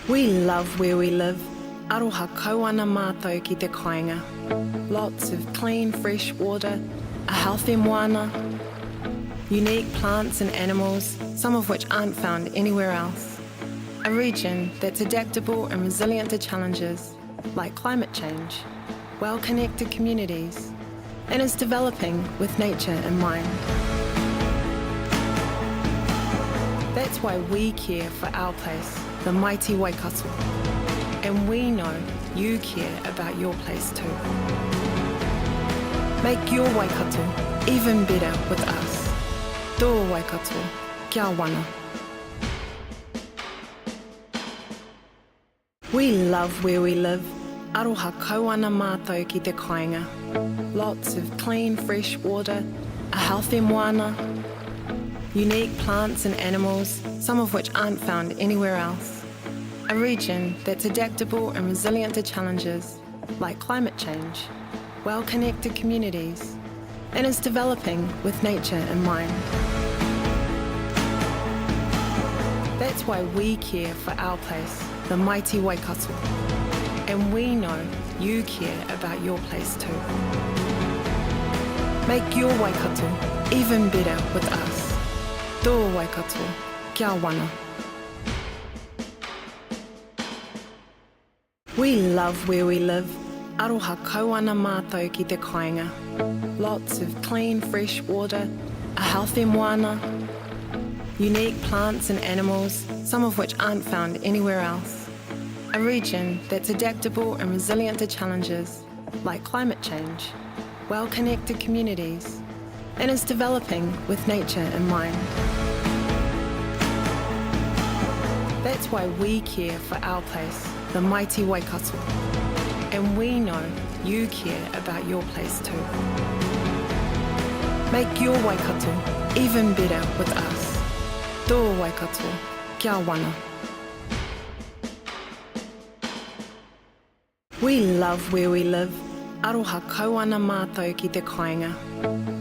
We love where we live. Aroha kauana mātou ki te kāinga. Lots of clean, fresh water, a healthy moana, unique plants and animals, some of which aren't found anywhere else. A region that's adaptable and resilient to challenges like climate change, well-connected communities, and is developing with nature in mind. That's why we care for our place, the mighty Waikato. And we know you care about your place too. Make your Waikato even better with us. Tō Waikato, kia wana. We love where we live. Aroha kauana mātou ki te kāinga. Lots of clean, fresh water, a healthy moana, unique plants and animals, some of which aren't found anywhere else. A region that's adaptable and resilient to challenges like climate change, well-connected communities, and is developing with nature in mind. That's why we care for our place, the mighty Waikato. And we know you care about your place too. Make your Waikato even better with us. Tō Waikato, kia wana. We love where we live. Aroha kauana mātou ki te kāinga. Lots of clean, fresh water, a healthy moana, unique plants and animals, some of which aren't found anywhere else. A region that's adaptable and resilient to challenges like climate change, well-connected communities, and is developing with nature in mind. That's why we care for our place, the mighty Waikato. And we know you care about your place too. Make your Waikato even better with us. Tō Waikato, kia wana. We love where we live. Aroha kauana mātou ki te kāinga.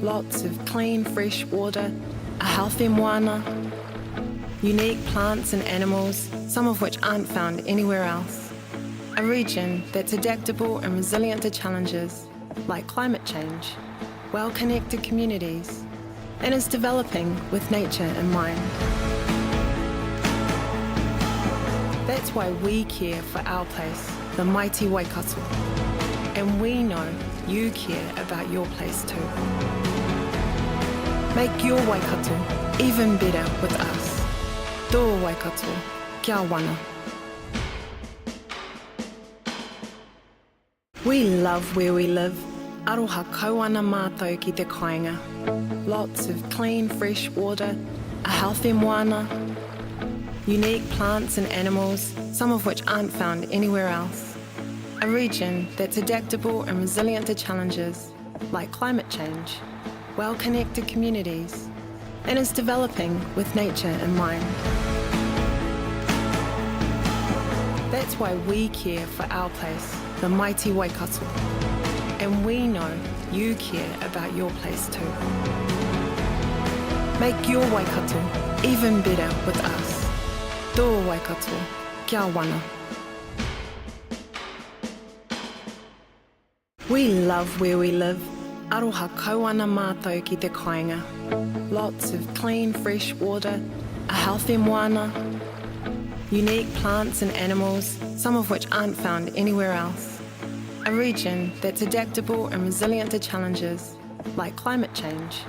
Lots of clean, fresh water, a healthy moana, unique plants and animals, some of which aren't found anywhere else. A region that's adaptable and resilient to challenges like climate change, well-connected communities, and is developing with nature in mind. That's why we care for our place, the mighty Waikato. And we know you care about your place too. Make your Waikato even better with us. Tō Waikato, kia wana. We love where we live. Aroha kauana mātou ki te kāinga. Lots of clean, fresh water, a healthy moana, unique plants and animals, some of which aren't found anywhere else. A region that's adaptable and resilient to challenges like climate change, well-connected communities, and is developing with nature in mind. That's why we care for our place, the mighty Waikato. And we know you care about your place too. Make your Waikato even better with us. Tō Waikato, kia wana. We love where we live. Aroha kauana mātou ki te kāinga. Lots of clean, fresh water, a healthy moana, unique plants and animals, some of which aren't found anywhere else. A region that's adaptable and resilient to challenges like climate change,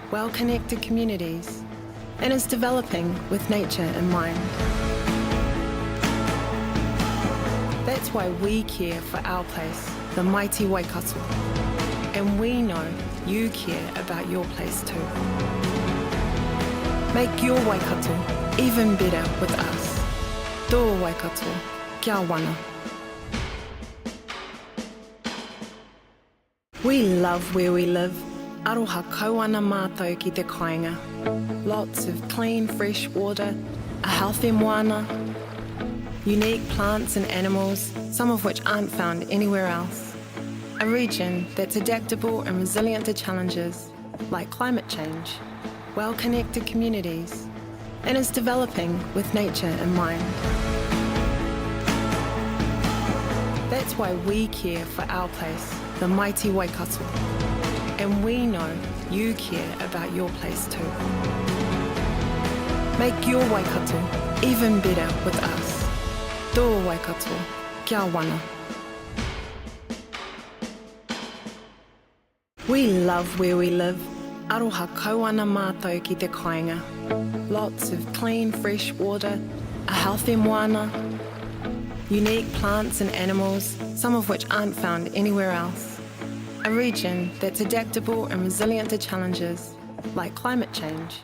well-connected communities, and is developing with nature in mind. That's why we care for our place, the mighty Waikato. And we know you care about your place too. Make your Waikato even better with us. Tō Waikato, kia wana. We love where we live. Aroha kauana mātou ki te kāinga. Lots of clean, fresh water, a healthy moana, unique plants and animals, some of which aren't found anywhere else. A region that's adaptable and resilient to challenges like climate change, well-connected communities, and is developing with nature in mind. That's why we care for our place, the mighty Waikato. And we know you care about your place too. Make your Waikato even better with us. Tō Waikato, kia wana. We love where we live. Aroha kauana mātou ki te kāinga. Lots of clean, fresh water, a healthy moana, unique plants and animals, some of which aren't found anywhere else. A region that's adaptable and resilient to challenges like climate change.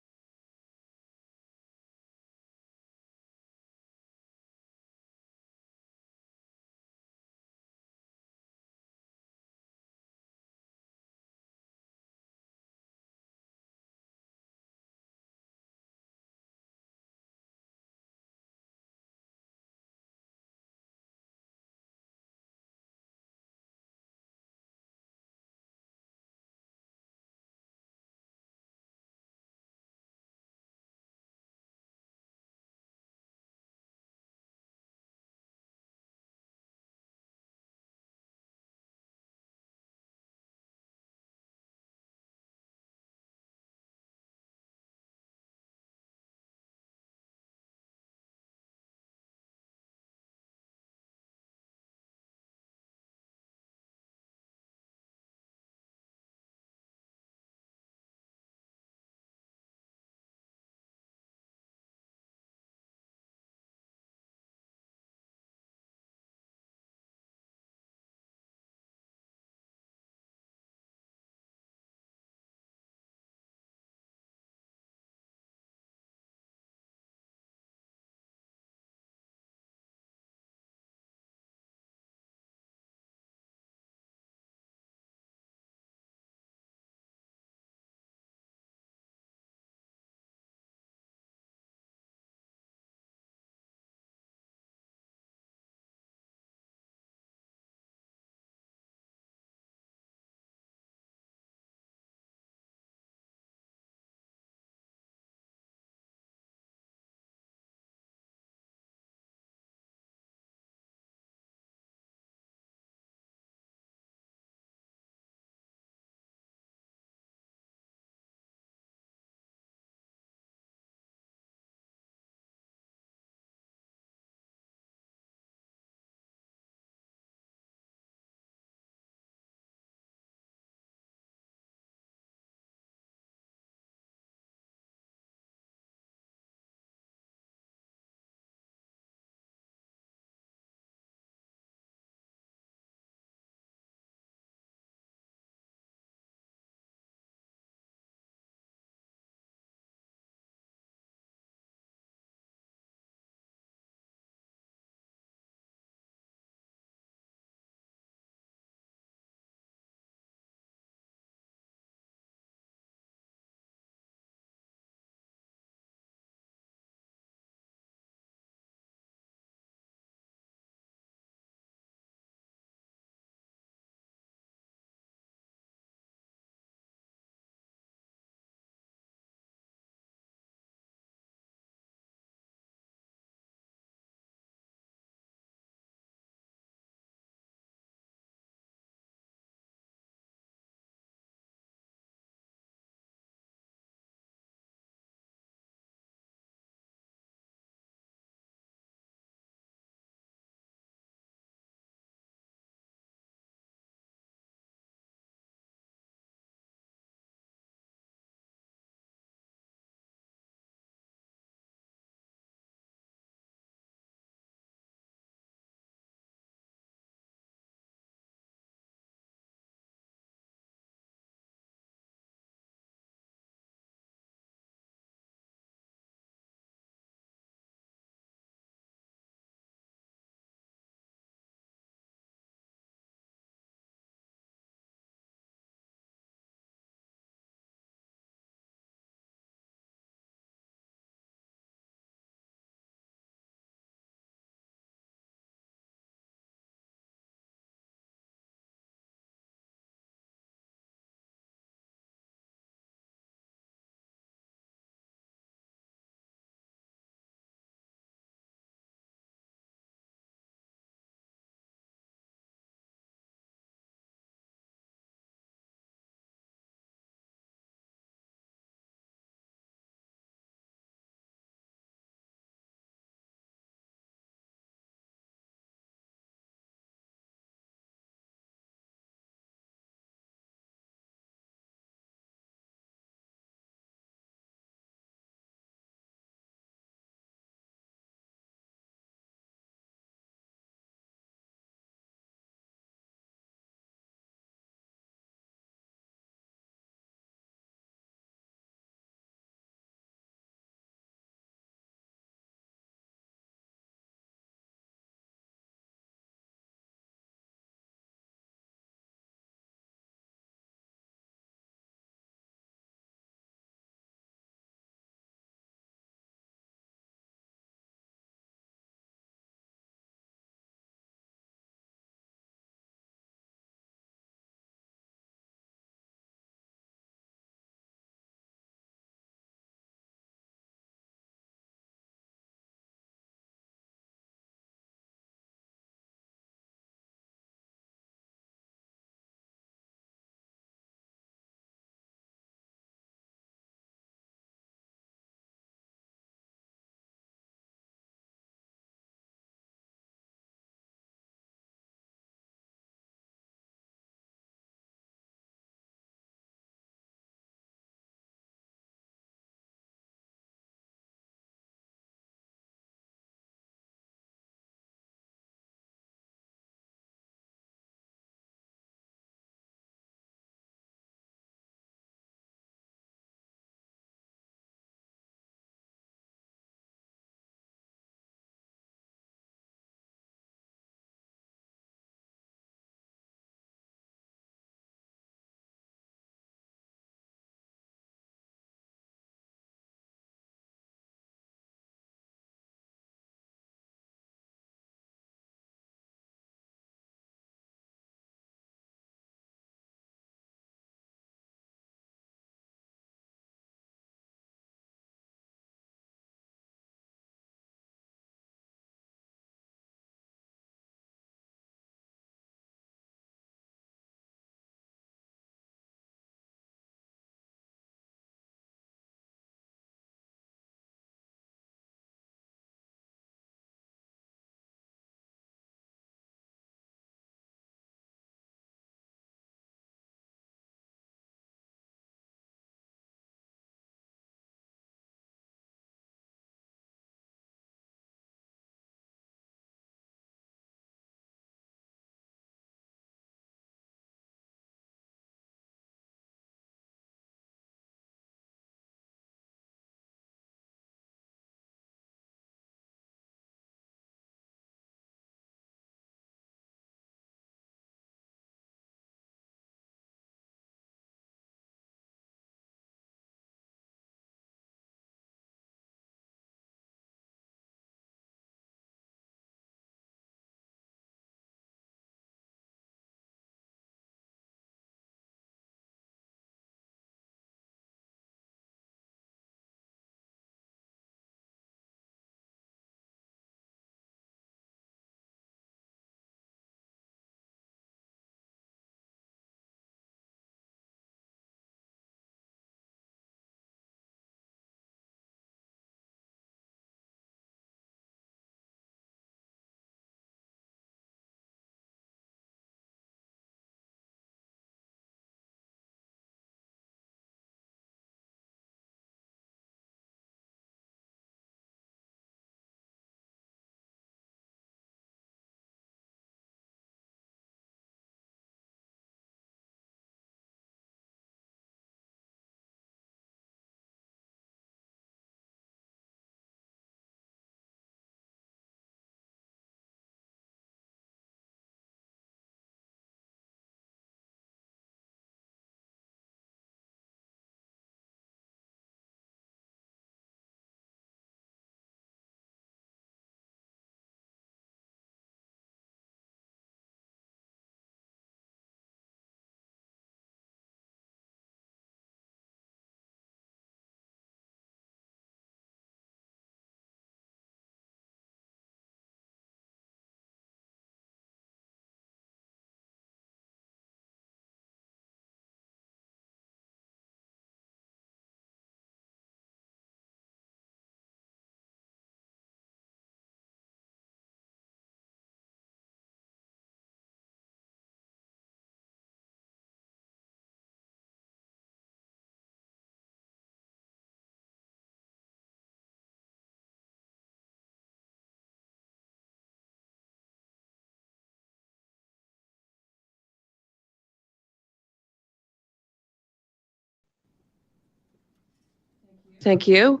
Thank you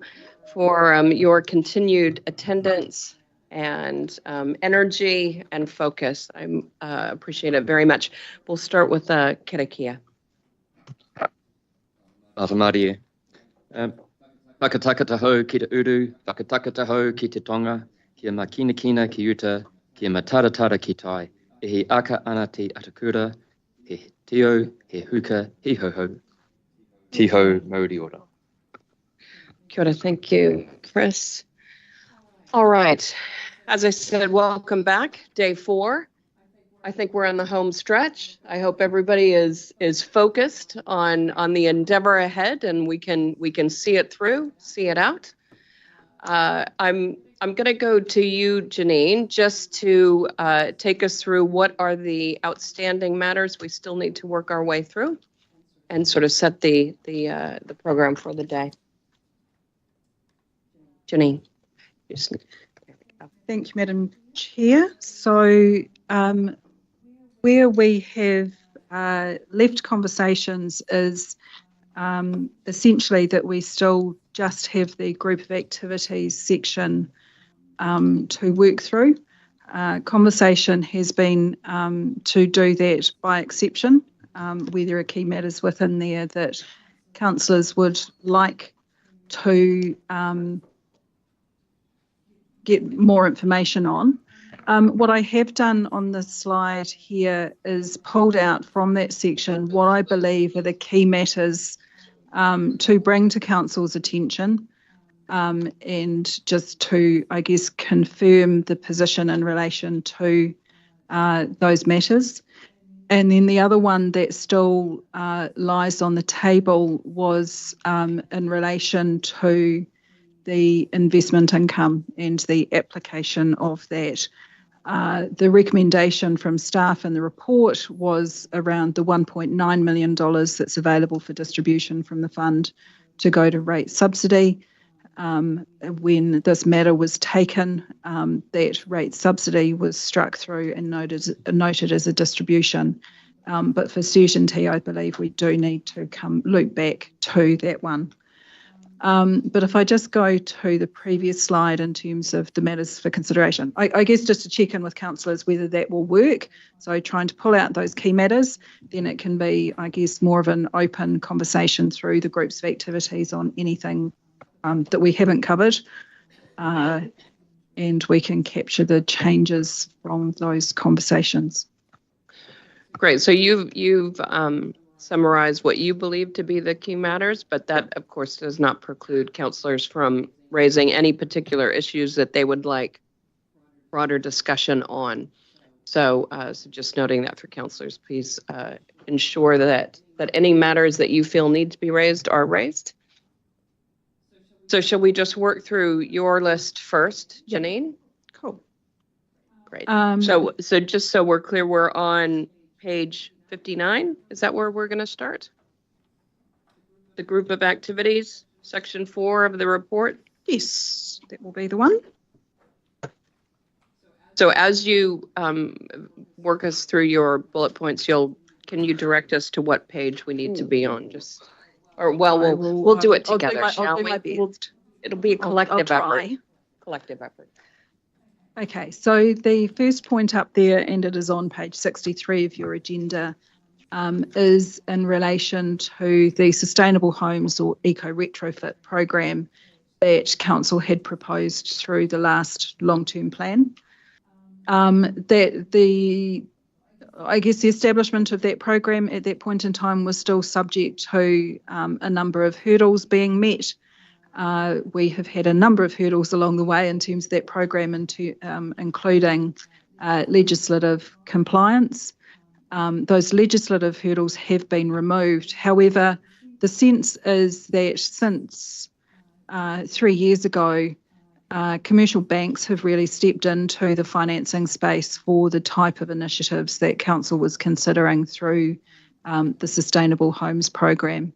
for your continued attendance and energy and focus. I appreciate it very much. We'll start with Karakia. Whakamarie. Whakataka hau ki te uru, whakataka hau ki te tonga, kia makina ki uta, kia mataratara ki tai, e he aka ana te atakura, he tio, he huka, he ho, tiho mauri ora. Kia ora, thank you, Chris. All right, as I said, welcome back, day 4. I think we're on the home stretch. I hope everybody is focused on the endeavor ahead, and we can see it through, see it out. I'm going to go to you, Janine, just to take us through what are the outstanding matters we still need to work our way through, and sort of set the program for the day. Janine. Thank you, Madam Chair. So where we have left conversations is essentially that we still just have the group of activities section to work through. Conversation has been to do that by exception, where there are key matters within there that councillors would like to get more information on. What I have done on this slide here is pulled out from that section what I believe are the key matters to bring to council's attention and just to, I guess, confirm the position in relation to those matters. And then the other one that still lies on the table was in relation to the investment income and the application of that. The recommendation from staff in the report was around the $1.9 million that's available for distribution from the fund to go to rate subsidy. When this matter was taken, that rate subsidy was struck through and noted as a distribution. But for certainty, I believe we do need to loop back to that one. But if I just go to the previous slide in terms of the matters for consideration, I guess just to check in with councillors whether that will work. So trying to pull out those key matters, then it can be, I guess, more of an open conversation through the groups of activities on anything that we haven't covered. And we can capture the changes from those conversations. Great. So you've summarize what you believe to be the key matters, but that, of course, does not preclude councillors from raising any particular issues that they would like broader discussion on. So, so just noting that for councillors, please ensure that any matters that you feel need to be raised are raised. So shall we just work through your list first, Janine? Cool. Great. So just so we're clear, we're on page 59, is that where we're going to start? The group of activities, section 4 of the report? Yes, that will be the one. So as you work us through your bullet points, can you direct us to what page we need to be on? Just, or well, we'll do it together, shall we? It'll be a collective effort. Collective effort. Okay, so the first point up there, and it is on page 63 of your agenda, is in relation to the Sustainable Homes or Eco Retrofit program that Council had proposed through the last long-term plan. I guess the establishment of that program at that point in time was still subject to a number of hurdles being met. We have had a number of hurdles along the way in terms of that program, including legislative compliance. Those legislative hurdles have been removed. However, the sense is that since 3 years ago, commercial banks have really stepped into the financing space for the type of initiatives that Council was considering through the Sustainable Homes program.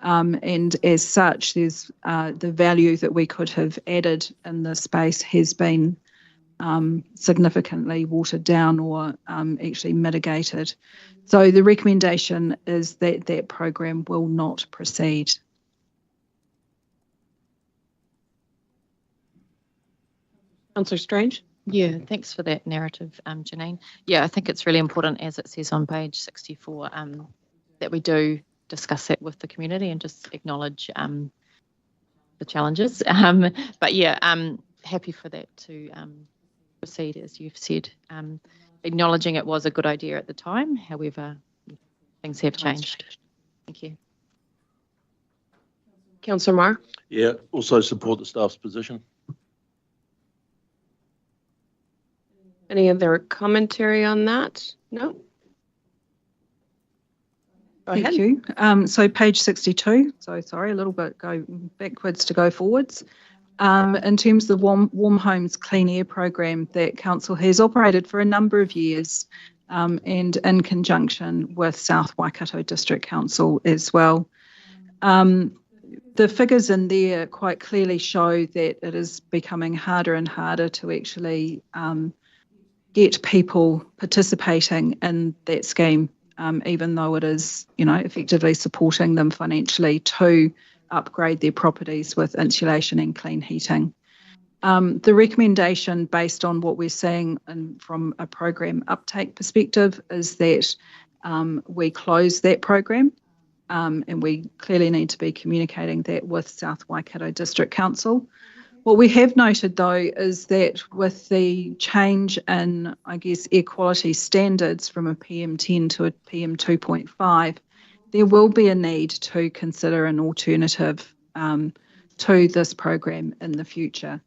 And as such, there's the value that we could have added in the space has been significantly watered down or actually mitigated. So the recommendation is that that program will not proceed. Councillor Strange? Yeah, thanks for that narrative, Janine. Yeah, I think it's really important, as it says on page 64, that we do discuss that with the community and just acknowledge the challenges. But yeah, happy for that to proceed, as you've said, acknowledging it was a good idea at the time. However, things have changed. Thank you. Councillor Marr? Yeah, also support the staff's position. Any other commentary on that? No? Go ahead. Thank you. So page 62, so sorry, a little bit go backwards to go forwards. In terms of the Warm Homes Clean Air program that Council has operated for a number of years, and in conjunction with South Waikato District Council as well. The figures in there quite clearly show that it is becoming harder and harder to actually get people participating in that scheme, even though it is, effectively supporting them financially to upgrade their properties with insulation and clean heating. The recommendation, based on what we're seeing from a program uptake perspective, is that we close that program, and we clearly need to be communicating that with South Waikato District Council. What we have noted, though, is that with the change in, air quality standards from a PM10 to a PM2.5, there will be a need to consider an alternative to this program in the future.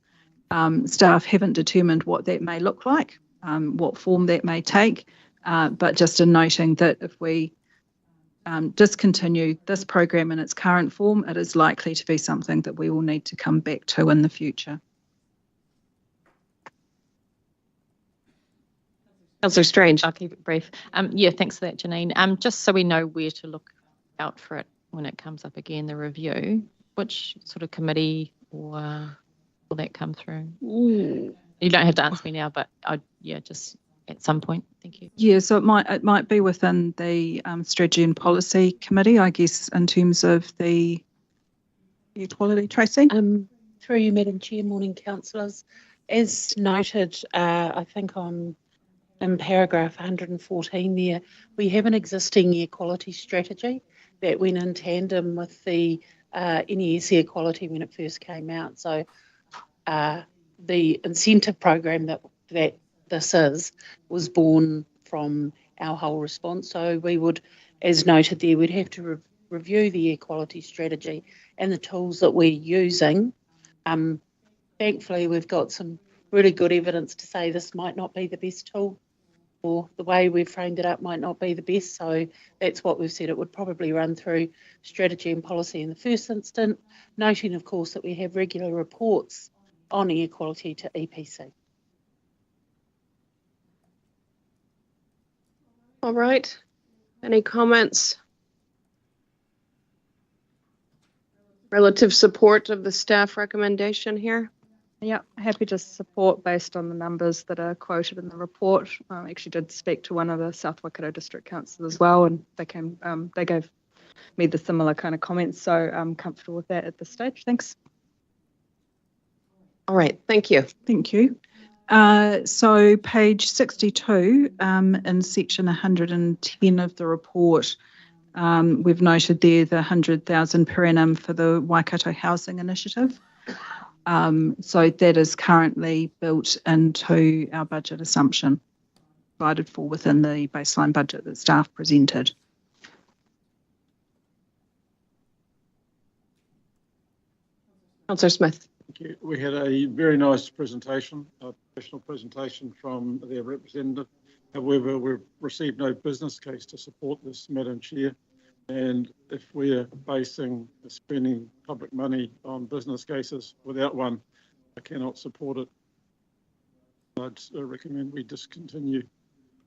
Staff haven't determined what that may look like, what form that may take, but just in noting that if we discontinue this program in its current form, it is likely to be something that we will need to come back to in the future. Councillor Strange? I'll keep it brief. Yeah, thanks for that, Janine. Just so we know where to look out for it when it comes up again, the review, which sort of committee or will that come through? Ooh. You don't have to answer me now, but just at some point. Thank you. Yeah, so it might be within the Strategy and Policy Committee, in terms of the air quality. Tracy? Through you, Madam Chair, morning councillors. As noted, I think in paragraph 114 there, we have an existing air quality strategy that went in tandem with the NES air quality when it first came out. So the incentive program that this was born from our whole response. So we would, as noted there, we'd have to review the air quality strategy and the tools that we're using. Thankfully, we've got some really good evidence to say this might not be the best tool, or the way we've framed it up might not be the best. So that's what we've said. It would probably run through strategy and policy in the first instance, noting, of course, that we have regular reports on air quality to EPC. All right. Any comments? Relative support of the staff recommendation here? Yeah, happy to support based on the numbers that are quoted in the report. I actually did speak to one of the South Waikato District Council as well, and they gave me the similar kind of comments, so I'm comfortable with that at this stage. Thanks. All right, thank you. Thank you. So page 62, in section 110 of the report, we've noted there the 100,000 per annum for the Waikato Housing Initiative. So that is currently built into our budget assumption, provided for within the baseline budget that staff presented. Councillor Smith. Thank you. We had a very nice presentation, a professional presentation from their representative. However, we've received no business case to support this, Madam Chair. And if we're basing spending public money on business cases without one, I cannot support it. I'd recommend we discontinue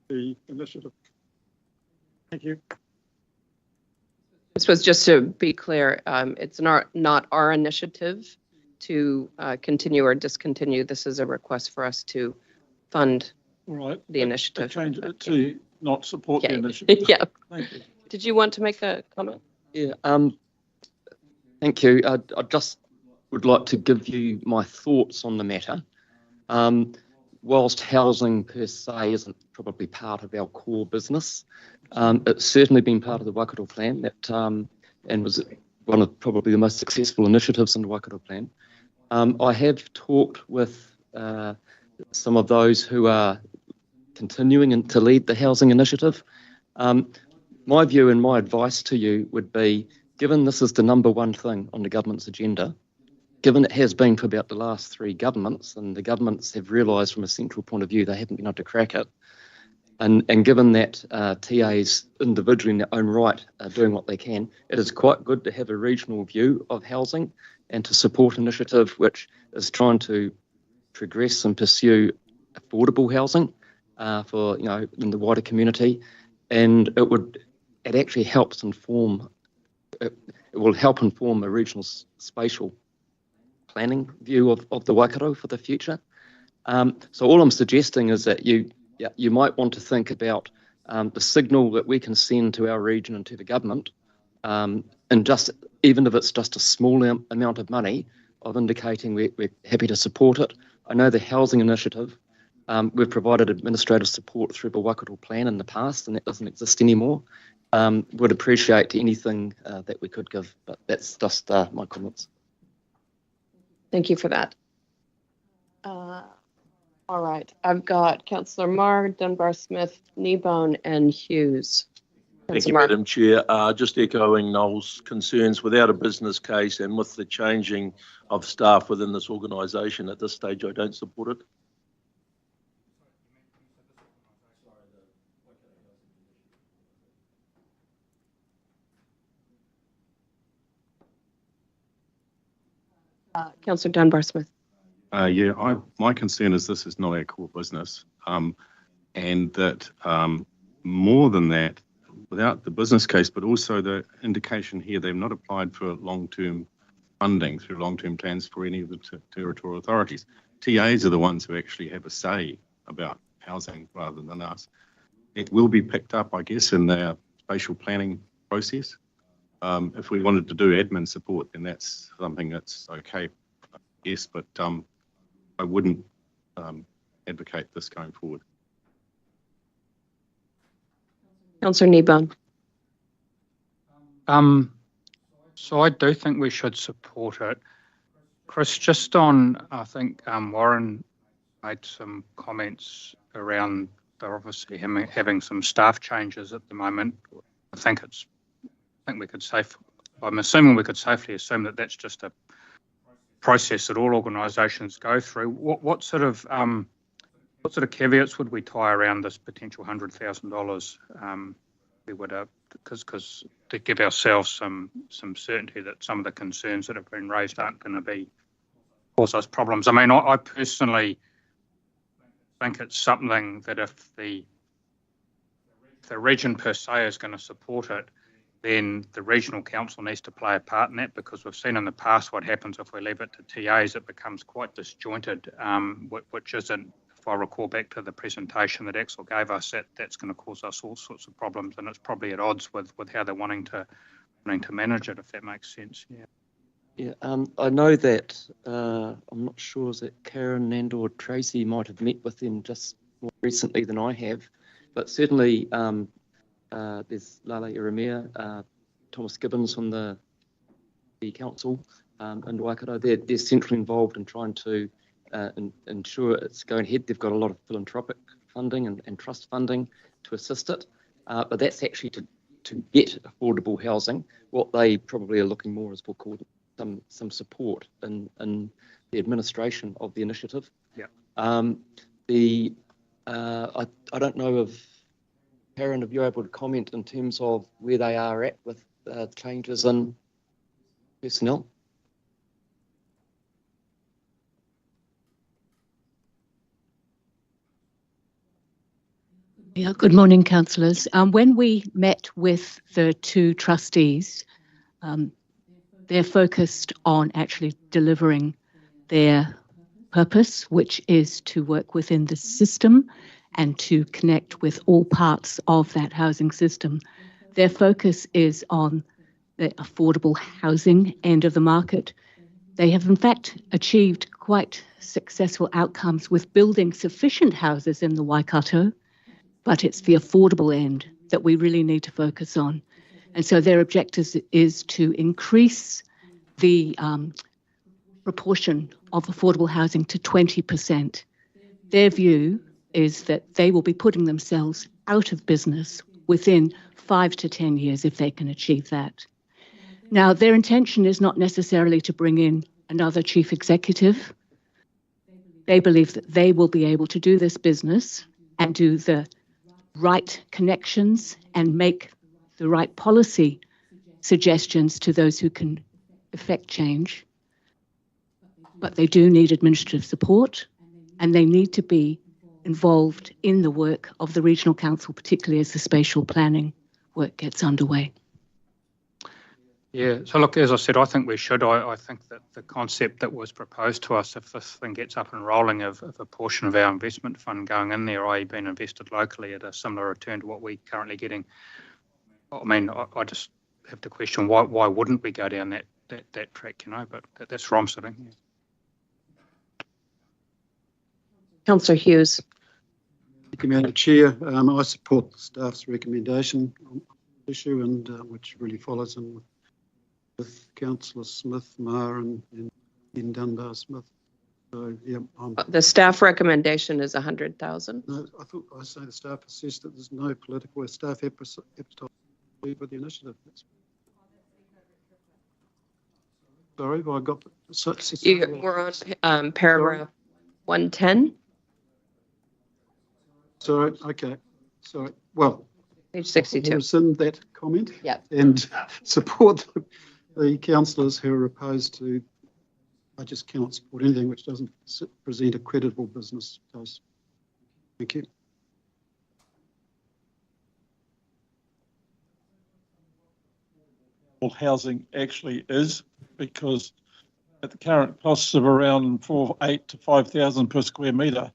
the initiative. Thank you. This was just to be clear, it's not our initiative to continue or discontinue. This is a request for us to fund the initiative. Change it to not support the initiative. Yeah. Thank you. Did you want to make a comment? Yeah, thank you. I just would like to give you my thoughts on the matter. Whilst housing per se isn't probably part of our core business, it's certainly been part of the Waikato Plan that, and was one of probably the most successful initiatives in the Waikato Plan. I have talked with some of those who are continuing to lead the housing initiative. My view and my advice to you would be, given this is the number one thing on the government's agenda, given it has been for about the last 3 governments, and the governments have realised from a central point of view they haven't been able to crack it, and given that TAs individually in their own right are doing what they can, it is quite good to have a regional view of housing and to support an initiative which is trying to progress and pursue affordable housing for, in the wider community. And it actually helps inform, it will help inform a regional spatial planning view of the Waikato for the future. So all I'm suggesting is that you might want to think about the signal that we can send to our region and to the government, and just, even if it's just a small amount of money, of indicating we're happy to support it. I know the housing initiative, we've provided administrative support through the Waikato Plan in the past, and that doesn't exist anymore. Would appreciate anything that we could give, but that's just my comments. Thank you for that. All right, I've got Councillor Marr, Dunbar-Smith, Kneebone and Hughes. Thank you, Madam Chair. Just echoing Noel's concerns, without a business case and with the changing of staff within this organisation, at this stage I don't support it. Councillor Dunbar-Smith. My concern is this is not our core business, and that more than that, without the business case, but also the indication here they've not applied for long-term funding through long-term plans for any of the territorial authorities. TAs are the ones who actually have a say about housing rather than us. It will be picked up, I guess, in their spatial planning process. If we wanted to do admin support, then that's something that's okay, I guess, but I wouldn't advocate this going forward. Councillor Kneebone. So I do think we should support it. Chris, just on, I think Warren made some comments around they're obviously having some staff changes at the moment. I'm assuming we could safely assume that that's just a process that all organisations go through. What sort of caveats would we tie around this potential $100,000? We would, because to give ourselves some certainty that some of the concerns that have been raised aren't going to cause us problems. I mean, I personally think it's something that if the region per se is going to support it, then the regional council needs to play a part in that, because we've seen in the past what happens if we leave it to TAs. It becomes quite disjointed, which isn't, if I recall back to the presentation that Axel gave us, that's going to cause us all sorts of problems, and it's probably at odds with how they're wanting to manage it, if that makes sense. Yeah, I know that, I'm not sure, is it Karen and or Tracy might have met with them just more recently than I have, but certainly there's Lala Iramia, Thomas Gibbons from the council in Waikato. They're centrally involved in trying to ensure it's going ahead. They've got a lot of philanthropic funding and trust funding to assist it, but that's actually to get affordable housing. What they probably are looking more is for some support in the administration of the initiative. Yeah. I don't know if Karen, if you're able to comment in terms of where they are at with changes in personnel. Yeah, good morning, councillors. When we met with the 2 trustees, they're focused on actually delivering their purpose, which is to work within the system and to connect with all parts of that housing system. Their focus is on the affordable housing end of the market. They have in fact achieved quite successful outcomes with building sufficient houses in the Waikato, but it's the affordable end that we really need to focus on. And so their objective is to increase the proportion of affordable housing to 20%. Their view is that they will be putting themselves out of business within 5 to 10 years if they can achieve that. Now, their intention is not necessarily to bring in another chief executive. They believe that they will be able to do this business and do the right connections and make the right policy suggestions to those who can effect change. But they do need administrative support, and they need to be involved in the work of the Regional Council, particularly as the spatial planning work gets underway. Yeah, so look, as I said, I think we should. I think that the concept that was proposed to us, if this thing gets up and rolling, of a portion of our investment fund going in there, i.e. being invested locally at a similar return to what we're currently getting, I mean, I just have to question why wouldn't we go down that track, you know, but that's where I'm sitting. Yeah. Councillor Hughes. Thank you, Madam Chair. I support the staff's recommendation on the issue, and which really follows in with Councillor Smith, Maher, and Dunbar Smith. So yeah, the staff recommendation is 100,000. No, I say the staff assessed that there's no political staff appetite for the initiative. Sorry, have I got we're on paragraph 110. Sorry, okay. Sorry. Well, page 62. I'll rescind that comment. Yeah. And support the councillors who are opposed to. I just cannot support anything which doesn't present a credible business case. Thank you. Housing actually is, because at the current costs of around $8,000 to $5,000 per square metre,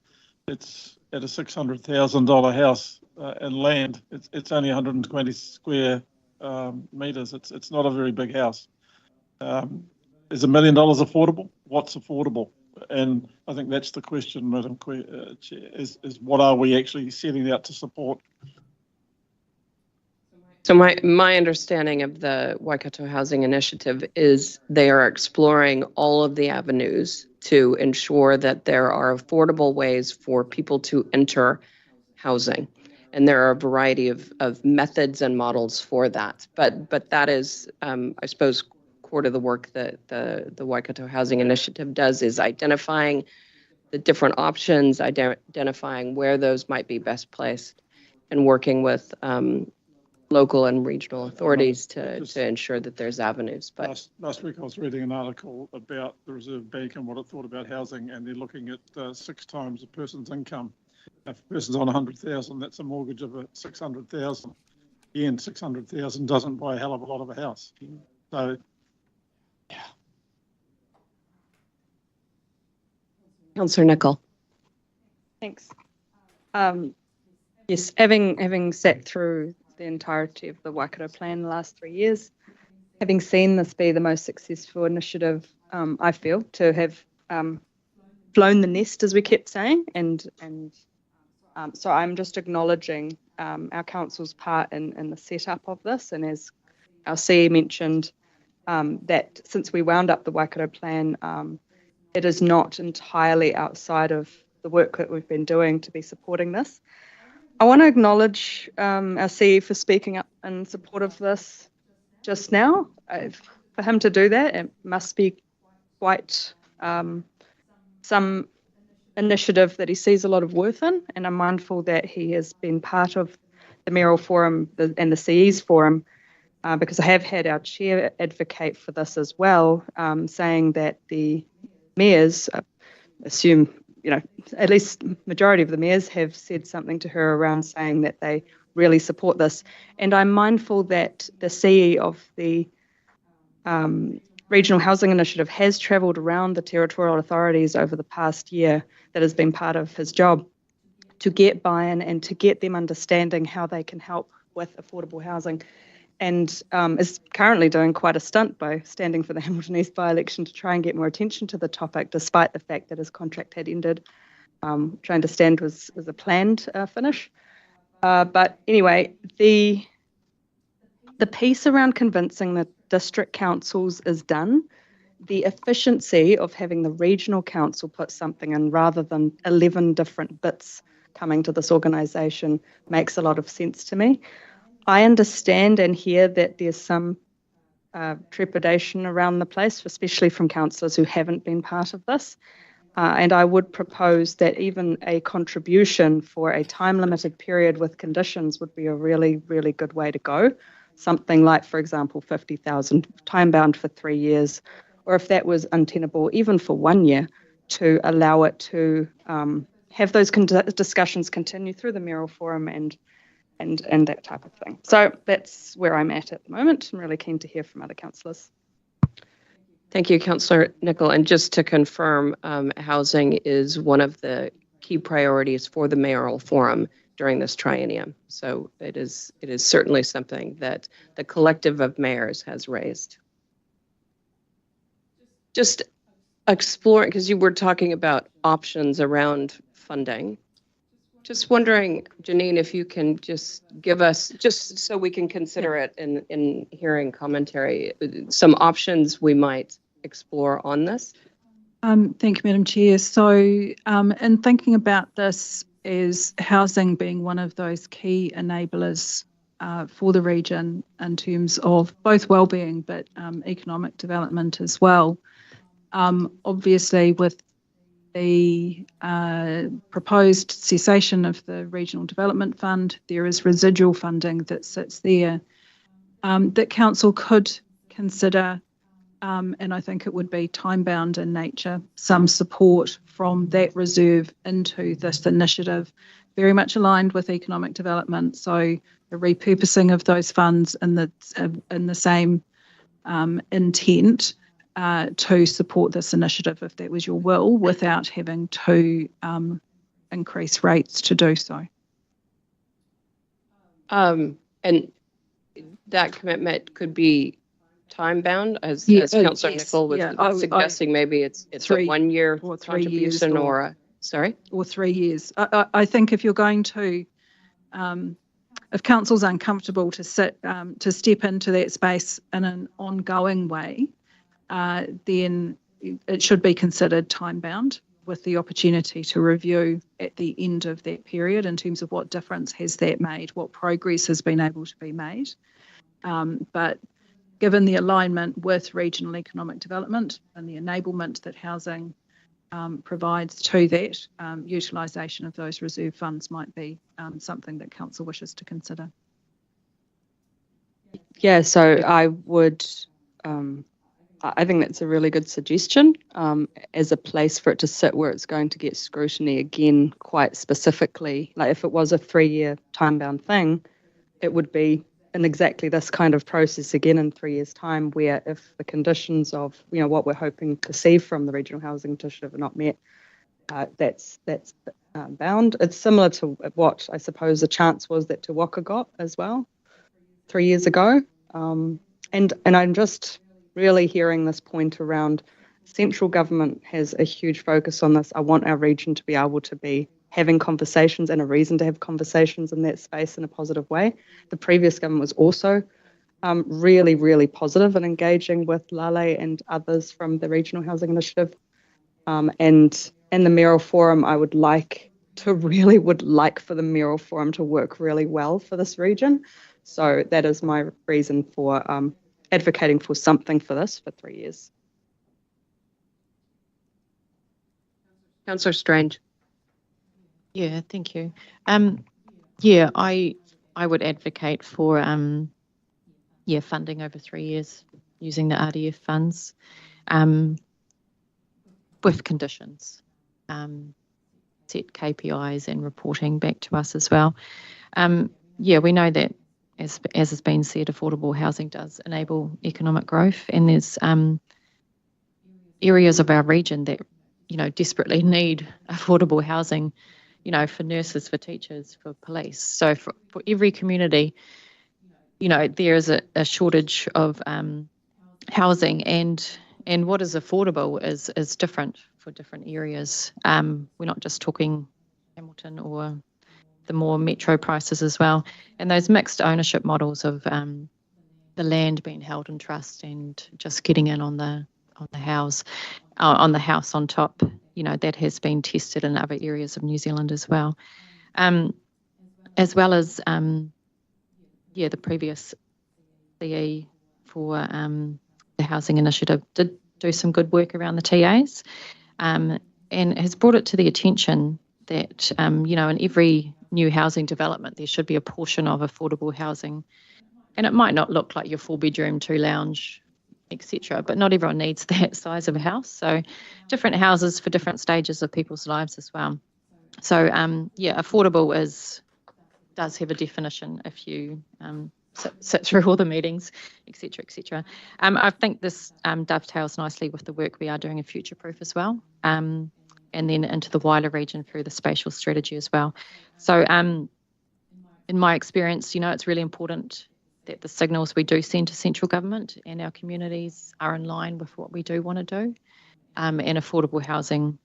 it's at a $600,000 house and land. It's only 120 square metres. It's not a very big house. Is $1 million affordable? What's affordable? And I think that's the question, Madam Chair, is what are we actually setting out to support? So my understanding of the Waikato Housing Initiative is they are exploring all of the avenues to ensure that there are affordable ways for people to enter housing. And there are a variety of methods and models for that. But that is, I suppose, core to the work that the Waikato Housing Initiative does, is identifying the different options, identifying where those might be best placed, and working with local and regional authorities to ensure that there's avenues. But last week I was reading an article about the Reserve Bank and what it thought about housing, and they're looking at 6 times a person's income. If a person's on 100,000, that's a mortgage of 600,000. Again, 600,000 doesn't buy a hell of a lot of a house. So, yeah. Councillor Nicol. Thanks. Yes, having sat through the entirety of the Waikato plan the last 3 years, having seen this be the most successful initiative, I feel, to have flown the nest, as we kept saying, and so I'm just acknowledging our council's part in the setup of this, and as our CE mentioned, that since we wound up the Waikato plan, it is not entirely outside of the work that we've been doing to be supporting this. I want to acknowledge our CE for speaking up in support of this just now. For him to do that, it must be quite some initiative that he sees a lot of worth in, and I'm mindful that he has been part of the Mayoral Forum and the CE's Forum, because I have had our chair advocate for this as well, saying that the mayors, assume, at least majority of the mayors have said something to her around saying that they really support this. And I'm mindful that the CE of the Regional Housing Initiative has travelled around the territorial authorities over the past year, that has been part of his job, to get buy-in and to get them understanding how they can help with affordable housing. and is currently doing quite a stunt by standing for the Hamilton East by-election to try and get more attention to the topic, despite the fact that his contract had ended, which I understand was a planned finish. But anyway, the piece around convincing the district councils is done. The efficiency of having the regional council put something in rather than 11 different bits coming to this organisation makes a lot of sense to me. I understand and hear that there's some trepidation around the place, especially from councillors who haven't been part of this. And I would propose that even a contribution for a time-limited period with conditions would be a really, really good way to go. Something like, for example, 50,000 time-bound for 3 years, or if that was untenable, even for 1 year, to allow it to have those discussions continue through the mayoral forum and that type of thing. So that's where I'm at the moment. I'm really keen to hear from other councillors. Thank you, Councillor Nicol. And just to confirm, housing is one of the key priorities for the mayoral forum during this triennium. So it is certainly something that the collective of mayors has raised. Just exploring, because you were talking about options around funding. Just wondering, Janine, if you can just give us, just so we can consider it in hearing commentary, some options we might explore on this. Thank you, Madam Chair. So in thinking about this as housing being one of those key enablers for the region in terms of both wellbeing but economic development as well, obviously with the proposed cessation of the Regional Development Fund, there is residual funding that sits there that Council could consider, and I think it would be time-bound in nature, some support from that reserve into this initiative, very much aligned with economic development. So the repurposing of those funds in the same intent to support this initiative, if that was your will, without having to increase rates to do so. And that commitment could be time-bound, as Councillor Nicol was suggesting. Maybe it's a 1 year or 3 contribution years, or 3 years. I think if you're going to, if Council's uncomfortable to step into that space in an ongoing way, then it should be considered time-bound with the opportunity to review at the end of that period in terms of what difference has that made, what progress has been able to be made. But given the alignment with regional economic development and the enablement that housing provides to that, utilisation of those reserve funds might be something that Council wishes to consider. Yeah, so I would... I think that's a really good suggestion as a place for it to sit where it's going to get scrutiny again quite specifically. Like if it was a 3-year time-bound thing, it would be in exactly this kind of process again in 3 years' time, where if the conditions of what we're hoping to see from the Regional Housing Initiative are not met, that's bound. It's similar to what I suppose the chance was that Te Waka got as well 3 years ago. And I'm just really hearing this point around central government has a huge focus on this. I want our region to be able to be having conversations and a reason to have conversations in that space in a positive way. The previous government was also really, really positive in engaging with Lale and others from the Regional Housing Initiative. And the mayoral forum, I would like for the mayoral forum to work really well for this region. So that is my reason for advocating for something for this for 3 years. Councillor Strange. Yeah, thank you. Yeah, I would advocate for funding over 3 years using the RDF funds with conditions, set KPIs and reporting back to us as well. Yeah, we know that as has been said, affordable housing does enable economic growth, and there's areas of our region that desperately need affordable housing, for nurses, for teachers, for police. So for every community, there is a shortage of housing, and what is affordable is different for different areas. We're not just talking Hamilton or the more metro prices as well, and those mixed ownership models of the land being held in trust and just getting in on the house on top. That has been tested in other areas of New Zealand as well, as well as the previous CE for the housing initiative did do some good work around the TAs, and has brought it to the attention that in every new housing development there should be a portion of affordable housing, and it might not look like your 4-bedroom, 2-lounge, etc., but not everyone needs that size of a house. So different houses for different stages of people's lives as well. So affordable does have a definition if you sit through all the meetings, etc., etc. I think this dovetails nicely with the work we are doing in Future Proof as well, and then into the wider region through the spatial strategy as well. So in my experience, it's really important that the signals we do send to central government and our communities are in line with what we do want to do, and affordable housing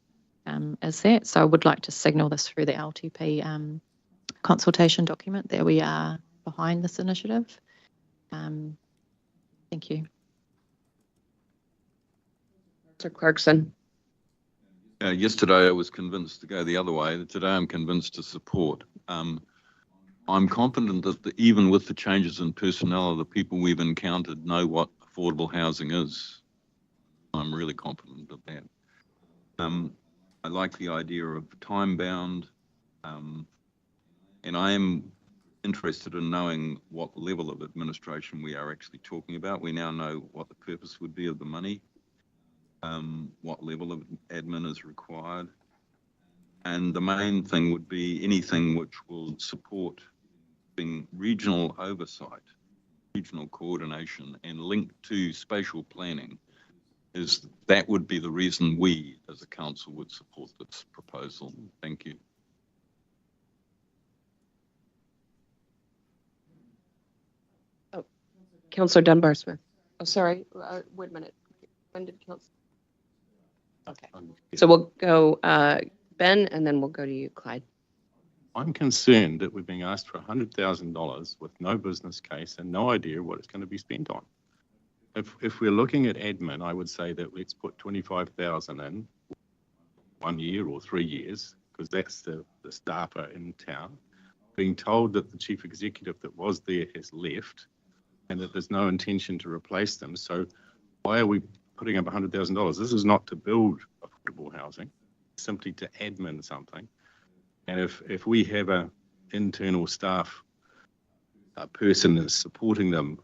is that. So I would like to signal this through the LTP consultation document that we are behind this initiative. Thank you. Mr. Clarkson. Yesterday I was convinced to go the other way. Today I'm convinced to support. I'm confident that even with the changes in personnel, the people we've encountered know what affordable housing is. I'm really confident of that. I like the idea of time-bound, and I am interested in knowing what level of administration we are actually talking about. We now know what the purpose would be of the money, what level of admin is required, and the main thing would be anything which will support regional oversight, regional coordination, and linked to spatial planning. That would be the reason we as a council would support this proposal. Thank you. Councillor Dunbar-Smith. Oh, sorry. Wait a minute. When did Councillor? Okay. So we'll go Ben, and then we'll go to you, Clyde. I'm concerned that we're being asked for $100,000 with no business case and no idea what it's going to be spent on. If we're looking at admin, I would say that let's put 25,000 in 1 year or 3 years, because that's the staffer in town. Being told that the chief executive that was there has left and that there's no intention to replace them. So why are we putting up $100,000? This is not to build affordable housing, simply to admin something. And if we have an internal staff person is supporting them,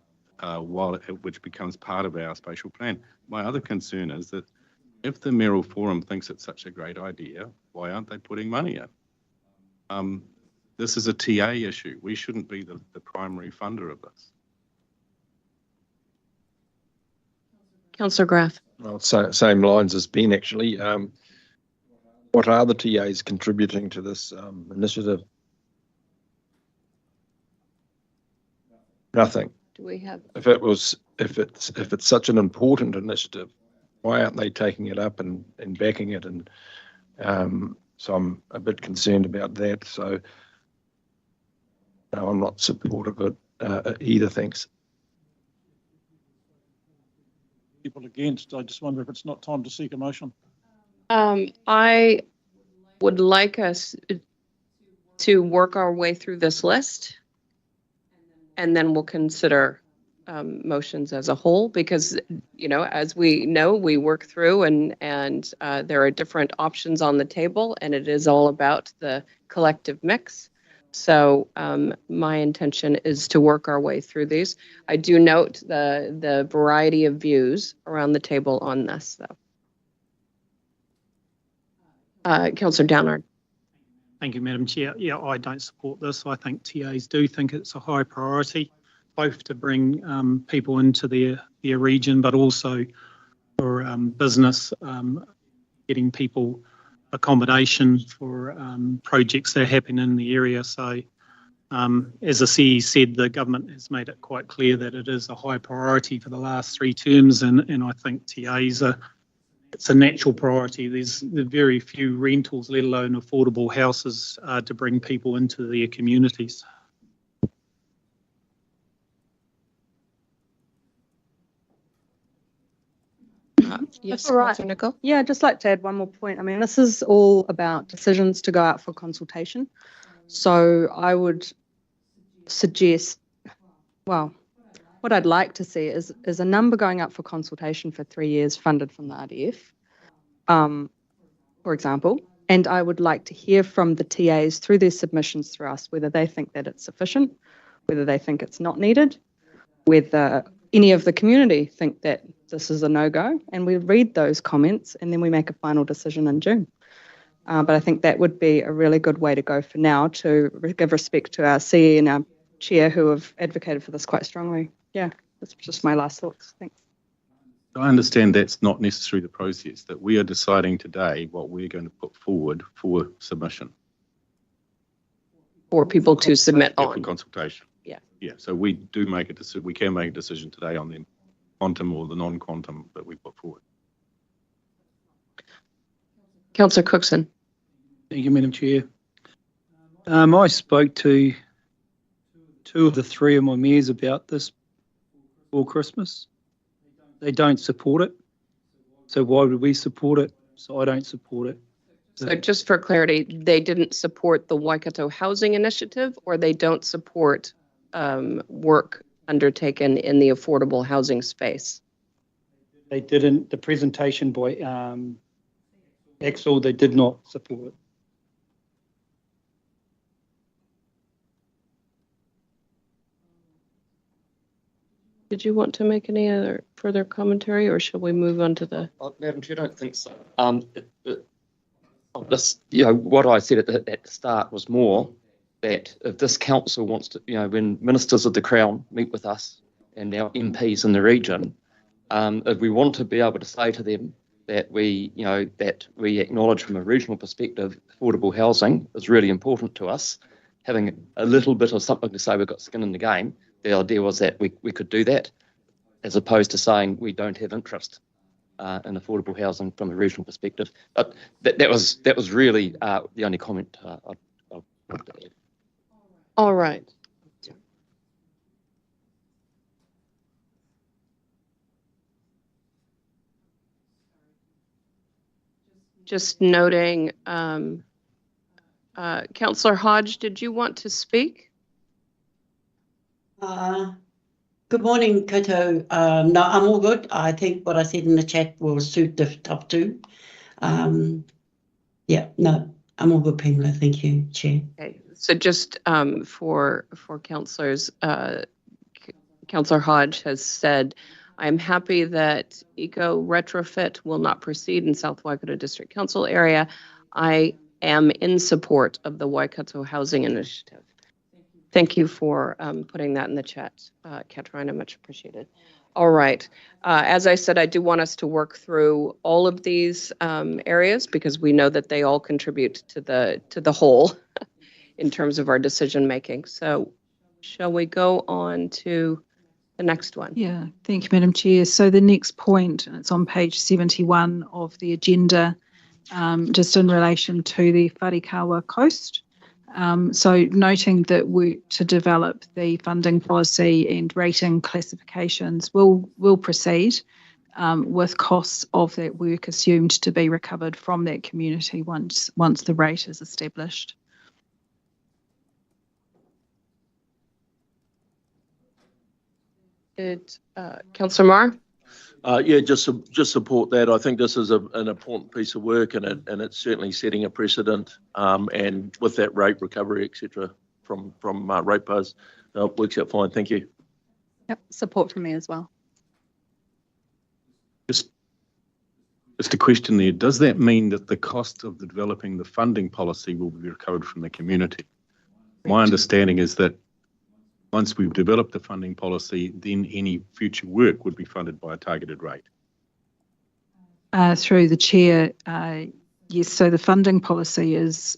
which becomes part of our spatial plan. My other concern is that if the Mayoral Forum thinks it's such a great idea, why aren't they putting money in? This is a TA issue. We shouldn't be the primary funder of this. Councillor Graf. Well, same lines as Ben, actually. What are the TAs contributing to this initiative? Nothing. Do we have? If it's such an important initiative, why aren't they taking it up and backing it? And so I'm a bit concerned about that. So no, I'm not supportive of it either. Thanks. People against. I just wonder if it's not time to seek a motion. I would like us to work our way through this list, and then we'll consider motions as a whole, because, as we know, we work through and there are different options on the table, and it is all about the collective mix. So my intention is to work our way through these. I do note the variety of views around the table on this, though. Councillor Downard. Thank you, Madam Chair. Yeah, I don't support this. I think TAs do think it's a high priority, both to bring people into their region, but also for business, getting people accommodation for projects that happen in the area. So As the CE said, the government has made it quite clear that it is a high priority for the last 3 terms, and I think TAs it's a natural priority. There's very few rentals, let alone affordable houses, to bring people into their communities. Yes, all right. Nicole. Yeah, I'd just like to add one more point. I mean, this is all about decisions to go out for consultation. So I would suggest, well, what I'd like to see is a number going up for consultation for 3 years funded from the RDF, for example. And I would like to hear from the TAs through their submissions through us, whether they think that it's sufficient, whether they think it's not needed, whether any of the community think that this is a no-go, and we read those comments and then we make a final decision in June. But I think that would be a really good way to go for now, to give respect to our CE and our chair who have advocated for this quite strongly. Yeah, that's just my last thoughts. Thanks. I understand that's not necessarily the process, that we are deciding today what we're going to put forward for submission. For people to submit For on. consultation. Yeah. Yeah, so we do make a decision, we can make a decision today on the quantum or the non-quantum that we put forward. Councillor Cookson. Thank you, Madam Chair. I spoke to 2 of the 3 of my mayors about this before Christmas. They don't support it. So why would we support it? So I don't support it. So just for clarity, they didn't support the Waikato Housing Initiative, or they don't support work undertaken in the affordable housing space? They didn't, the presentation by Axel, they did not support it. Did you want to make any other further commentary, or shall we move on to the? Madam Chair, I don't think so. What I said at the start was more that if this council wants to, when ministers of the Crown meet with us and our MPs in the region, if we want to be able to say to them that we acknowledge from a regional perspective, affordable housing is really important to us, having a little bit of something to say we've got skin in the game. The idea was that we could do that, as opposed to saying we don't have interest in affordable housing from a regional perspective. But that was really the only comment I wanted to add. All right. Just noting, Councillor Hodge, did you want to speak? Good morning, Koto. No, I'm all good. I think what I said in the chat will suit the top 2. Yeah, no, I'm all good, Pamela. Thank you, Chair. Okay, so just for councillors, Councillor Hodge has said, I'm happy that eco retrofit will not proceed in South Waikato District Council area. I am in support of the Waikato Housing Initiative. Thank you for putting that in the chat, Katarina, much appreciated. All right, as I said, I do want us to work through all of these areas, because we know that they all contribute to the whole in terms of our decision making. So shall we go on to the next one? Yeah, thank you, Madam Chair. So the next point, and it's on page 71 of the agenda, just in relation to the Wharikawa coast. So noting that work to develop the funding policy and rating classifications will proceed, with costs of that work assumed to be recovered from that community once the rate is established. Councillor Marr? Yeah, just support that. I think this is an important piece of work, and it's certainly setting a precedent. And with that rate recovery, etc., from ratepayers, it works out fine. Thank you. Yep, support from me as well. Just a question there. Does that mean that the cost of developing the funding policy will be recovered from the community? My understanding is that once we've developed the funding policy, then any future work would be funded by a targeted rate. Through the chair, Yes, so the funding policy is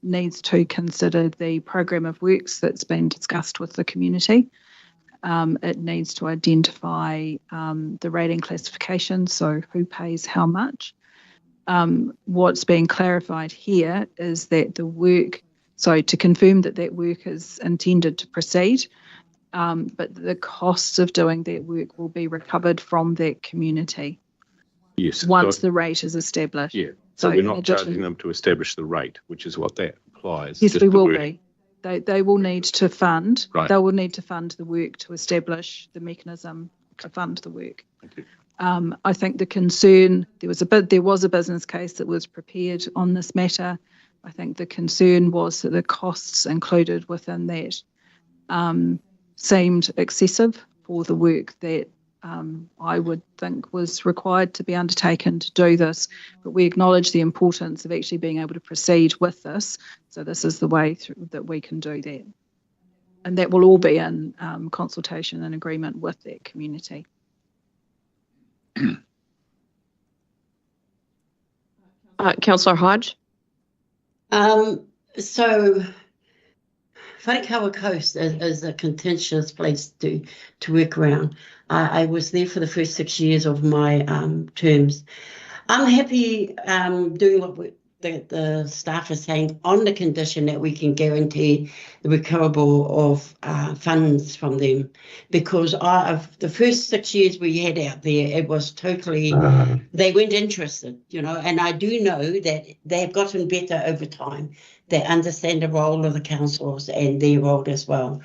needs to consider the program of works that's been discussed with the community. It needs to identify the rating classification, so who pays how much. What's being clarified here is that the work, so to confirm that that work is intended to proceed, but the costs of doing that work will be recovered from that community. Yes. Once the rate is established. Yeah. So we're not charging them to establish the rate, which is what that implies. Yes, we will be. They will need to fund. Right. They will need to fund the work to establish the mechanism to fund the work. Thank you. I think the concern, there was a business case that was prepared on this matter. I think the concern was that the costs included within that seemed excessive for the work that I would think was required to be undertaken to do this, but we acknowledge the importance of actually being able to proceed with this. So this is the way that we can do that. And that will all be in consultation and agreement with that community. Councillor Hodge? So Waikato Coast is a contentious place to work around. I was there for the first 6 years of my terms. I'm happy doing what the staff are saying on the condition that we can guarantee the recoverable of funds from them, because the first 6 years we had out there, it was totally, they weren't interested, and I do know that they've gotten better over time. They understand the role of the councils and their role as well.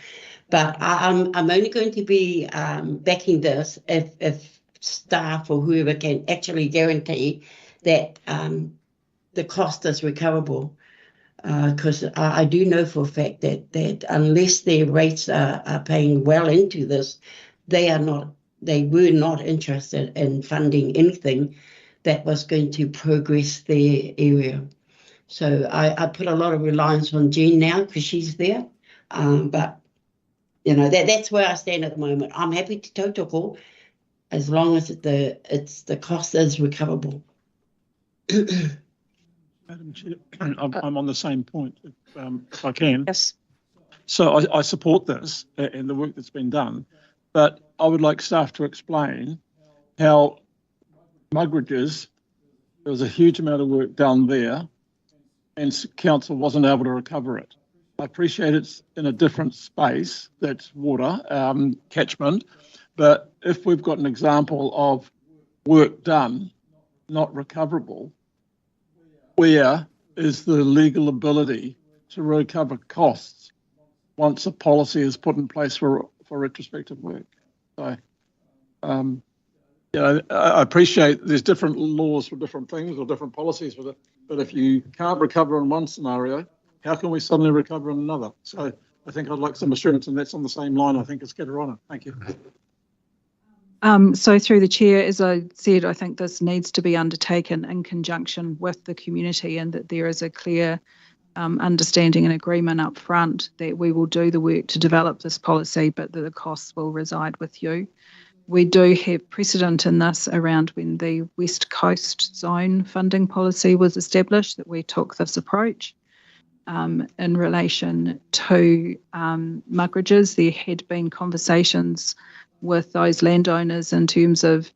But I'm only going to be backing this if staff or whoever can actually guarantee that the cost is recoverable, because I do know for a fact that unless their rates are paying well into this, they were not interested in funding anything that was going to progress their area. So I put a lot of reliance on Jean now because she's there, but that's where I stand at the moment. I'm happy to tautoko as long as the cost is recoverable. Madam Chair, I'm on the same point, if I can. Yes. So I support this and the work that's been done, but I would like staff to explain how Muggeridge's, there was a huge amount of work done there and council wasn't able to recover it. I appreciate it's in a different space, that's water, catchment, but if we've got an example of work done, not recoverable, where is the legal ability to recover costs once a policy is put in place for retrospective work? So, I appreciate there's different laws for different things or different policies for it, but if you can't recover in one scenario, how can we suddenly recover in another? So I think I'd like some assurance, and that's on the same line, I think, as Ketarana. Thank you. So through the chair, as I said, I think this needs to be undertaken in conjunction with the community, and that there is a clear understanding and agreement up front that we will do the work to develop this policy, but that the costs will reside with you. We do have precedent in this around when the West Coast Zone funding policy was established, that we took this approach. In relation to Muggeridge's, there had been conversations with those landowners in terms of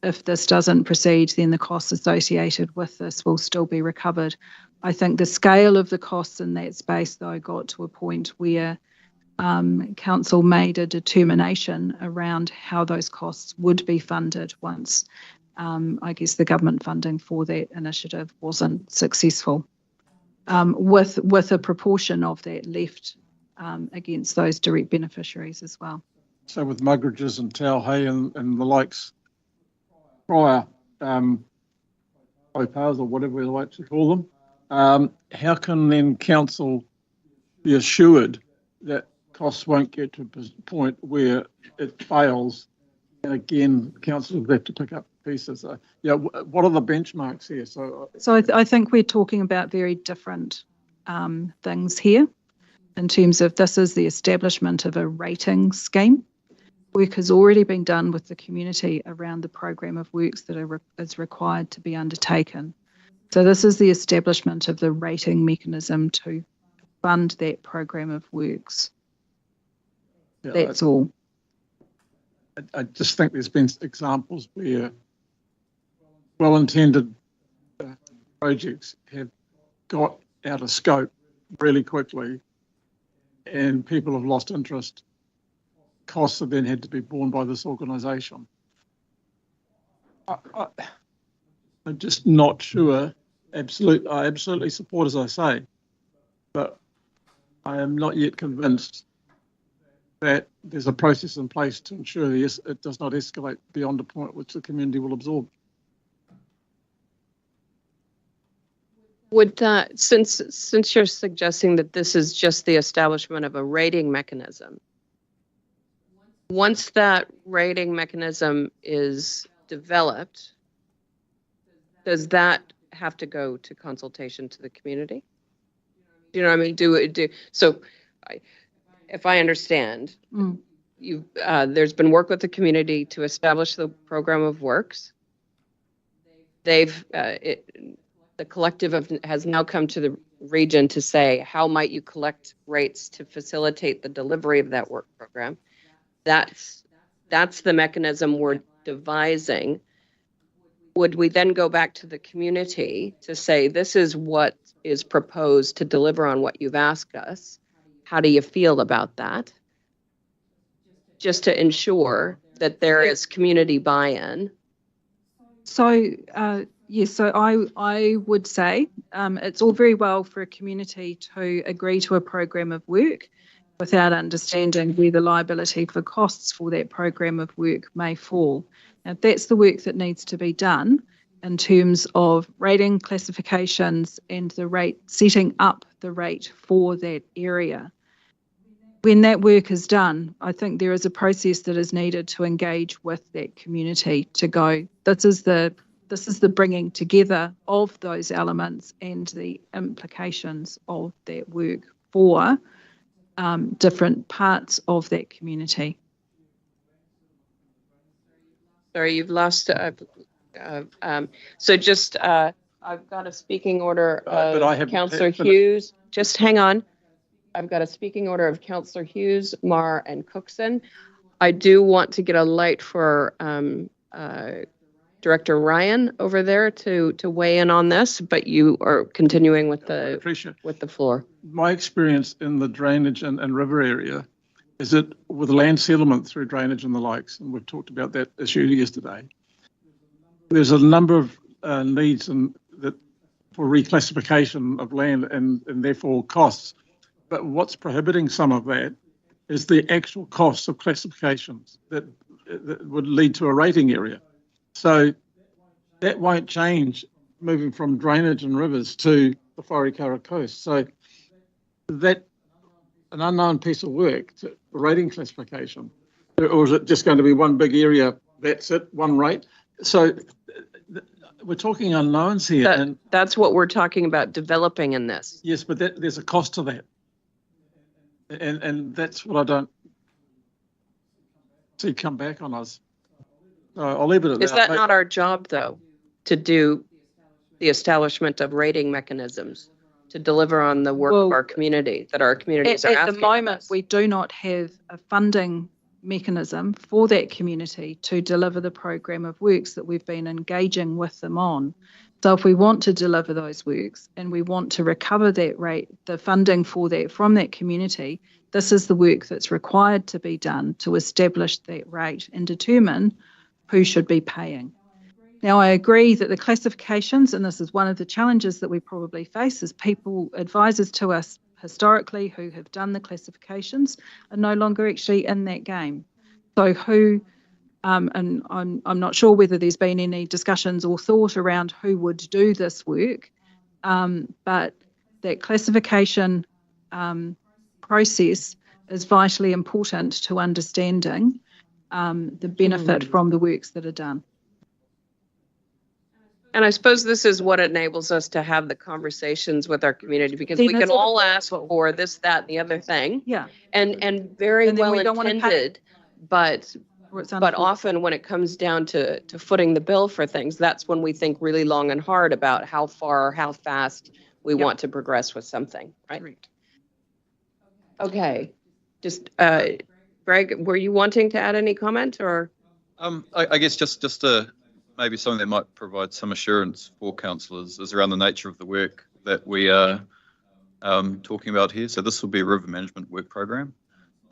if this doesn't proceed, then the costs associated with this will still be recovered. I think the scale of the costs in that space, though, got to a point where council made a determination around how those costs would be funded once, I guess, the government funding for that initiative wasn't successful, with a proportion of that left against those direct beneficiaries as well. So with Muggeridge's and Tauhei and the likes, prior OPAs or whatever we like to call them, how can then council be assured that costs won't get to a point where it fails, and again council will have to pick up pieces? What are the benchmarks here? So I think we're talking about very different things here in terms of this is the establishment of a rating scheme. Work has already been done with the community around the program of works that is required to be undertaken. So this is the establishment of the rating mechanism to fund that program of works. Yeah, That's all. I just think there's been examples where well-intended projects have got out of scope really quickly and people have lost interest. Costs have then had to be borne by this organisation. I'm just not sure. I absolutely support, as I say, but I am not yet convinced that there's a process in place to ensure it does not escalate beyond a point which the community will absorb. Would since you're suggesting that this is just the establishment of a rating mechanism, once that rating mechanism is developed, does that have to go to consultation to the community? Do you know what I mean? So, if I understand, there's been work with the community to establish the program of works. The collective has now come to the region to say, how might you collect rates to facilitate the delivery of that work program? That's the mechanism we're devising. Would we then go back to the community to say, this is what is proposed to deliver on what you've asked us? How do you feel about that? Just to ensure that there is community buy-in. So, yes, so I would say it's all very well for a community to agree to a program of work without understanding where the liability for costs for that program of work may fall. Now, that's the work that needs to be done in terms of rating classifications and the rate, setting up the rate for that area. When that work is done, I think there is a process that is needed to engage with that community to go, this is the bringing together of those elements and the implications of that work for different parts of that community. Sorry, you've lost. So just, I've got a speaking order of Councillor Hughes. Just hang on. I've got a speaking order of Councillor Hughes, Marr, and Cookson. I do want to get a light for Director Ryan over there to weigh in on this, but you are continuing with the floor. My experience in the drainage and river area is that with land settlement through drainage and the likes, and we've talked about that issue yesterday, there's a number of needs for reclassification of land and therefore costs. But what's prohibiting some of that is the actual costs of classifications that would lead to a rating area. So that won't change moving from drainage and rivers to the Waikato coast. So that an unknown piece of work, rating classification, or is it just going to be one big area? That's it, one rate. So we're talking unknowns here. And that's what we're talking about developing in this. Yes, but there's a cost to that. And that's what I don't see come back on us. I'll leave it at that. Is that not our job, though, to do the establishment of rating mechanisms to deliver on the work of our community that our communities are asking? At the moment, we do not have a funding mechanism for that community to deliver the program of works that we've been engaging with them on. So if we want to deliver those works and we want to recover that rate, the funding for that from that community, this is the work that's required to be done to establish that rate and determine who should be paying. Now, I agree that the classifications, and this is one of the challenges that we probably face, is advisors to us historically who have done the classifications are no longer actually in that game. So who, and I'm not sure whether there's been any discussions or thought around who would do this work, but that classification process is vitally important to understanding the benefit from the works that are done. And I suppose this is what enables us to have the conversations with our community, because we can all ask for this, that, and the other thing. Yeah. And very well intended, but Or it's But often when it comes down to footing the bill for things, that's when we think really long and hard about how far, how fast we want to progress with something, right? Correct. Okay, just, Greg, were you wanting to add any comment or? I guess just maybe something that might provide some assurance for councillors is around the nature of the work that we are talking about here. So this will be a river management work program.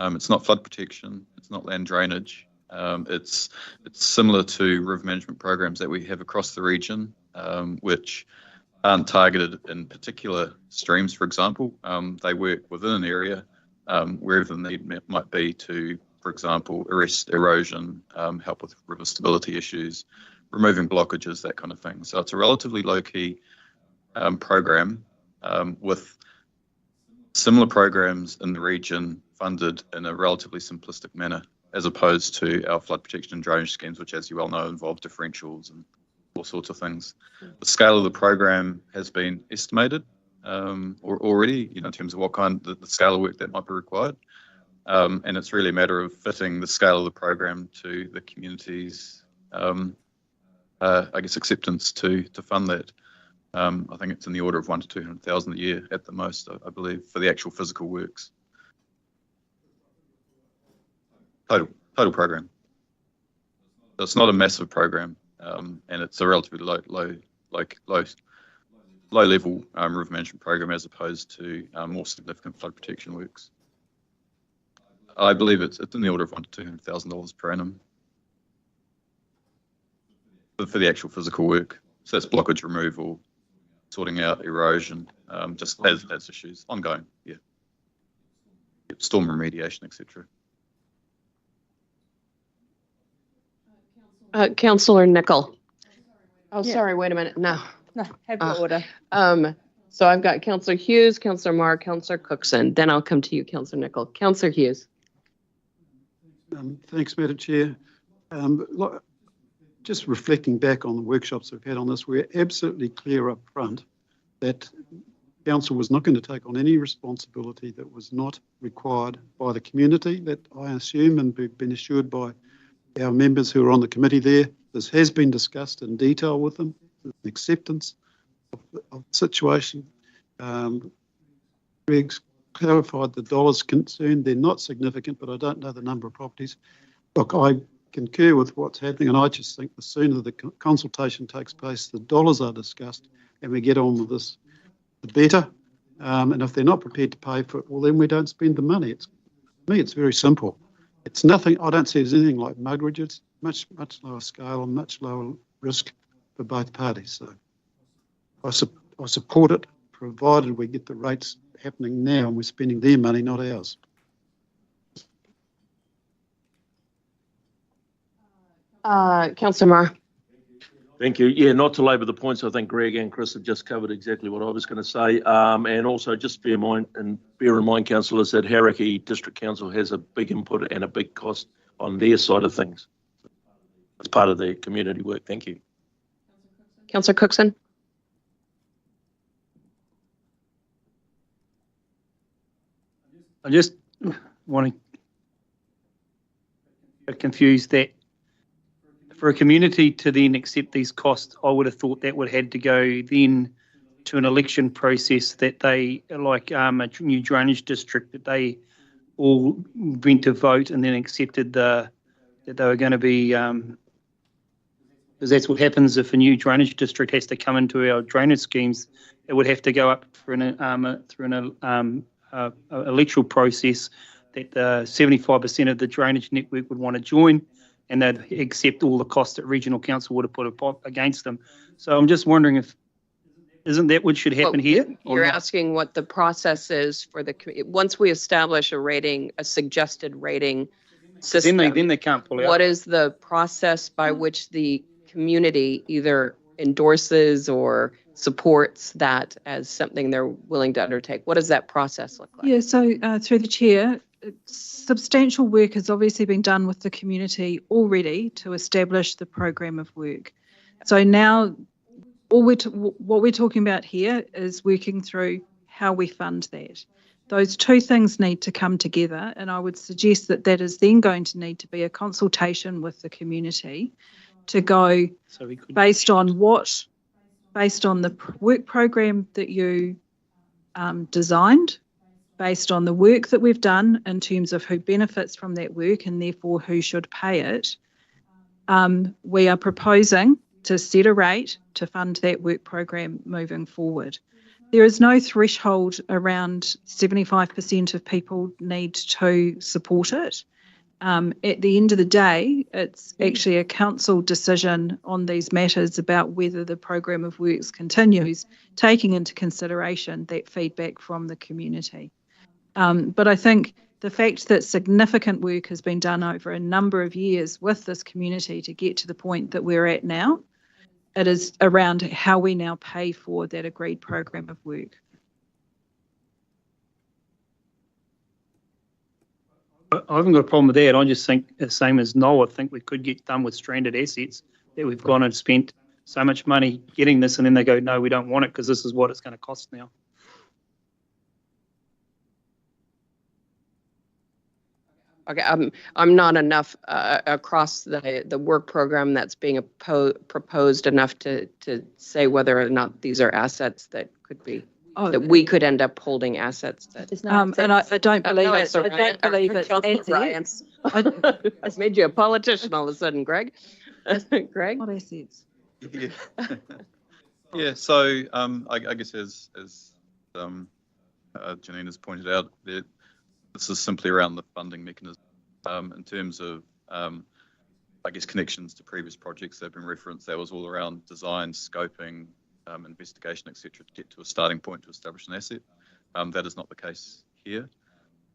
It's not flood protection. It's not land drainage. It's similar to river management programs that we have across the region, which aren't targeted in particular streams, for example. They work within an area wherever the need might be to, for example, arrest erosion, help with river stability issues, removing blockages, that kind of thing. So it's a relatively low-key program with similar programs in the region funded in a relatively simplistic manner, as opposed to our flood protection and drainage schemes, which, as you well know, involve differentials and all sorts of things. The scale of the program has been estimated already, in terms of what kind of the scale of work that might be required. And it's really a matter of fitting the scale of the program to the community's, I guess, acceptance to fund that. I think it's in the order of 100,000 to 200,000 a year at the most, I believe, for the actual physical works. Total program. So it's not a massive program, and it's a relatively low level river management program as opposed to more significant flood protection works. I believe it's in the order of $100,000 to $200,000 per annum for the actual physical work. So that's blockage removal, sorting out erosion, just as issues ongoing. Yeah, storm remediation, etc. Councillor Nicol. Oh, sorry, wait a minute. No, have your order. So I've got Councillor Hughes, Councillor Marr, Councillor Cookson. Then I'll come to you, Councillor Nicol. Councillor Hughes. Thanks, Madam Chair. Just reflecting back on the workshops we've had on this, we're absolutely clear up front that Council was not going to take on any responsibility that was not required by the community, that I assume and we've been assured by our members who are on the committee there. This has been discussed in detail with them, acceptance of the situation. Greg's clarified the dollars concerned. They're not significant, but I don't know the number of properties. Look, I concur with what's happening, and I just think the sooner the consultation takes place, the dollars are discussed, and we get on with this, the better. And if they're not prepared to pay for it, well, then we don't spend the money. To me, it's very simple. It's nothing, I don't see it as anything like muggeridge. It's much lower scale and much lower risk for both parties. So I support it, provided we get the rates happening now and we're spending their money, not ours. Councillor Marr. Thank you. Yeah, not to labour the points, I think Greg and Chris have just covered exactly what I was going to say. And also just bear in mind, councillors, that Hauraki District Council has a big input and a big cost on their side of things. It's part of the community work. Thank you. Councillor Cookson. I just want to confuse that. For a community to then accept these costs, I would have thought that would have had to go then to an election process that they, like a new drainage district, that they all went to vote and then accepted that they were going to be, because that's what happens if a new drainage district has to come into our drainage schemes. It would have to go up through an electoral process that 75% of the drainage network would want to join, and they'd accept all the costs that regional council would have put against them. So I'm just wondering isn't that what should happen here? You're asking what the process is for once we establish a suggested rating system. Then they can't pull out. What is the process by which the community either endorses or supports that as something they're willing to undertake? What does that process look like? Yeah, so through the chair, substantial work has obviously been done with the community already to establish the program of work. So now what we're talking about here is working through how we fund that. those two things need to come together, and I would suggest that that is then going to need to be a consultation with the community to go based on the work program that you designed, based on the work that we've done in terms of who benefits from that work and therefore who should pay it. We are proposing to set a rate to fund that work program moving forward. There is no threshold around 75% of people need to support it. At the end of the day, it's actually a council decision on these matters about whether the program of works continues, taking into consideration that feedback from the community. But I think the fact that significant work has been done over a number of years with this community to get to the point that we're at now, it is around how we now pay for that agreed program of work. I haven't got a problem with that. I just think the same as Noel, I think we could get done with stranded assets that we've gone and spent so much money getting this, and then they go, no, we don't want it because this is what it's going to cost now. Okay, I'm not enough across the work program that's being proposed enough to say whether or not these are assets that could be, that we could end up holding assets that. And I don't believe No, it's. I don't believe it's assets. I've made you a politician all of a sudden, Greg. Greg? What assets? Yeah. Yeah. So I guess as Janine has pointed out, this is simply around the funding mechanism. In terms of, I guess, connections to previous projects that have been referenced, that was all around design, scoping, investigation, etc., to get to a starting point to establish an asset. That is not the case here.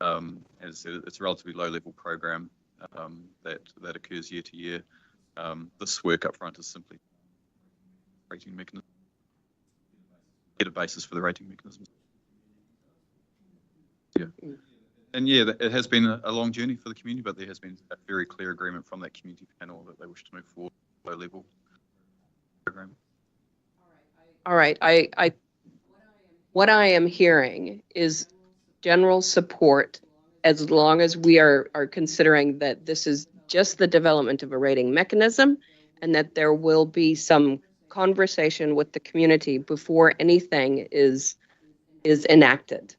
As I said, it's a relatively low-level program that occurs year to year. This work up front is simply rating mechanism, get a basis for the rating mechanisms. Yeah. And yeah, it has been a long journey for the community, but there has been a very clear agreement from that community panel that they wish to move forward with a low-level program. All right. What I am hearing is general support as long as we are considering that this is just the development of a rating mechanism and that there will be some conversation with the community before anything is enacted.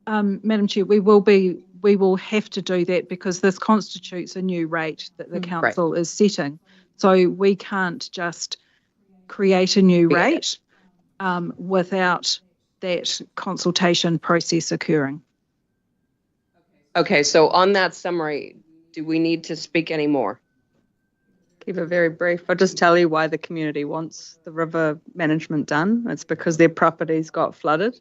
Madam Chair, we will have to do that because this constitutes a new rate that the council is setting. So we can't just create a new rate without that consultation process occurring. Okay, so on that summary, do we need to speak any more? Keep it very brief. I'll just tell you why the community wants the river management done. It's because their properties got flooded.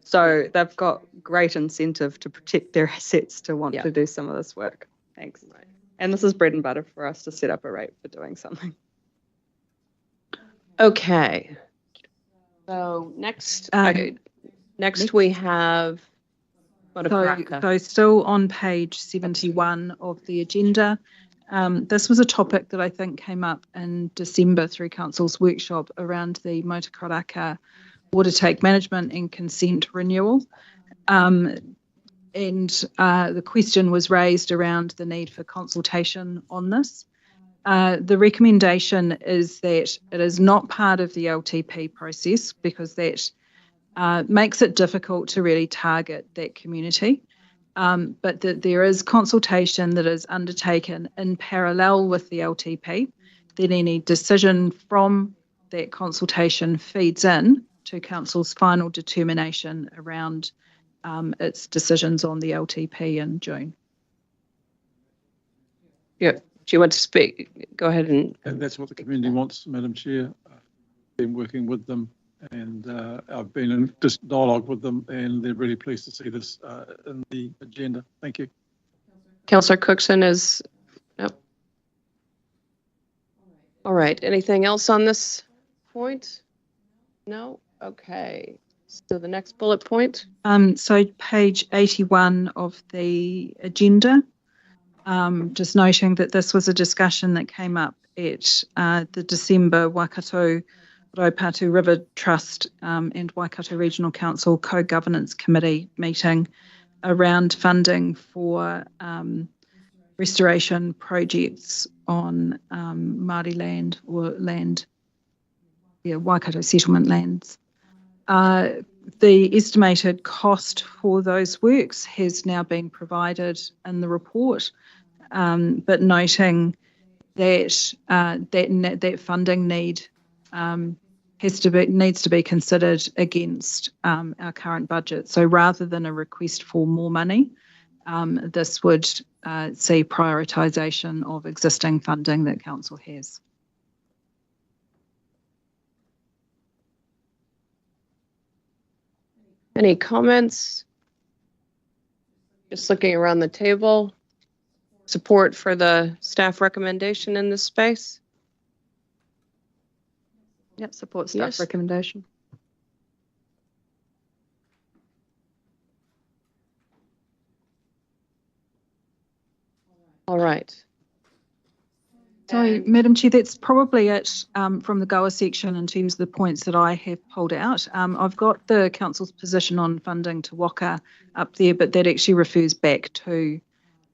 So they've got great incentive to protect their assets to want to do some of this work. Thanks. Right. And this is bread and butter for us to set up a rate for doing something. Okay. So next we have so still on page 71 of the agenda. This was a topic that I think came up in December through Council's workshop around the Motukaraka water take management and consent renewal. And the question was raised around the need for consultation on this. The recommendation is that it is not part of the LTP process because that makes it difficult to really target that community. But that there is consultation that is undertaken in parallel with the LTP, that any decision from that consultation feeds in to Council's final determination around its decisions on the LTP in June. Yeah, do you want to speak? Go ahead And that's what the community wants, Madam Chair. I've been working with them and I've been in just dialogue with them and they're really pleased to see this in the agenda. Thank you. Councillor Cookson is, no. All right, anything else on this point? No? Okay, so the next bullet point. So page 81 of the agenda, just noting that this was a discussion that came up at the December Waikato Raupatu River Trust and Waikato Regional Council Co-Governance Committee meeting around funding for restoration projects on Māori land or land, Waikato settlement lands. The estimated cost for those works has now been provided in the report, but noting that that funding need needs to be considered against our current budget. So rather than a request for more money, this would see prioritisation of existing funding that council has. Any comments? Just looking around the table. Support for the staff recommendation in this space? Yep, support staff recommendation. All right. So, Madam Chair, that's probably it from the GOA section in terms of the points that I have pulled out. I've got the council's position on funding Te Waka up there, but that actually refers back to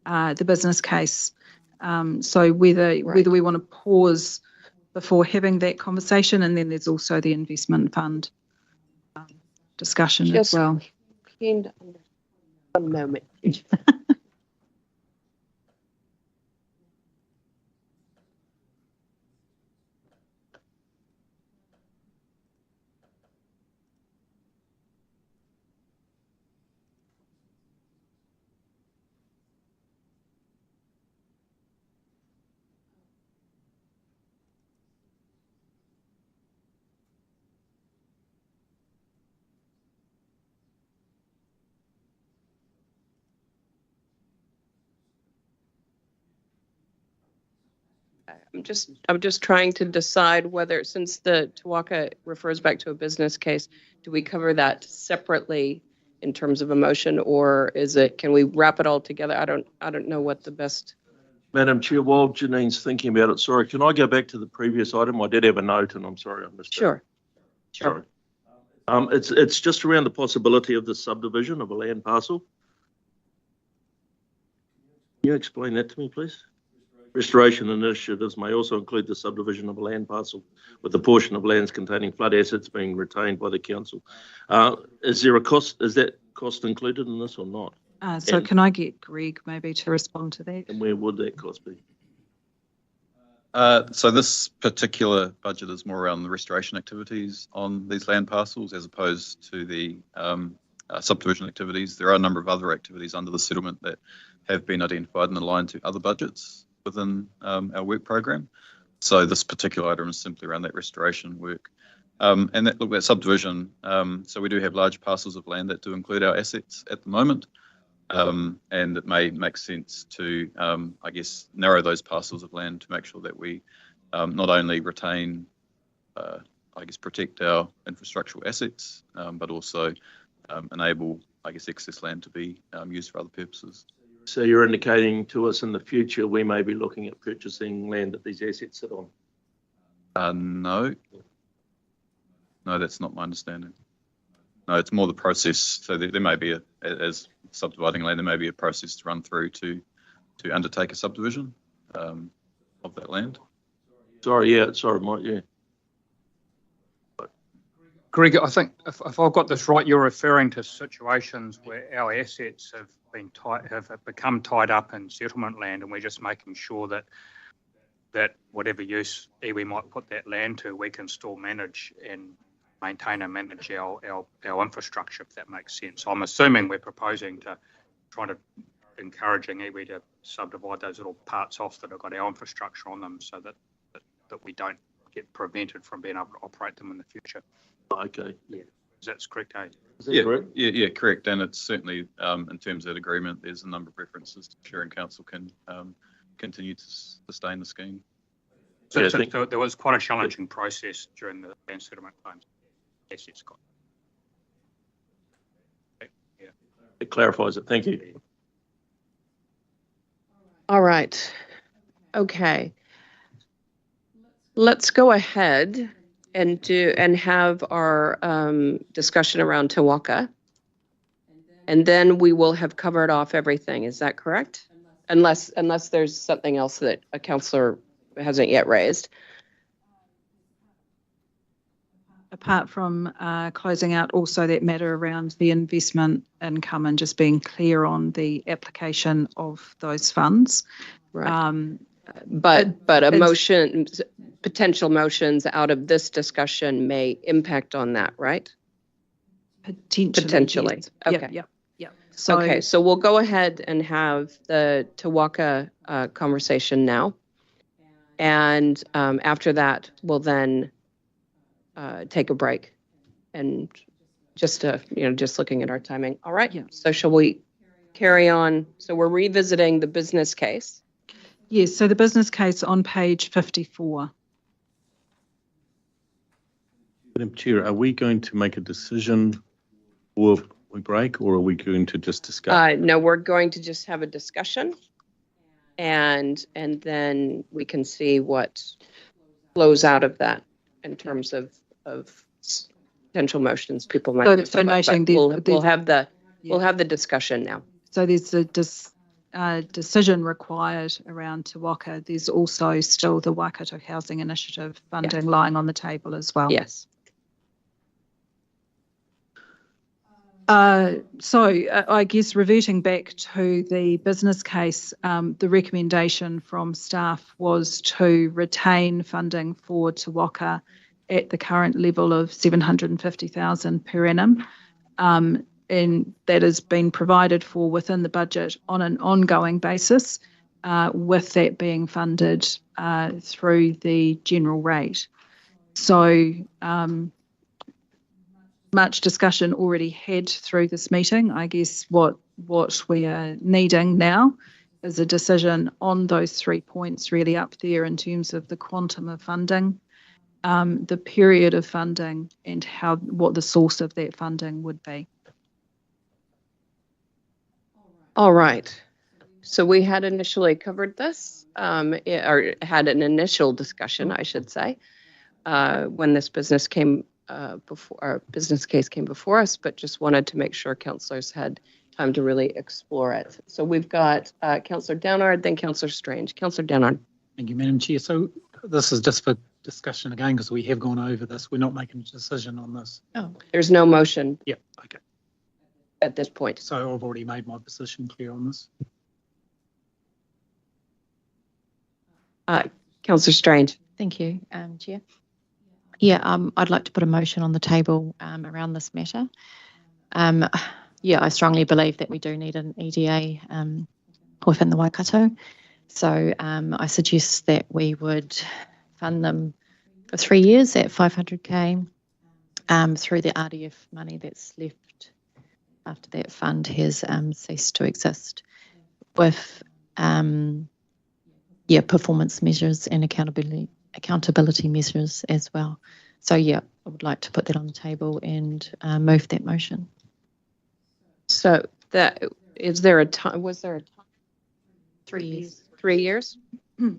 the business case. So whether we want to pause before having that conversation, and then there's also the investment fund discussion as well. One moment. I'm just trying to decide whether, since the Te Waka refers back to a business case, do we cover that separately in terms of a motion, or can we wrap it all together? I don't know what the best. Madam Chair, while Janine's thinking about it, sorry, can I go back to the previous item? I did have a note, and I'm sorry I missed it. Sure. Sorry. It's just around the possibility of the subdivision of a land parcel. Can you explain that to me, please? Restoration initiatives may also include the subdivision of a land parcel with a portion of lands containing flood assets being retained by the council. Is there a cost? Is that cost included in this or not? So can I get Greg maybe to respond to that? And where would that cost be? So this particular budget is more around the restoration activities on these land parcels as opposed to the subdivision activities. There are a number of other activities under the settlement that have been identified and aligned to other budgets within our work program. So this particular item is simply around that restoration work. And that subdivision, so we do have large parcels of land that do include our assets at the moment. And it may make sense to, I guess, narrow those parcels of land to make sure that we not only retain, I guess, protect our infrastructural assets, but also enable, I guess, excess land to be used for other purposes. So you're indicating to us in the future we may be looking at purchasing land that these assets sit on? No. No, that's not my understanding. No, it's more the process. So there may be, as subdividing land, there may be a process to run through to undertake a subdivision of that land. Sorry, Mike, yeah. Greg, I think if I've got this right, you're referring to situations where our assets have become tied up in settlement land, and we're just making sure that whatever use iwi might put that land to, we can still manage and maintain and manage our infrastructure, if that makes sense. So I'm assuming we're proposing to encouraging iwi to subdivide those little parts off that have got our infrastructure on them, so that we don't get prevented from being able to operate them in the future. Okay. Yeah. That's correct, eh? Correct? Yeah, correct. And it's certainly, in terms of that agreement, there's a number of references to sharing council can continue to sustain the scheme. So there was quite a challenging process during the land settlement claims. Assets got. Yeah. It clarifies it. Thank you. All right. Okay. Let's go ahead and have our discussion around Te Waka. And then we will have covered off everything. Is that correct? Unless there's something else that a councillor hasn't yet raised. Apart from closing out also that matter around the investment income and just being clear on the application of those funds. Right. But a motion, potential motions out of this discussion may impact on that, right? Potentially. Yes. Okay. Yep. So, okay, so we'll go ahead and have the Te Waka conversation now. And after that, we'll then take a break. And just looking at our timing. All right. Yeah. So shall we carry on? So we're revisiting the business case. Yes, so the business case on page 54. Madam Chair, are we going to make a decision or we break, or are we going to just discuss? No, we're going to just have a discussion, and then we can see what flows out of that in terms of potential motions people might. We'll have the discussion now. So there's a decision required around Te Waka. There's also still the Waikato Housing Initiative funding lying on the table as well. Yes. So I guess reverting back to the business case, the recommendation from staff was to retain funding for Te Waka at the current level of 750,000 per annum. And that has been provided for within the budget on an ongoing basis, with that being funded through the general rate. So much discussion already had through this meeting. I guess what we are needing now is a decision on those 3 points really up there in terms of the quantum of funding, the period of funding, and what the source of that funding would be. All right. So we had initially covered this, or had an initial discussion, I should say, when this business case came before us, but just wanted to make sure councillors had time to really explore it. So we've got Councillor Downard, then Councillor Strange. Councillor Downard. Thank you, Madam Chair. So this is just for discussion again, because we have gone over this. We're not making a decision on this. Oh, there's no motion. Yep. Okay. At this point. So I've already made my position clear on this. Councillor Strange. Thank you, Chair. Yeah, I'd like to put a motion on the table around this matter. Yeah, I strongly believe that we do need an EDA within the Waikato. So I suggest that we would fund them for 3 years at 500K through the RDF money that's left after that fund has ceased to exist, with performance measures and accountability measures as well. So yeah, I would like to put that on the table and move that motion. So that is there a time? Was there a time? 3 years. 3 years. Yeah.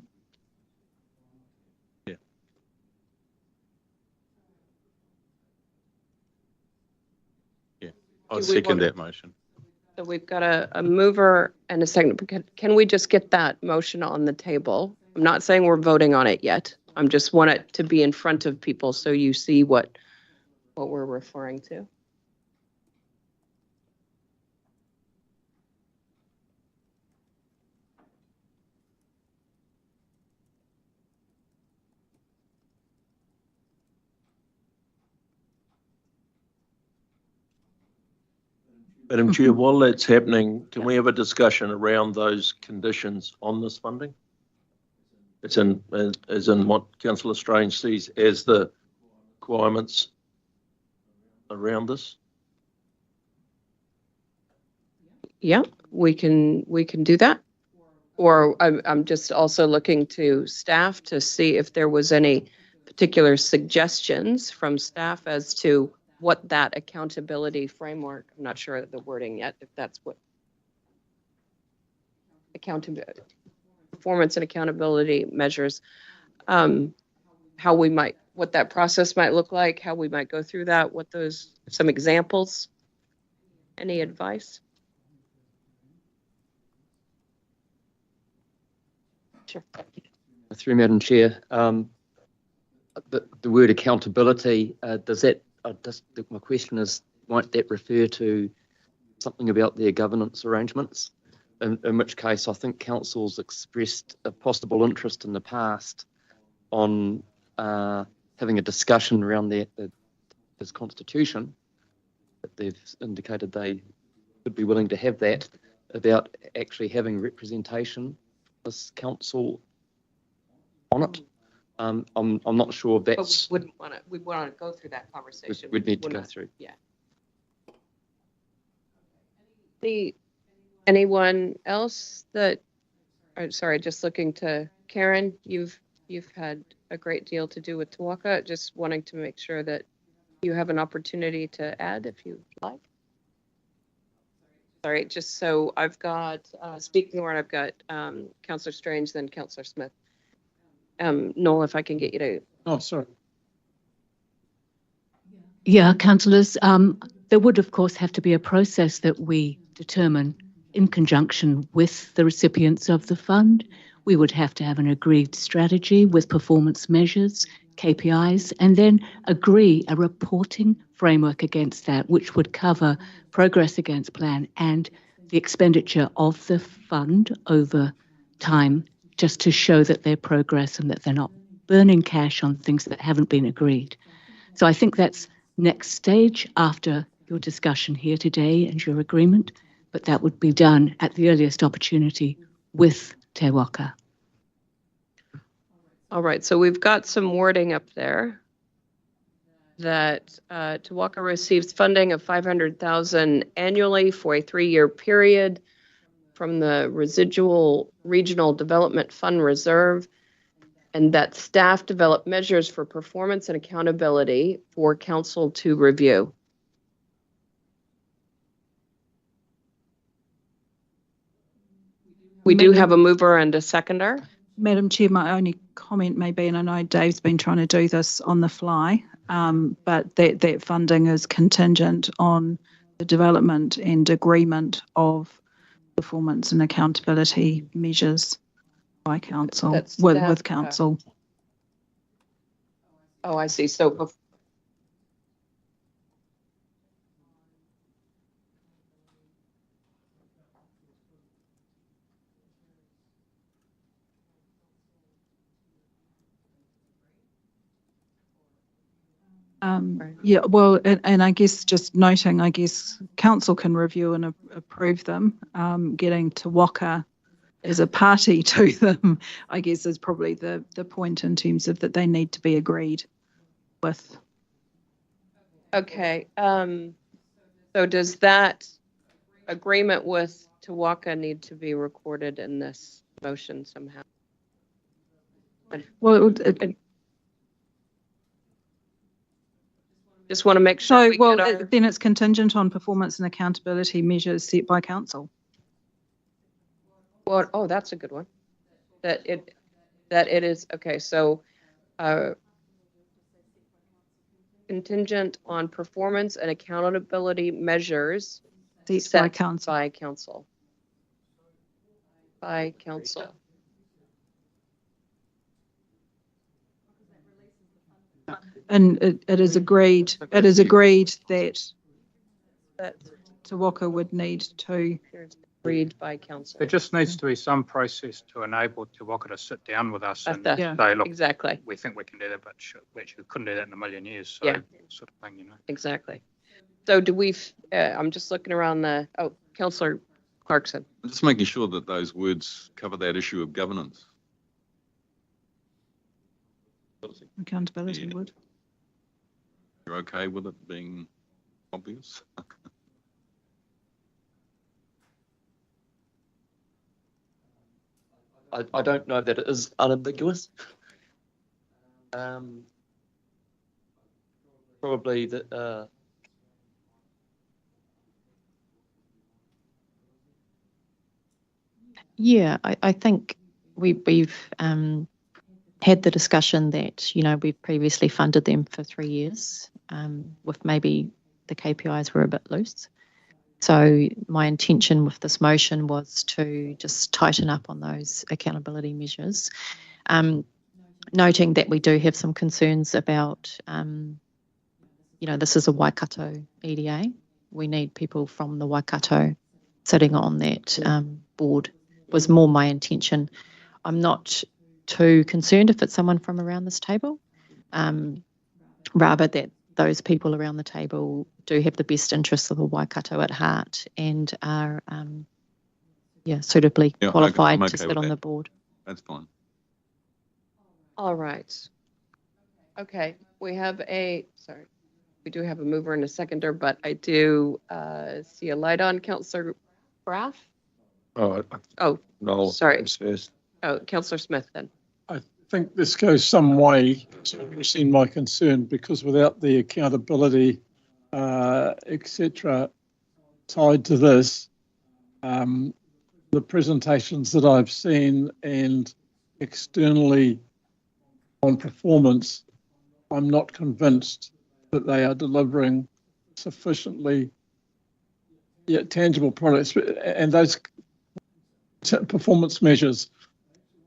Yeah, I'll second that motion. So we've got a mover and a second. Can we just get that motion on the table? I'm not saying we're voting on it yet. I just want it to be in front of people so you see what we're referring to. Madam Chair, while that's happening, can we have a discussion around those conditions on this funding? It's as in what Councillor Strange sees as the requirements around this. Yeah, we can do that. Or I'm just also looking to staff to see if there was any particular suggestions from staff as to what that accountability framework, I'm not sure of the wording yet, if that's what accountability, performance and accountability measures, what that process might look like, how we might go through that, some examples. Any advice? Sure. Through Madam Chair, the word accountability, my question is, might that refer to something about their governance arrangements? In which case, I think council's expressed a possible interest in the past on having a discussion around his constitution. But they've indicated they would be willing to have that, about actually having representation of this council on it. I'm not sure if that's. But we want to go through that conversation. We'd need to go through. Yeah. Anyone else sorry, just looking to Karen, you've had a great deal to do with Te Waka, just wanting to make sure that you have an opportunity to add if you'd like. Sorry, just so I've got, speaking word, I've got Councillor Strange, then Councillor Smith. Noel, if I can get you to. Oh, sorry. Yeah, councillors, there would of course have to be a process that we determine in conjunction with the recipients of the fund. We would have to have an agreed strategy with performance measures, KPIs, and then agree a reporting framework against that, which would cover progress against plan and the expenditure of the fund over time, just to show that they're progress and that they're not burning cash on things that haven't been agreed. So I think that's next stage after your discussion here today and your agreement, but that would be done at the earliest opportunity with Te Waka. All right, so we've got some wording up there that Te Waka receives funding of $500,000 annually for a 3-year period from the residual regional development fund reserve, and that staff develop measures for performance and accountability for council to review. We do have a mover and a seconder. Madam Chair, my only comment may be, and I know Dave's been trying to do this on the fly, but that funding is contingent on the development and agreement of performance and accountability measures by council, with council. Oh, I see. So yeah, well, and I guess just noting, I guess council can review and approve them. Getting Te Waka as a party to them, I guess, is probably the point in terms of that they need to be agreed with. okay. So does that agreement with Te Waka need to be recorded in this motion somehow? Well, just want to make sure. So, then it's contingent on performance and accountability measures set by council. Well, oh, that's a good one. That it is, okay, so contingent on performance and accountability measures set by council. By council. And it is agreed. It is agreed that Te Waka would need to. Agreed by council. There just needs to be some process to enable Te Waka to sit down with us and Yeah, say, look, exactly. we think we can do that, but we actually couldn't do that in a million years. So, Yeah. sort of thing, you know. Exactly. So do we? I'm just looking around Councillor Clarkson. I'm just making sure that those words cover that issue of governance. Accountability would. You're okay with it being obvious? I don't know that it is unambiguous. Probably that. Yeah, I think we've had the discussion that, we've previously funded them for 3 years, with maybe the KPIs were a bit loose. So my intention with this motion was to just tighten up on those accountability measures, noting that we do have some concerns about, this is a Waikato EDA. We need people from the Waikato sitting on that board, was more my intention. I'm not too concerned if it's someone from around this table, rather that those people around the table do have the best interests of the Waikato at heart and are suitably qualified to sit on the board. That's fine. All right. Okay, we do have a mover and a seconder, but I do see a light on. Councillor Graff? No, sorry. First. Oh, Councillor Smith then. I think this goes some way to addressing my concern, because without the accountability, etc., tied to this, the presentations that I've seen and externally on performance, I'm not convinced that they are delivering sufficiently tangible products. And those performance measures,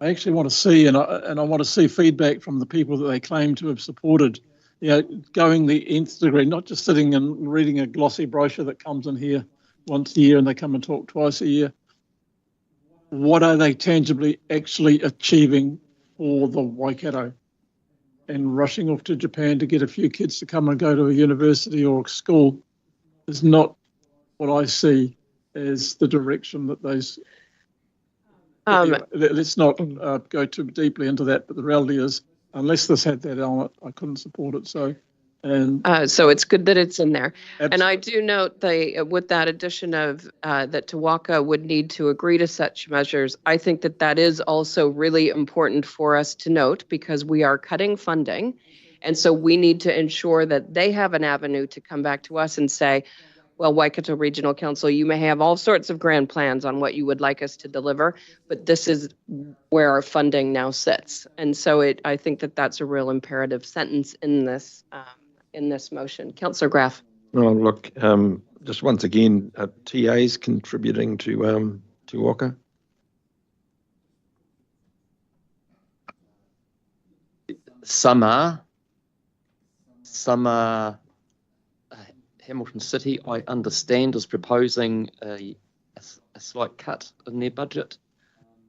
I actually want to see, and I want to see feedback from the people that they claim to have supported, going the nth degree, not just sitting and reading a glossy brochure that comes in here once a year and they come and talk twice a year. What are they tangibly actually achieving for the Waikato? And rushing off to Japan to get a few kids to come and go to a university or a school is not what I see as the direction that those... let's not go too deeply into that, but the reality is, unless this had that on it, I couldn't support it. So it's good that it's in there. Absolutely. And I do note with that addition of that Te Waka would need to agree to such measures. I think that is also really important for us to note, because we are cutting funding. And so we need to ensure that they have an avenue to come back to us and say, well, Waikato Regional Council, you may have all sorts of grand plans on what you would like us to deliver, but this is where our funding now sits. And so I think that's a real imperative sentence in this motion. Councillor Graff. Well, look, just once again, TAs contributing to Waka. Some are. Hamilton City, I understand, is proposing a slight cut in their budget,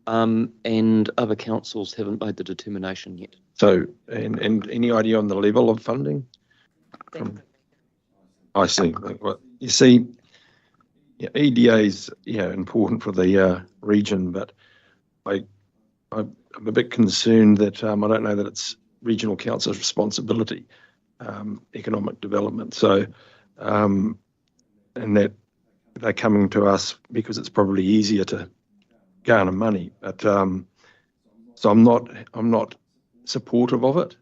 and other councils haven't made the determination yet. So, and any idea on the level of funding? I see. Well, you see, EDA is important for the region, but I'm a bit concerned that I don't know that it's regional council's responsibility, economic development. So, and that they're coming to us because it's probably easier to garner money. But so I'm not supportive of it,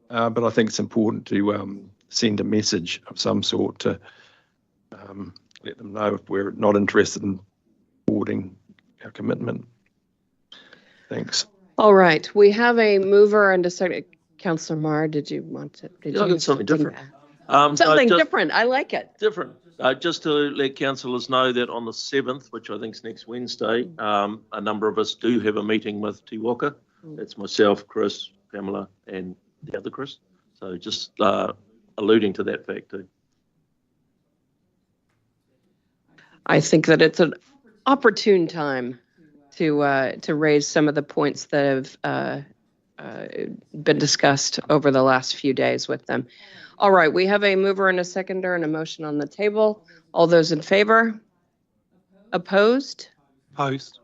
but I think it's important to send a message of some sort to let them know if we're not interested in supporting our commitment. Thanks. All right, we have a mover and a second. Councillor Marr, did you want to? Something different. Something different. I like it. Different. Just to let councillors know that on the 7th, which I think is next Wednesday, a number of us do have a meeting with Te Waka. That's myself, Chris, Pamela, and the other Chris. So just alluding to that fact too. I think that it's an opportune time to raise some of the points that have been discussed over the last few days with them. All right, we have a mover and a seconder and a motion on the table. All those in favor? Opposed? Opposed.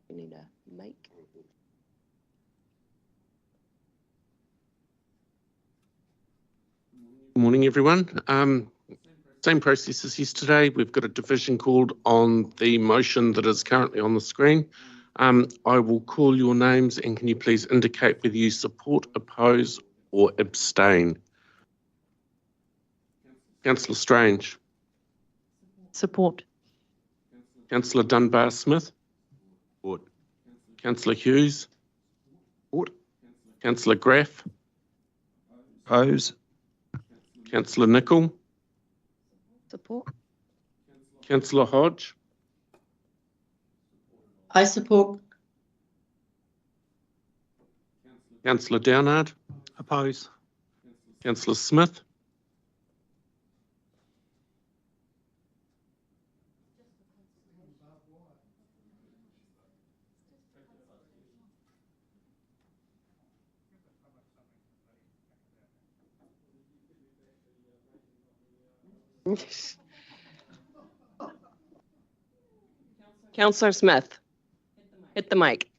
We need a mic. Good morning, everyone. Same process as yesterday. We've got a division called on the motion that is currently on the screen. I will call your names, and can you please indicate whether you support, oppose, or abstain? Councillor Strange. Support. Councillor Dunbar-Smith. Support. Councillor Hughes. Support. Councillor Graff. Oppose. Councillor Nicol. Support. Councillor Hodge. I support. Councillor Downard. Oppose. Councillor Smith. Councillor Smith, hit the mic.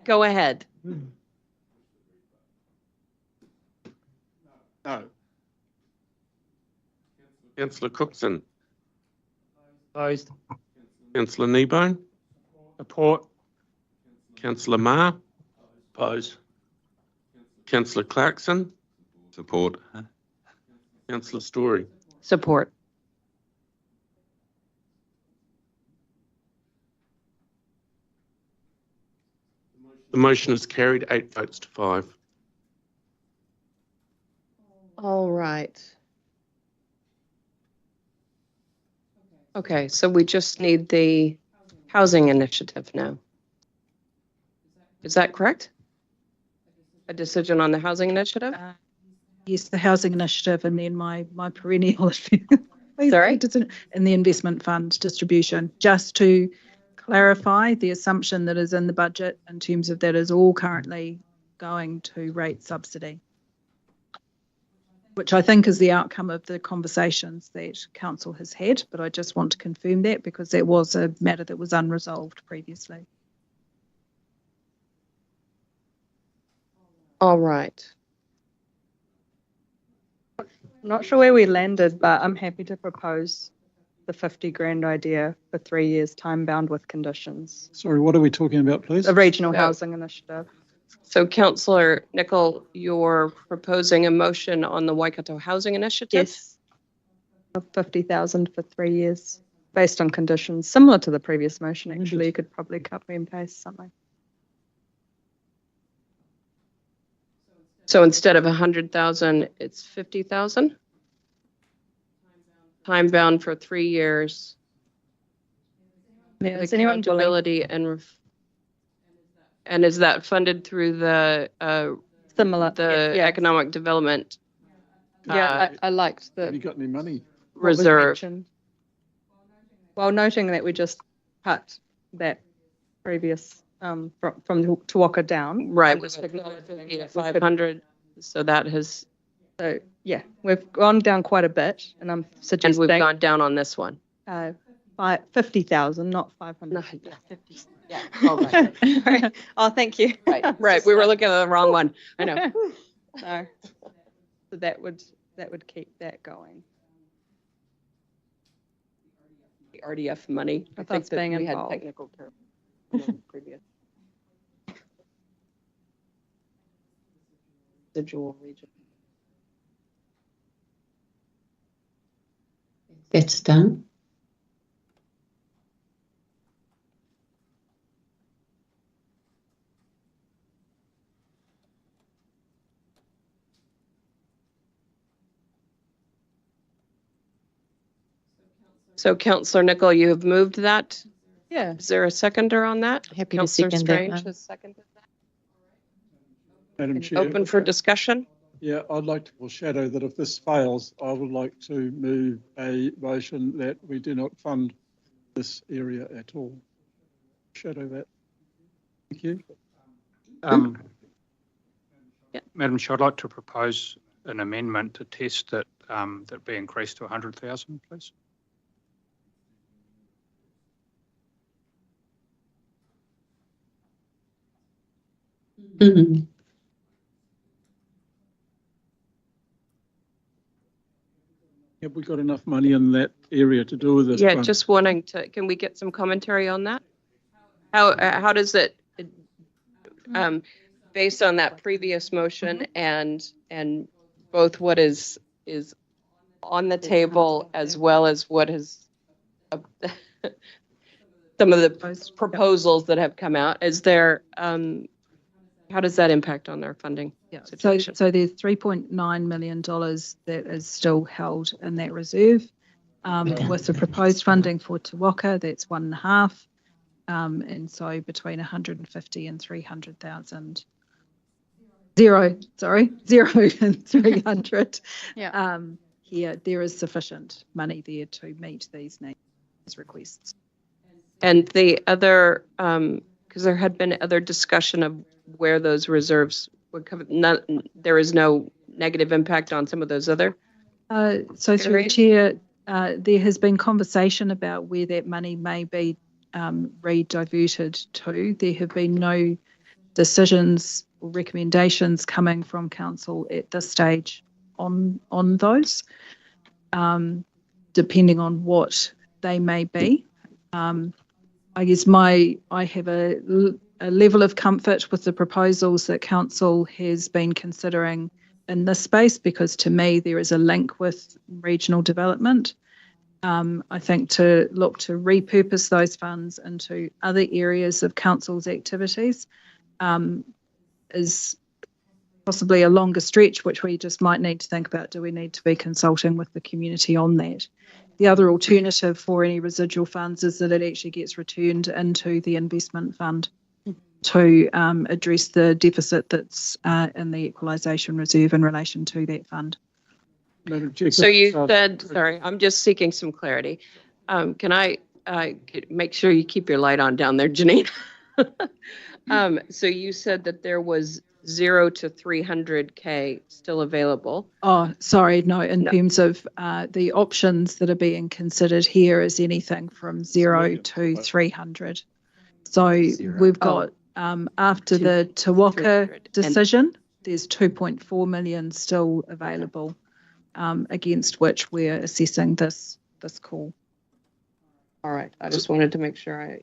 Go ahead. No. Councillor Cookson. Opposed. Councillor Kneebone. Support. Councillor Marr. Oppose. Councillor Clarkson. Support. Councillor Story. Support. The motion is carried, 8 votes to 5. All right. Okay, so we just need the housing initiative now. Is that correct? A decision on the housing initiative? Yes, the housing initiative, and then my perennial Sorry? in the investment fund distribution, just to clarify the assumption that is in the budget in terms of that is all currently going to rate subsidy, which I think is the outcome of the conversations that council has had, but I just want to confirm that because that was a matter that was unresolved previously. All right. I'm not sure where we landed, but I'm happy to propose the 50 grand idea for 3 years, time bound with conditions. Sorry, what are we talking about, please? The regional housing initiative. So Councillor Nicol, you're proposing a motion on the Waikato housing initiative? Yes. Of 50,000 for 3 years, based on conditions similar to the previous motion. Actually, you could probably copy and paste something. So instead of 100,000, it's 50,000? Time bound for 3 years. Yeah, is anyone Accountability and is that funded through the similar the economic development? I liked the. Have you got any money? Reserve. While noting that we just cut that previous from the Tuaka down. Right, was 500. So that has. So yeah, we've gone down quite a bit, and I'm suggesting. And we've gone down on this one. 50,000, not 500. No, 50. Yeah. Oh, right. Oh, thank you. Right. We were looking at the wrong one. I know. So that would keep that going. The RDF money. I think that we involved. had technical term previous. Residual region. That's done. So Councillor Nicol, you have moved that? Yeah. Is there a seconder on that? Happy Councillor to second that. Strange has seconded that. Madam Chair. Open for discussion? Yeah, I'd like to foreshadow that if this fails, I would like to move a motion that we do not fund this area at all. Shadow that. Thank you. Madam Chair, I'd like to propose an amendment to test that that be increased to 100,000, please. Mm-hmm. Have we got enough money in that area to do this? Yeah, fund? just wanting to, can we get some commentary on that? How does it, based on that previous motion and both what is on the table as well as what has some of the proposals that have come out. Is there, how does that impact on their funding situation? So there's $3.9 million that is still held in that reserve. With the proposed funding for Te Waka, that's 1.5. And so between 150 and 300,000. Zero and 300. Here, there is sufficient money there to meet these needs requests. And the other, because there had been other discussion of where those reserves would come, there is no negative impact on some of those other? So through the Chair, there has been conversation about where that money may be rediverted to. There have been no decisions or recommendations coming from Council at this stage on those, depending on what they may be. I guess I have a level of comfort with the proposals that Council has been considering in this space, because to me there is a link with regional development. I think to look to repurpose those funds into other areas of Council's activities is possibly a longer stretch, which we just might need to think about. Do we need to be consulting with the community on that? The other alternative for any residual funds is that it actually gets returned into the investment fund to address the deficit that's in the equalisation reserve in relation to that fund. Madam Chair, So you said, sorry, I'm just seeking some clarity. Can I make sure you keep your light on down there, Janine? So you said that there was 0 to 300K still available. Oh, sorry, no, in terms of the options that are being considered here is anything from 0 to 300. So we've got, after the Te Waka decision, there's 2.4 million still available, against which we're assessing this call. All right, I just wanted to make sure I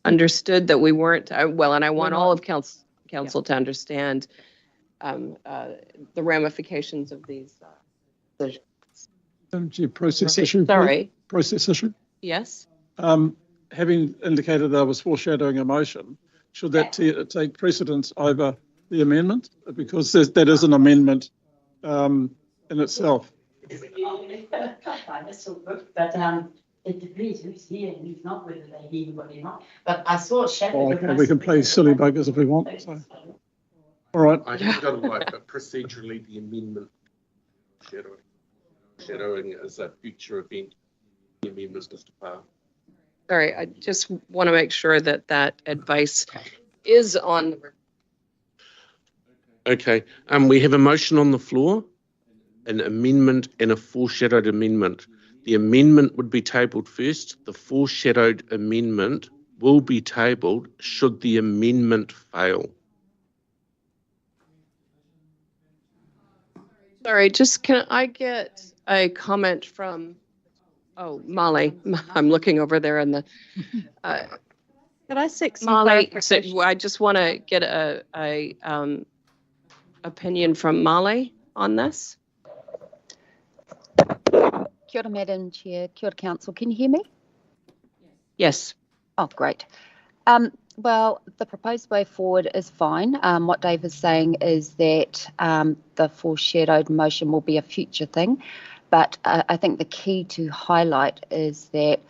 understood that we weren't, well, and I want all of council to understand the ramifications of these decisions. Madam Chair, process issue. Sorry. Process issue. Yes. Having indicated that I was foreshadowing a motion, should that take precedence over the amendment? Because that is an amendment in itself. But it depends who's here and who's not, whether they hear what they're not. But I saw a shadow. Oh, okay, we can play silly buggers if we want. So. All right. I don't like, but procedurally the amendment shadowing is a future event. The amendments just pass. Sorry, I just want to make sure that that advice is on the. Okay, we have a motion on the floor, an amendment and a foreshadowed amendment. The amendment would be tabled first. The foreshadowed amendment will be tabled should the amendment fail. Sorry, just can I get a comment from, Molly. I'm looking over there in the. Could I seek some Molly, so I just want to get a opinion from Molly on this. Kia ora, Madam Chair. Kia ora, Council. Can you hear me? Yes. Oh, great. Well, the proposed way forward is fine. What Dave is saying is that the foreshadowed motion will be a future thing, but I think the key to highlight is that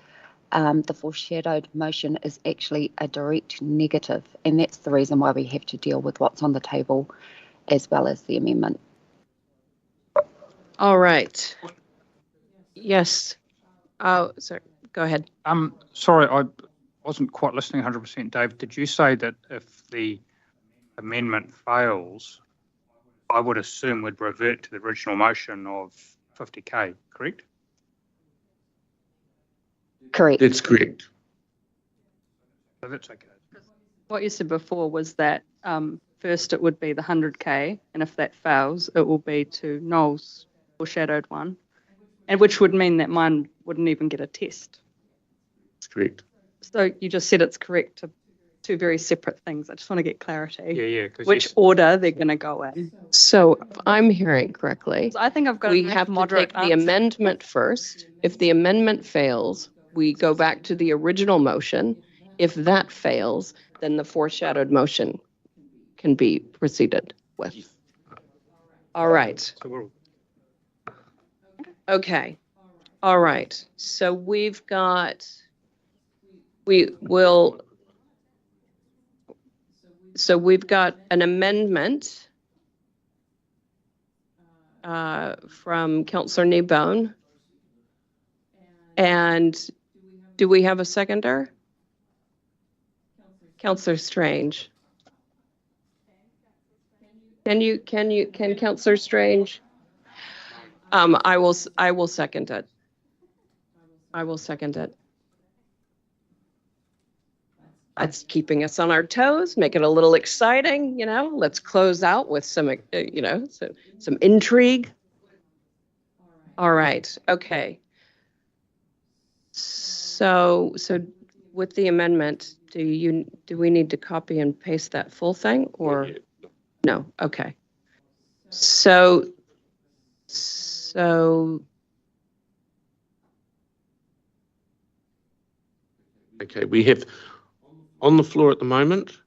the foreshadowed motion is actually a direct negative, and that's the reason why we have to deal with what's on the table as well as the amendment. All right. Yes. Oh, sorry. Go ahead. Sorry, I wasn't quite listening 100%. Dave, did you say that if the amendment fails, I would assume we'd revert to the original motion of 50K, correct? Correct. That's correct. So that's okay. What you said before was that first it would be the 100K, and if that fails, it will be to Noel's foreshadowed one, and which would mean that mine wouldn't even get a test. That's correct. So you just said it's correct two very separate things. I just want to get clarity. Yeah. Which order they're going to go in. So if I'm hearing correctly, So I think I've got we a have to moderate take the amendment first. If the amendment fails, we go back to the original motion. If that fails, then the foreshadowed motion can be proceeded with. All right. Okay. All right. So we've got, so we've got an amendment from Councillor Kneebone. And do we have a seconder? Councillor Strange. Can Councillor Strange? I will second it. I will second it. That's keeping us on our toes, make it a little exciting, you know. Let's close out with some, you know, some intrigue. All right. Okay. So with the amendment, do we need to copy and paste that full thing or no? Okay. So Okay, we have on the floor at the moment,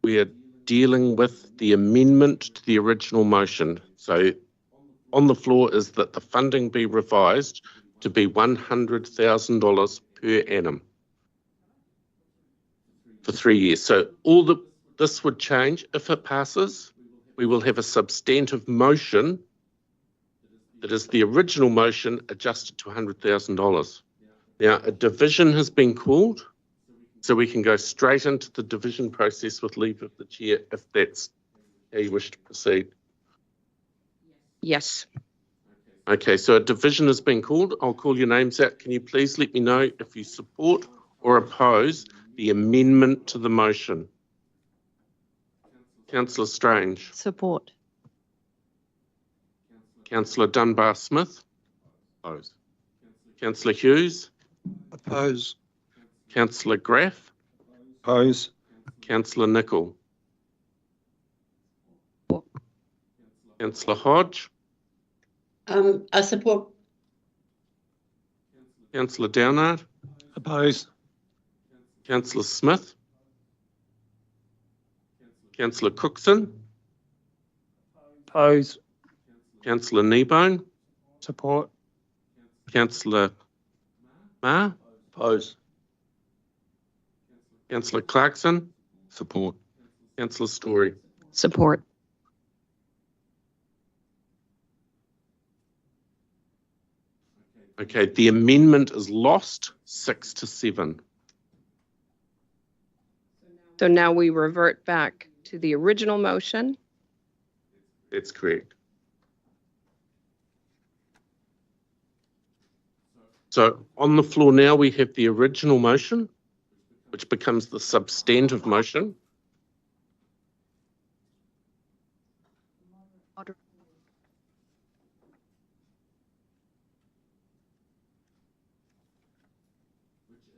we are dealing with the amendment to the original motion. So on the floor is that the funding be revised to be $100,000 per annum for 3 years. So this would change if it passes. We will have a substantive motion that is the original motion adjusted to $100,000. Now, a division has been called, so we can go straight into the division process with leave of the chair if that's how you wish to proceed. yes. Okay, so a division has been called. I'll call your names out. Can you please let me know if you support or oppose the amendment to the motion? Councillor Strange. Support. Councillor Dunbar-Smith. Oppose. Councillor Hughes. Oppose. Councillor Graff. Oppose. Councillor Nicol. Councillor Hodge. I support. Councillor Downard. Oppose. Councillor Smith. Councillor Cookson. Oppose. Councillor Kneebone. Support. Councillor Ma. Oppose. Councillor Clarkson. Support. Councillor Story. Support. Okay, the amendment is lost 6-7. So now we revert back to the original motion. That's correct. So on the floor now, we have the original motion, which becomes the substantive motion.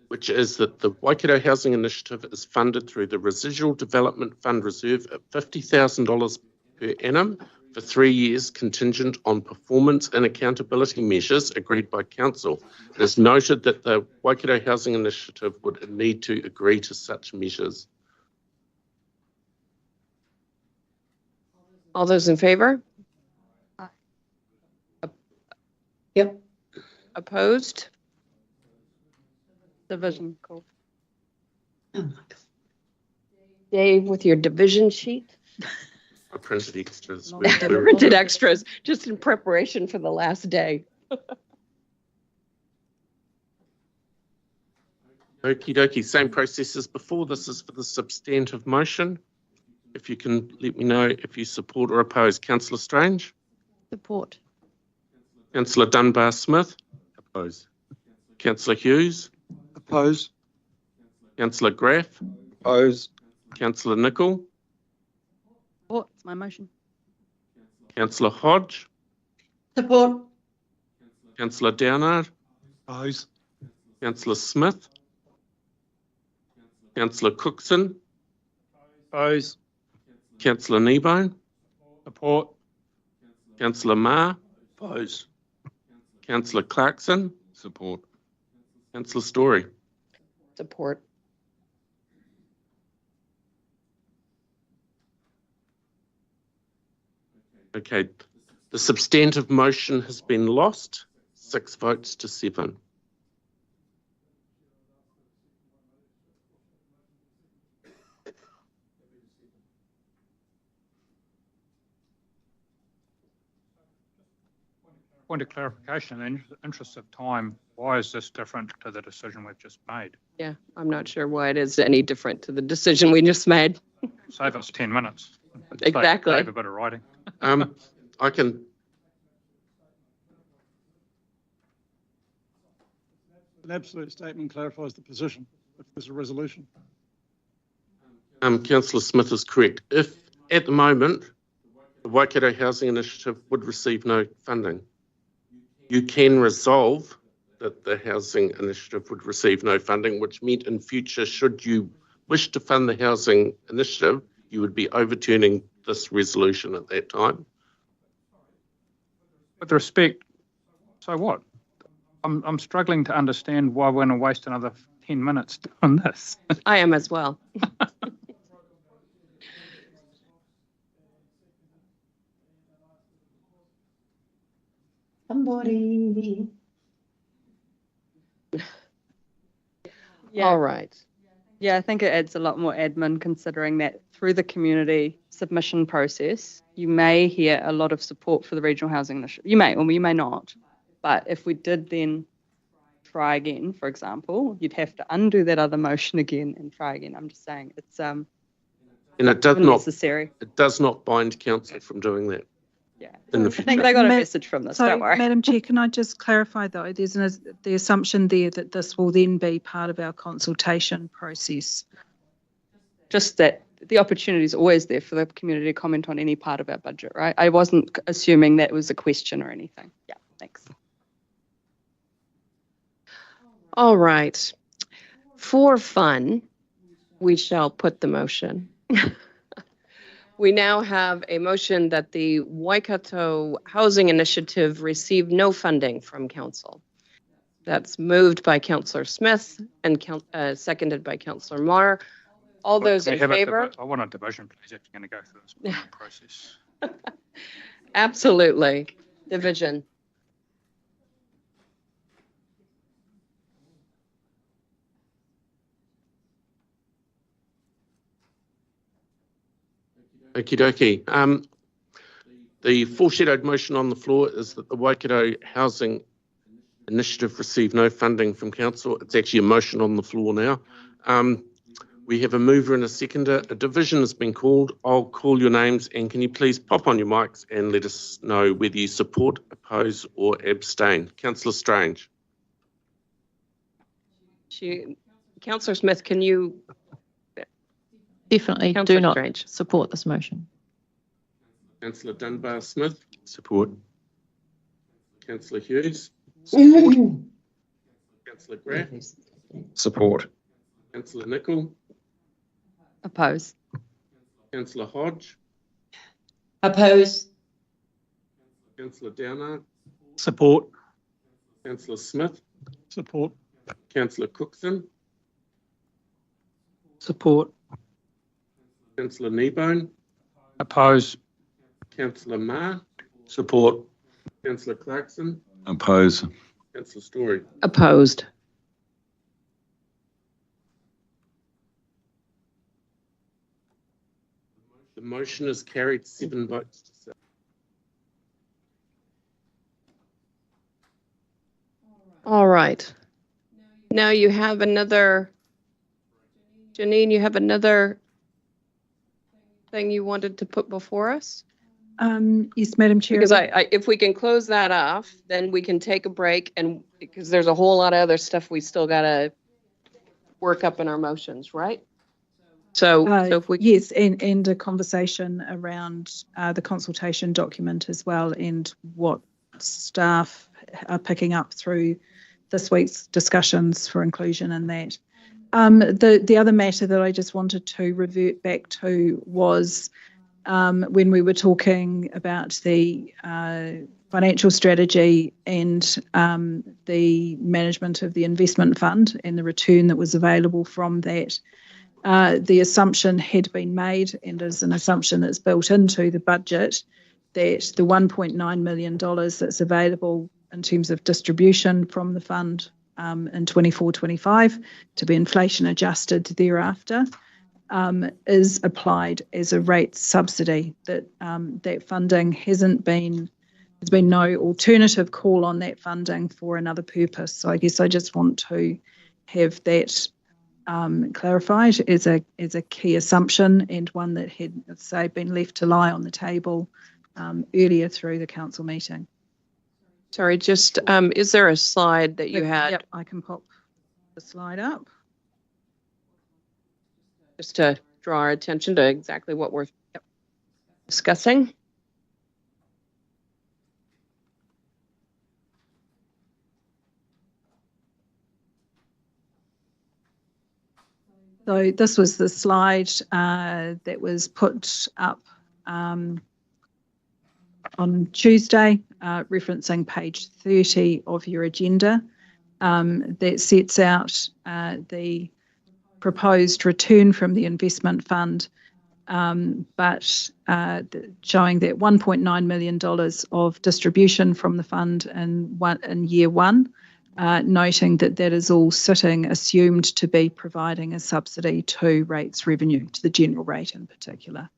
Which is that the Waikato Housing Initiative is funded through the Residual Development Fund Reserve at $50,000 per annum for 3 years, contingent on performance and accountability measures agreed by Council. It is noted that the Waikato Housing Initiative would need to agree to such measures. All those in favour? Yep. Opposed? Division, cool. Oh my God. Dave, with your division sheet? I printed extras. Printed extras, just in preparation for the last day. Okie dokie, same process as before. This is for the substantive motion. If you can let me know if you support or oppose. Councillor Strange? Support. Councillor Dunbar-Smith? Oppose. Councillor Hughes? Oppose. Councillor Graff? Oppose. Councillor Nicol? Support. It's my motion. Councillor Hodge? Support. Councillor Downard? Oppose. Councillor Smith? Councillor Cookson? Oppose. Councillor Kneebone, Support. Councillor Marr, oppose. Councillor Clarkson, Support. Councillor Story. Support. Okay, the substantive motion has been lost, 6 votes to 7. Point of clarification, in the interest of time, why is this different to the decision we've just made? Yeah, I'm not sure why it is any different to the decision we just made. Save us 10 minutes. Exactly. Save a bit of writing. I can. An absolute statement clarifies the position if there's a resolution. Councillor Smith is correct. If at the moment the Waikato Housing Initiative would receive no funding, you can resolve that the Housing Initiative would receive no funding, which meant in future, should you wish to fund the Housing Initiative, you would be overturning this resolution at that time. With respect, so what? I'm struggling to understand why we're going to waste another 10 minutes on this. I am as well. Somebody. Yeah. All right. Yeah, I think it adds a lot more admin considering that through the community submission process, you may hear a lot of support for the regional housing initiative. You may, or you may not. But if we did then try again, for example, you'd have to undo that other motion again and try again. I'm just saying it's and it does necessary. Not. It does not bind council from doing that. Yeah, in the I think they got a message from this. So, don't worry. Madam Chair, can I just clarify though? There's the assumption there that this will then be part of our consultation process. Just that the opportunity is always there for the community to comment on any part of our budget, right? I wasn't assuming that was a question or anything. Yeah, thanks. All right. For fun, we shall put the motion. We now have a motion that the Waikato Housing Initiative receive no funding from council. That's moved by Councillor Smith and seconded by Councillor Marr. All those in favor? I want a division, please, if you're going to go through this process. Absolutely. Division. Okie dokie. The foreshadowed motion on the floor is that the Waikato Housing Initiative receive no funding from council. It's actually a motion on the floor now. We have a mover and a seconder. A division has been called. I'll call your names and can you please pop on your mics and let us know whether you support, oppose or abstain. Councillor Strange. Councillor Smith, can you... Definitely do not support this motion. Councillor Dunbar Smith. Support. Councillor Hughes. Support. Councillor Graff. Support. Councillor Nicol. Oppose. Councillor Hodge. Oppose. Councillor Downard. Support. Councillor Smith. Support. Councillor Cookson. Support. Councillor Kneebone. Oppose. Councillor Marr. Support. Councillor Clarkson. Oppose. Councillor Story. Opposed. The motion is carried 7 votes to 7. All right. Now you have another, Janine, you have another thing you wanted to put before us? Yes, Madam Chair. Because if we can close that off, then we can take a break and because there's a whole lot of other stuff we still got to work up in our motions, right? So if we... Yes, and a conversation around the consultation document as well and what staff are picking up through this week's discussions for inclusion in that. The other matter that I just wanted to revert back to was when we were talking about the financial strategy and the management of the investment fund and the return that was available from that. The assumption had been made, and is an assumption that's built into the budget, that the $1.9 million that's available in terms of distribution from the fund in 24-25 to be inflation adjusted thereafter is applied as a rate subsidy. That that funding there's been no alternative call on that funding for another purpose. So I guess I just want to have that clarified as a key assumption, and one that had, let's say, been left to lie on the table earlier through the council meeting. Sorry, just is there a slide that you had? Yep, I can pop the slide up. Just to draw our attention to exactly what we're discussing. So this was the slide that was put up on Tuesday, referencing page 30 of your agenda, that sets out the proposed return from the investment fund, but showing that $1.9 million of distribution from the fund in year one, noting that that is all sitting assumed to be providing a subsidy to rates revenue, to the general rate in particular.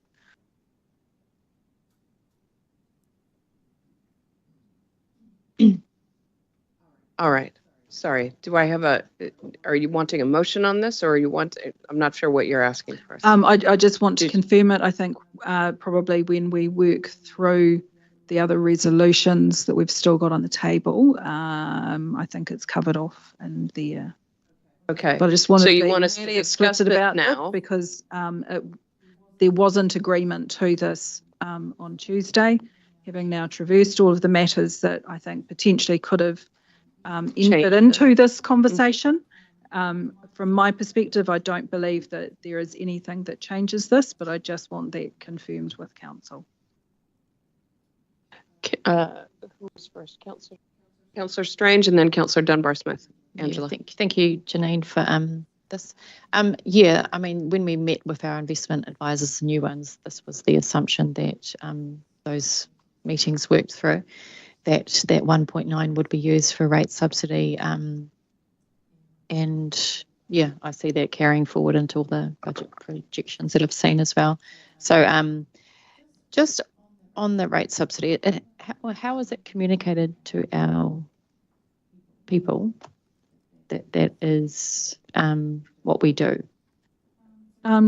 All right. Sorry. Do I have are you wanting a motion on this, or I'm not sure what you're asking for us. I just want to confirm it. I think probably when we work through the other resolutions that we've still got on the table, I think it's covered off in there. Okay. But I just wanted so you to be want us to really discuss explicit it about now it, because there wasn't agreement to this on Tuesday, having now traversed all of the matters that I think potentially could have entered into this conversation. From my perspective, I don't believe that there is anything that changes this, but I just want that confirmed with council. Who was first? Councillor Strange, and then Councillor Dunbar-Smith. Angela. Yeah, thank you, Janine, for this. Yeah, I mean, when we met with our investment advisors, the new ones, this was the assumption that those meetings worked through, that 1.9 would be used for rate subsidy. And yeah, I see that carrying forward into all the budget projections that I've seen as well. So just on the rate subsidy, how is it communicated to our people that is what we do?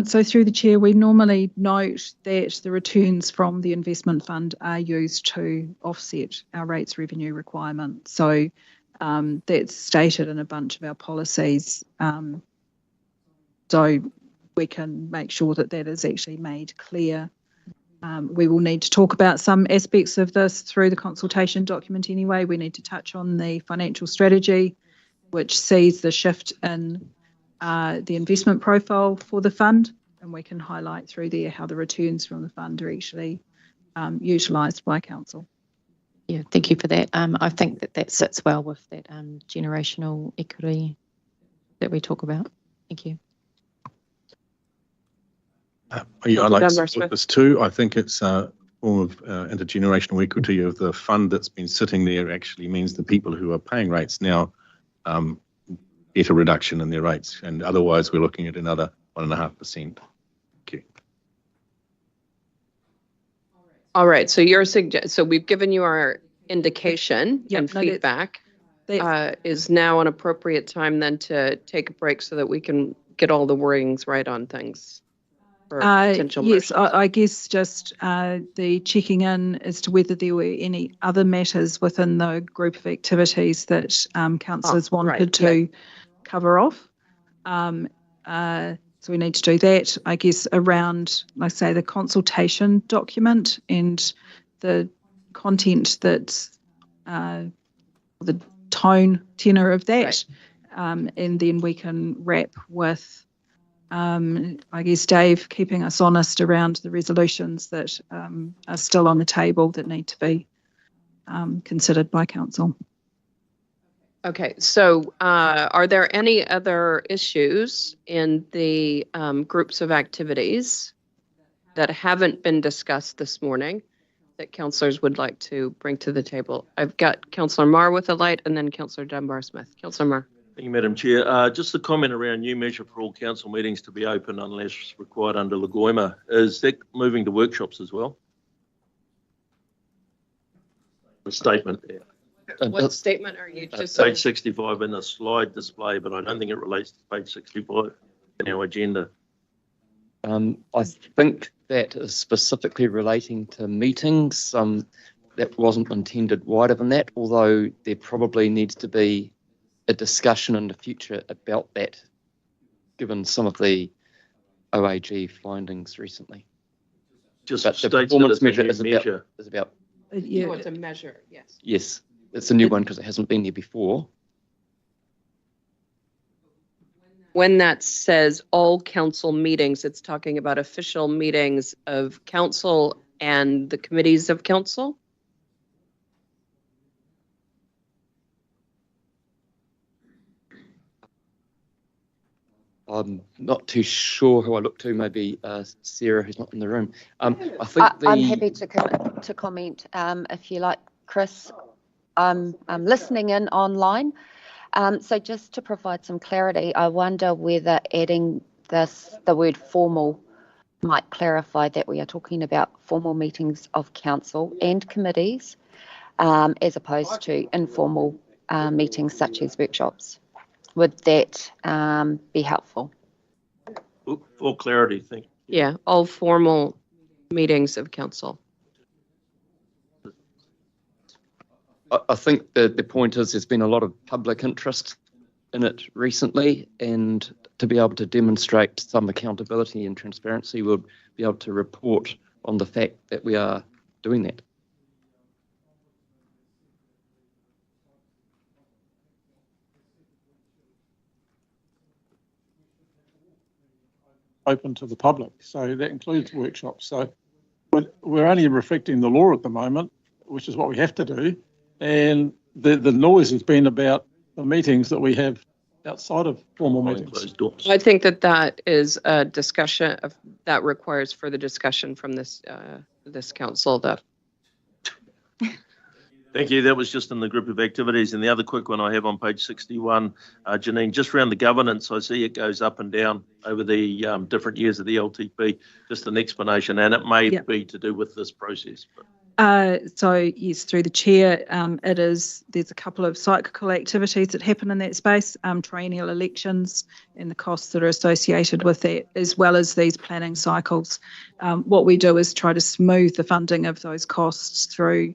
So through the chair, we normally note that the returns from the investment fund are used to offset our rates revenue requirement. So that's stated in a bunch of our policies. So we can make sure that that is actually made clear. We will need to talk about some aspects of this through the consultation document anyway. We need to touch on the financial strategy, which sees the shift in the investment profile for the fund, and we can highlight through there how the returns from the fund are actually utilised by council. Yeah, thank you for that. I think that sits well with that generational equity that we talk about. Thank you. I'd like to support this too. I think it's a form of intergenerational equity of the fund that's been sitting there actually means the people who are paying rates now get a reduction in their rates, and otherwise we're looking at another 1.5%. Thank you. All right, so so we've given you our indication and feedback. Is now an appropriate time then to take a break so that we can get all the wordings right on things? Yes, I guess just the checking in as to whether there were any other matters within the group of activities that councillors wanted to cover off. So we need to do that, I guess, around, like I say, the consultation document and the content that's the tenor of that. and then we can wrap with, I guess, Dave keeping us honest around the resolutions that are still on the table that need to be considered by council. Okay, so are there any other issues in the groups of activities that haven't been discussed this morning that councillors would like to bring to the table? I've got Councillor Marr with a light and then Councillor Dunbar-Smith. Councillor Marr. Thank you, Madam Chair. Just a comment around new measure for all council meetings to be open unless required under Lagoima. Is that moving to workshops as well? The statement there. What statement are you just Page 65 in the slide display, but I don't think it relates to page 65 in our agenda. I think that is specifically relating to meetings. That wasn't intended wider than that, although there probably needs to be a discussion in the future about that, given some of the OAG findings recently. Just but the states performance that it's a measure new is about. Yeah. Oh, it's a measure, yes. Yes, it's a new one because it hasn't been there before. When that says all council meetings, it's talking about official meetings of council and the committees of council? I'm not too sure who I look to, maybe Sarah, who's not in the room. I think I'm happy to comment if you like, Chris. I'm listening in online. So just to provide some clarity, I wonder whether adding the word formal might clarify that we are talking about formal meetings of council and committees as opposed to informal meetings such as workshops. Would that be helpful? For clarity, thank you. Yeah, all formal meetings of council. I think the point is there's been a lot of public interest in it recently, and to be able to demonstrate some accountability and transparency, we'll be able to report on the fact that we are doing that. Open to the public, so that includes workshops. So we're only reflecting the law at the moment, which is what we have to do, and the noise has been about the meetings that we have outside of formal meetings. I think that is a discussion that requires further discussion from this council. Thank you. That was just in the group of activities. And the other quick one I have on page 61, Janine, just around the governance, I see it goes up and down over the different years of the LTP, just an explanation, and it may be to do with this process. So yes, through the chair, there's a couple of cyclical activities that happen in that space, triennial elections and the costs that are associated with that, as well as these planning cycles. What we do is try to smooth the funding of those costs through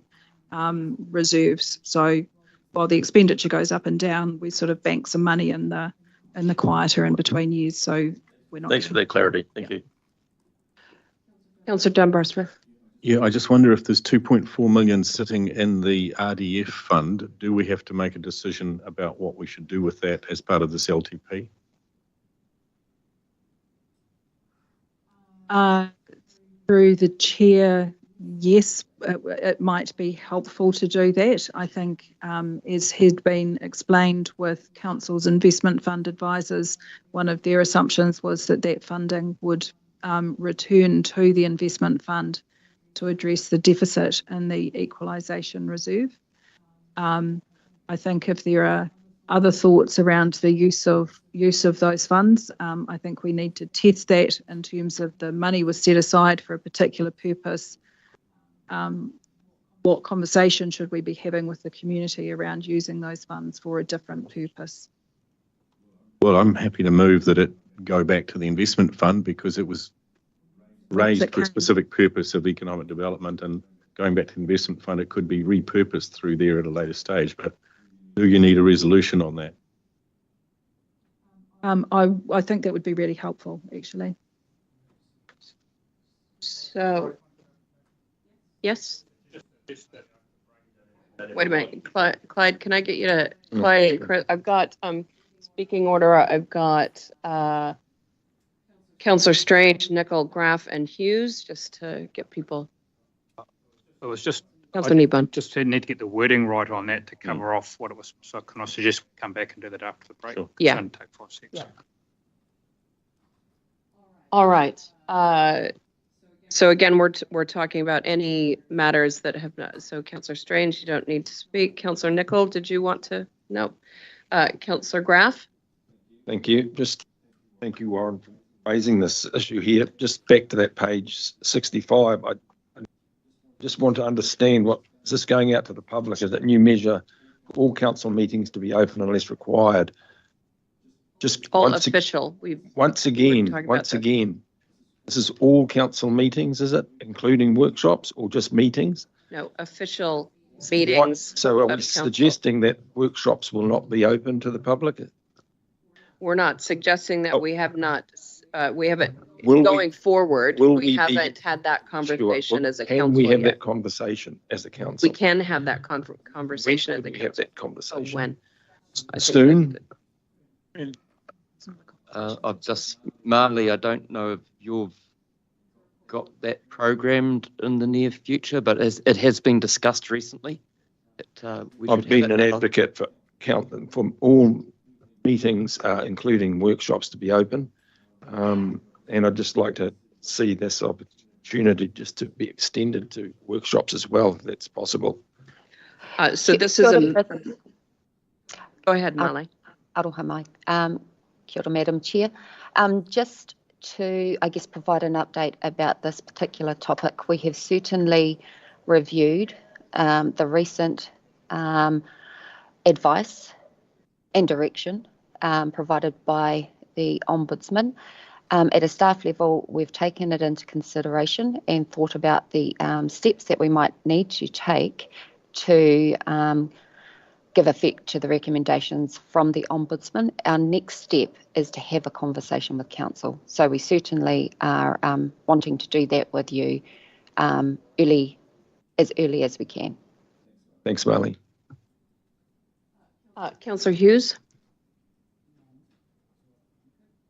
reserves. So while the expenditure goes up and down, we sort of bank some money in the quieter in between years. So we're not. Thanks for that clarity. Thank you. Councillor Dunbar-Smith. Yeah, I just wonder if there's 2.4 million sitting in the RDF fund, do we have to make a decision about what we should do with that as part of this LTP? Through the chair, yes, it might be helpful to do that. I think, as had been explained with Council's investment fund advisors, one of their assumptions was that funding would return to the investment fund to address the deficit in the equalisation reserve. I think if there are other thoughts around the use of those funds, I think we need to test that in terms of the money was set aside for a particular purpose. What conversation should we be having with the community around using those funds for a different purpose? Well, I'm happy to move that it go back to the investment fund because it was raised for a specific purpose of economic development, and going back to the investment fund, it could be repurposed through there at a later stage. But do you need a resolution on that? I think that would be really helpful, actually. So, yes. Wait a minute, Clyde, can I get you to, Clyde, I've got speaking order, I've got Councillor Strange, Nicol, Graff, and Hughes, just to get people. It was just, Councillor Niebun. just need to get the wording right on that to cover off what it was. So can I suggest we come back and do that after the break? Sure. Yeah. Take 5 seconds. Yeah. All right. So again, we're talking about any matters that have not. So Councillor Strange, you don't need to speak. Councillor Nicol, did you want to? No. Councillor Graff. Thank you. Thank you, Warren, for raising this issue here. Just back to that page 65. I just want to understand, what is this going out to the public? Is that new measure for all council meetings to be open unless required? Just all official. Once again, this is all council meetings, is it, including workshops or just meetings? No, official meetings. So are we suggesting that workshops will not be open to the public? We're not suggesting that. We have not. We haven't. Going forward, we haven't had that conversation as a council. Can we have that conversation as a council? We can have that conversation as a council. Have that conversation. When? Soon. I've just, Marley, I don't know if you've got that programmed in the near future, but it has been discussed recently. I've been an advocate for all meetings, including workshops, to be open. And I'd just like to see this opportunity just to be extended to workshops as well, if that's possible. So this is go ahead, Marley. Aroha mai. Kia ora, Madam Chair. Just to, I guess, provide an update about this particular topic, we have certainly reviewed the recent advice and direction provided by the Ombudsman. At a staff level, we've taken it into consideration and thought about the steps that we might need to take to give effect to the recommendations from the Ombudsman. Our next step is to have a conversation with Council. So we certainly are wanting to do that with you early as we can. Thanks, Marley. Councillor Hughes.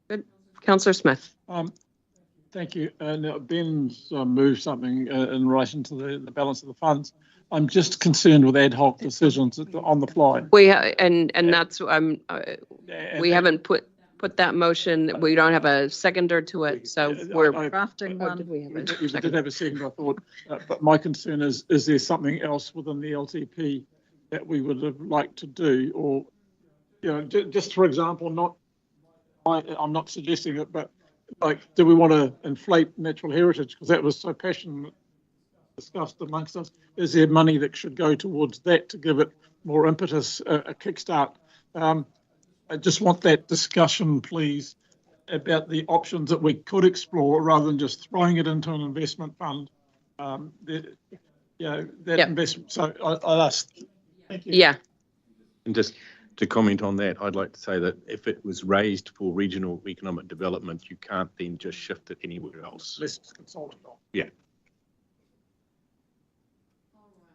Good. Councillor Smith. Thank you. Now, Ben's moved something in relation to the balance of the funds. I'm just concerned with ad hoc decisions on the fly. And that's we haven't put that motion. We don't have a seconder to it, so we're drafting one. We did have a second, I thought, but my concern is there something else within the LTP that we would have liked to do, or just for example, I'm not suggesting it, but like, do we want to inflate natural heritage because that was so passionate discussed amongst us? Is there money that should go towards that to give it more impetus, a kickstart? I just want that discussion, please, about the options that we could explore rather than just throwing it into an investment fund. Investment. So I'll ask. Thank you. Yeah. And just to comment on that, I'd like to say that if it was raised for regional economic development, you can't then just shift it anywhere else. Let's consult it on. Yeah.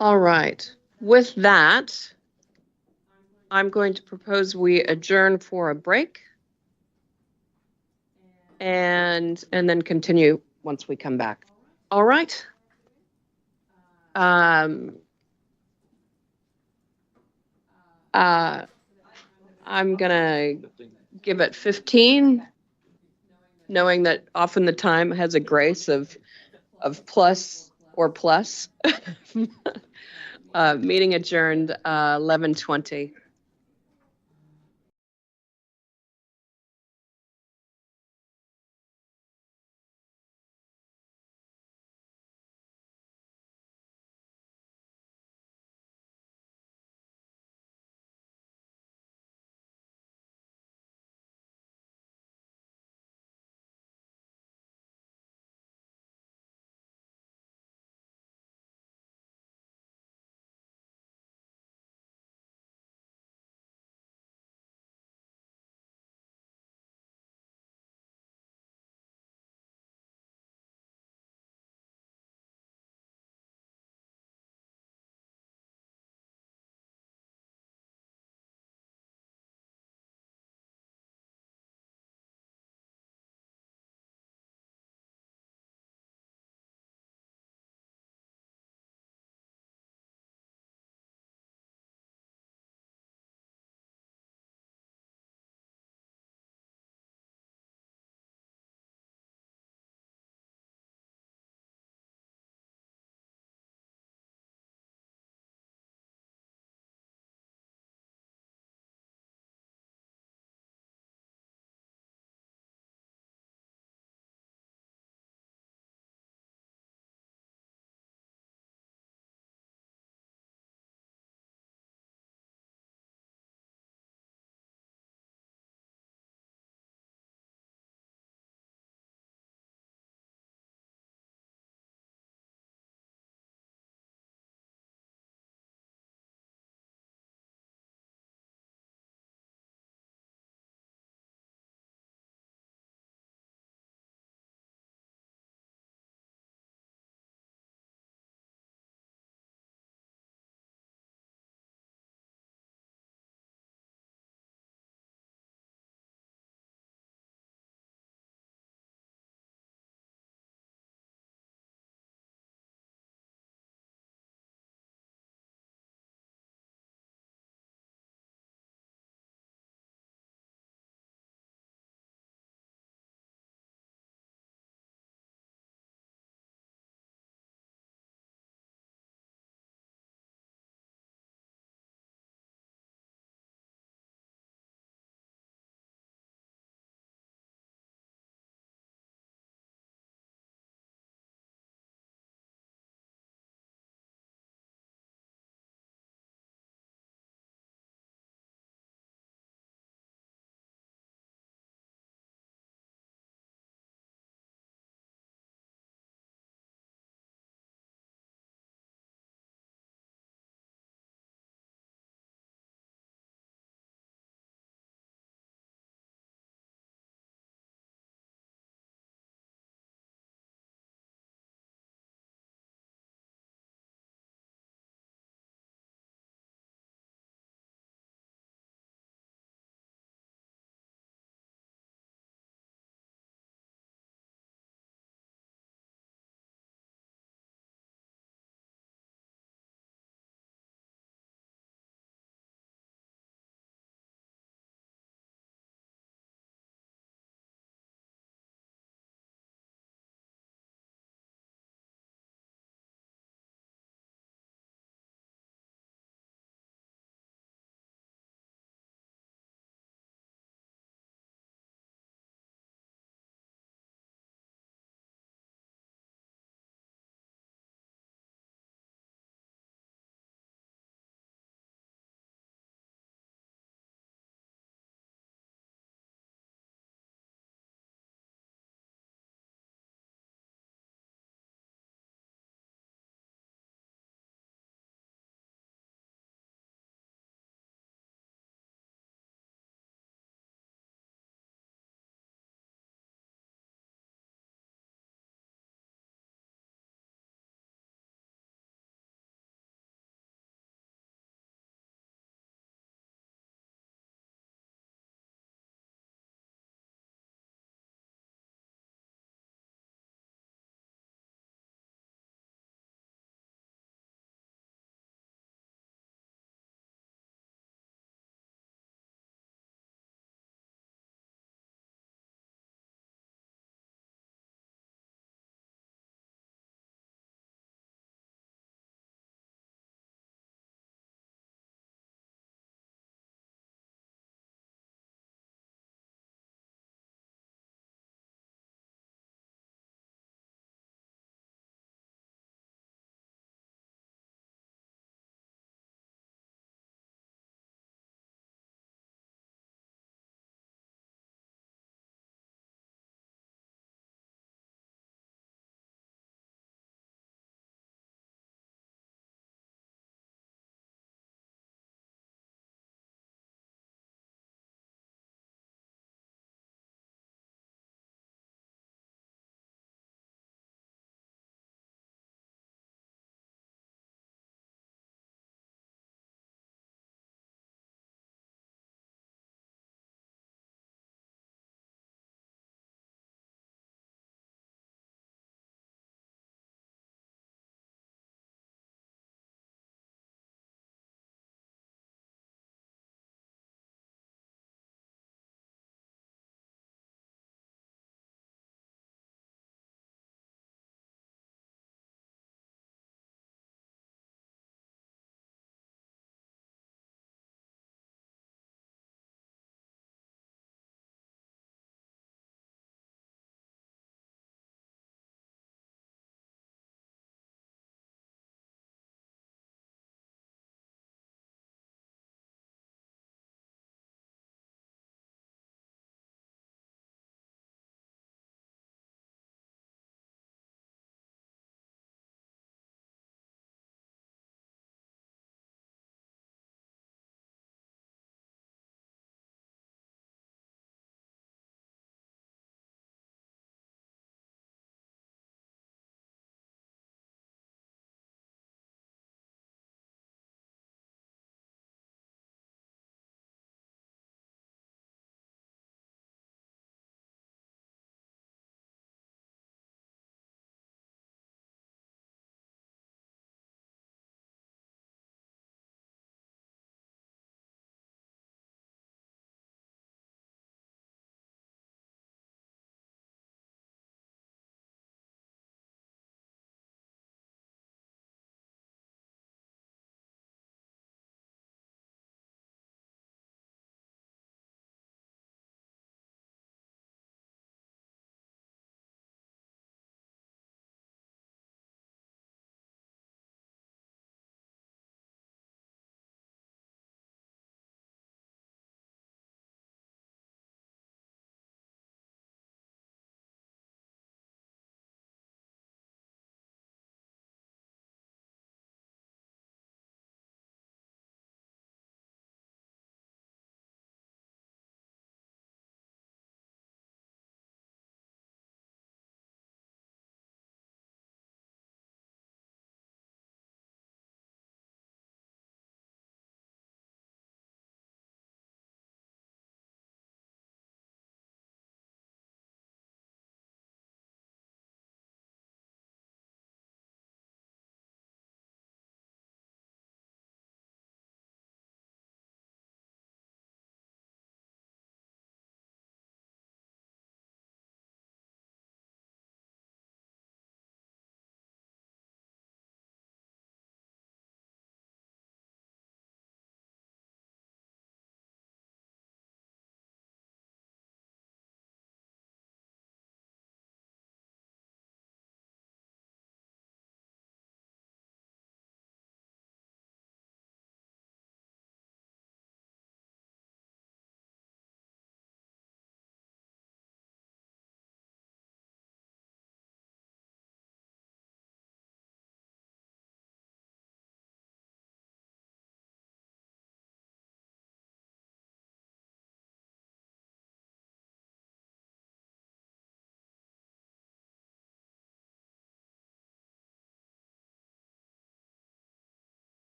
All right. With that, I'm going to propose we adjourn for a break and then continue once we come back. All right. I'm gonna give it 15, knowing that often the time has a grace of plus or plus. Meeting adjourned 11:20.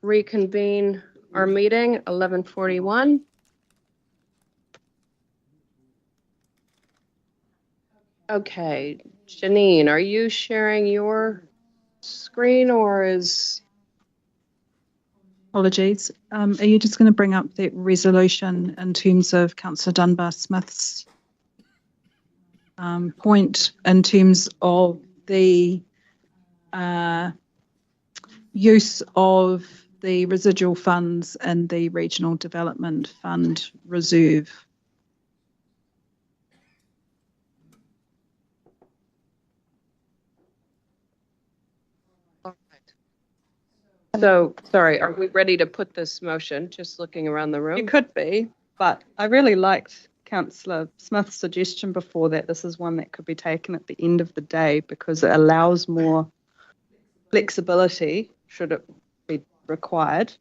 reconvene our meeting, 11:41. Okay, Janine, are you sharing your screen or is... Apologies. Are you just going to bring up that resolution in terms of Councillor Dunbar-Smith's point in terms of the use of the residual funds and the Regional Development Fund reserve? So, sorry, are we ready to put this motion? Just looking around the room. You could be, but I really liked Councillor Smith's suggestion before that. This is one that could be taken at the end of the day because it allows more flexibility should it be required,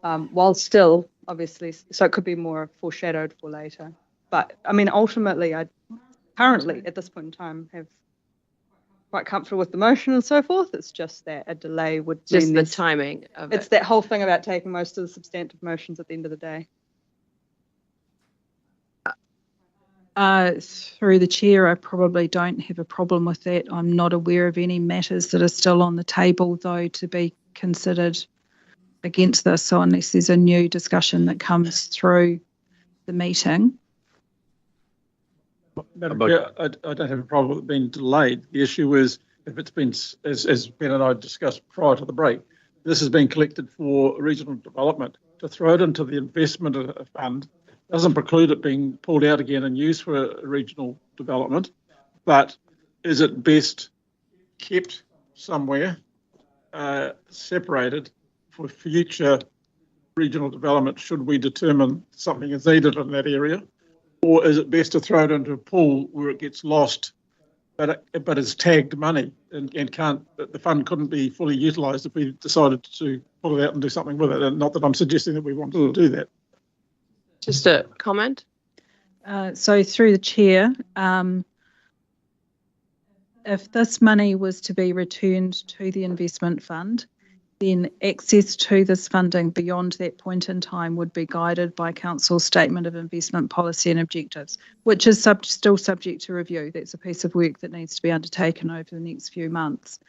while still obviously, so it could be more foreshadowed for later. But I mean, ultimately, I currently at this point in time have quite comfortable with the motion and so forth. It's just that a delay would just mean the timing of it's that whole thing about taking most of the substantive motions at the end of the day. Through the chair, I probably don't have a problem with that. I'm not aware of any matters that are still on the table, though, to be considered against this. So unless there's a new discussion that comes through the meeting. Madam Chair, I don't have a problem with it being delayed. The issue is if it's been, as Ben and I discussed prior to the break, this has been collected for regional development. To throw it into the investment fund doesn't preclude it being pulled out again and used for regional development, but is it best kept somewhere separated for future regional development should we determine something is needed in that area? Or is it best to throw it into a pool where it gets lost, but it's tagged money and the fund couldn't be fully utilised if we decided to pull it out and do something with it? And not that I'm suggesting that we want to do that. Just a comment. So through the chair, if this money was to be returned to the investment fund, then access to this funding beyond that point in time would be guided by Council's Statement of Investment Policy and Objectives, which is still subject to review. That's a piece of work that needs to be undertaken over the next few months.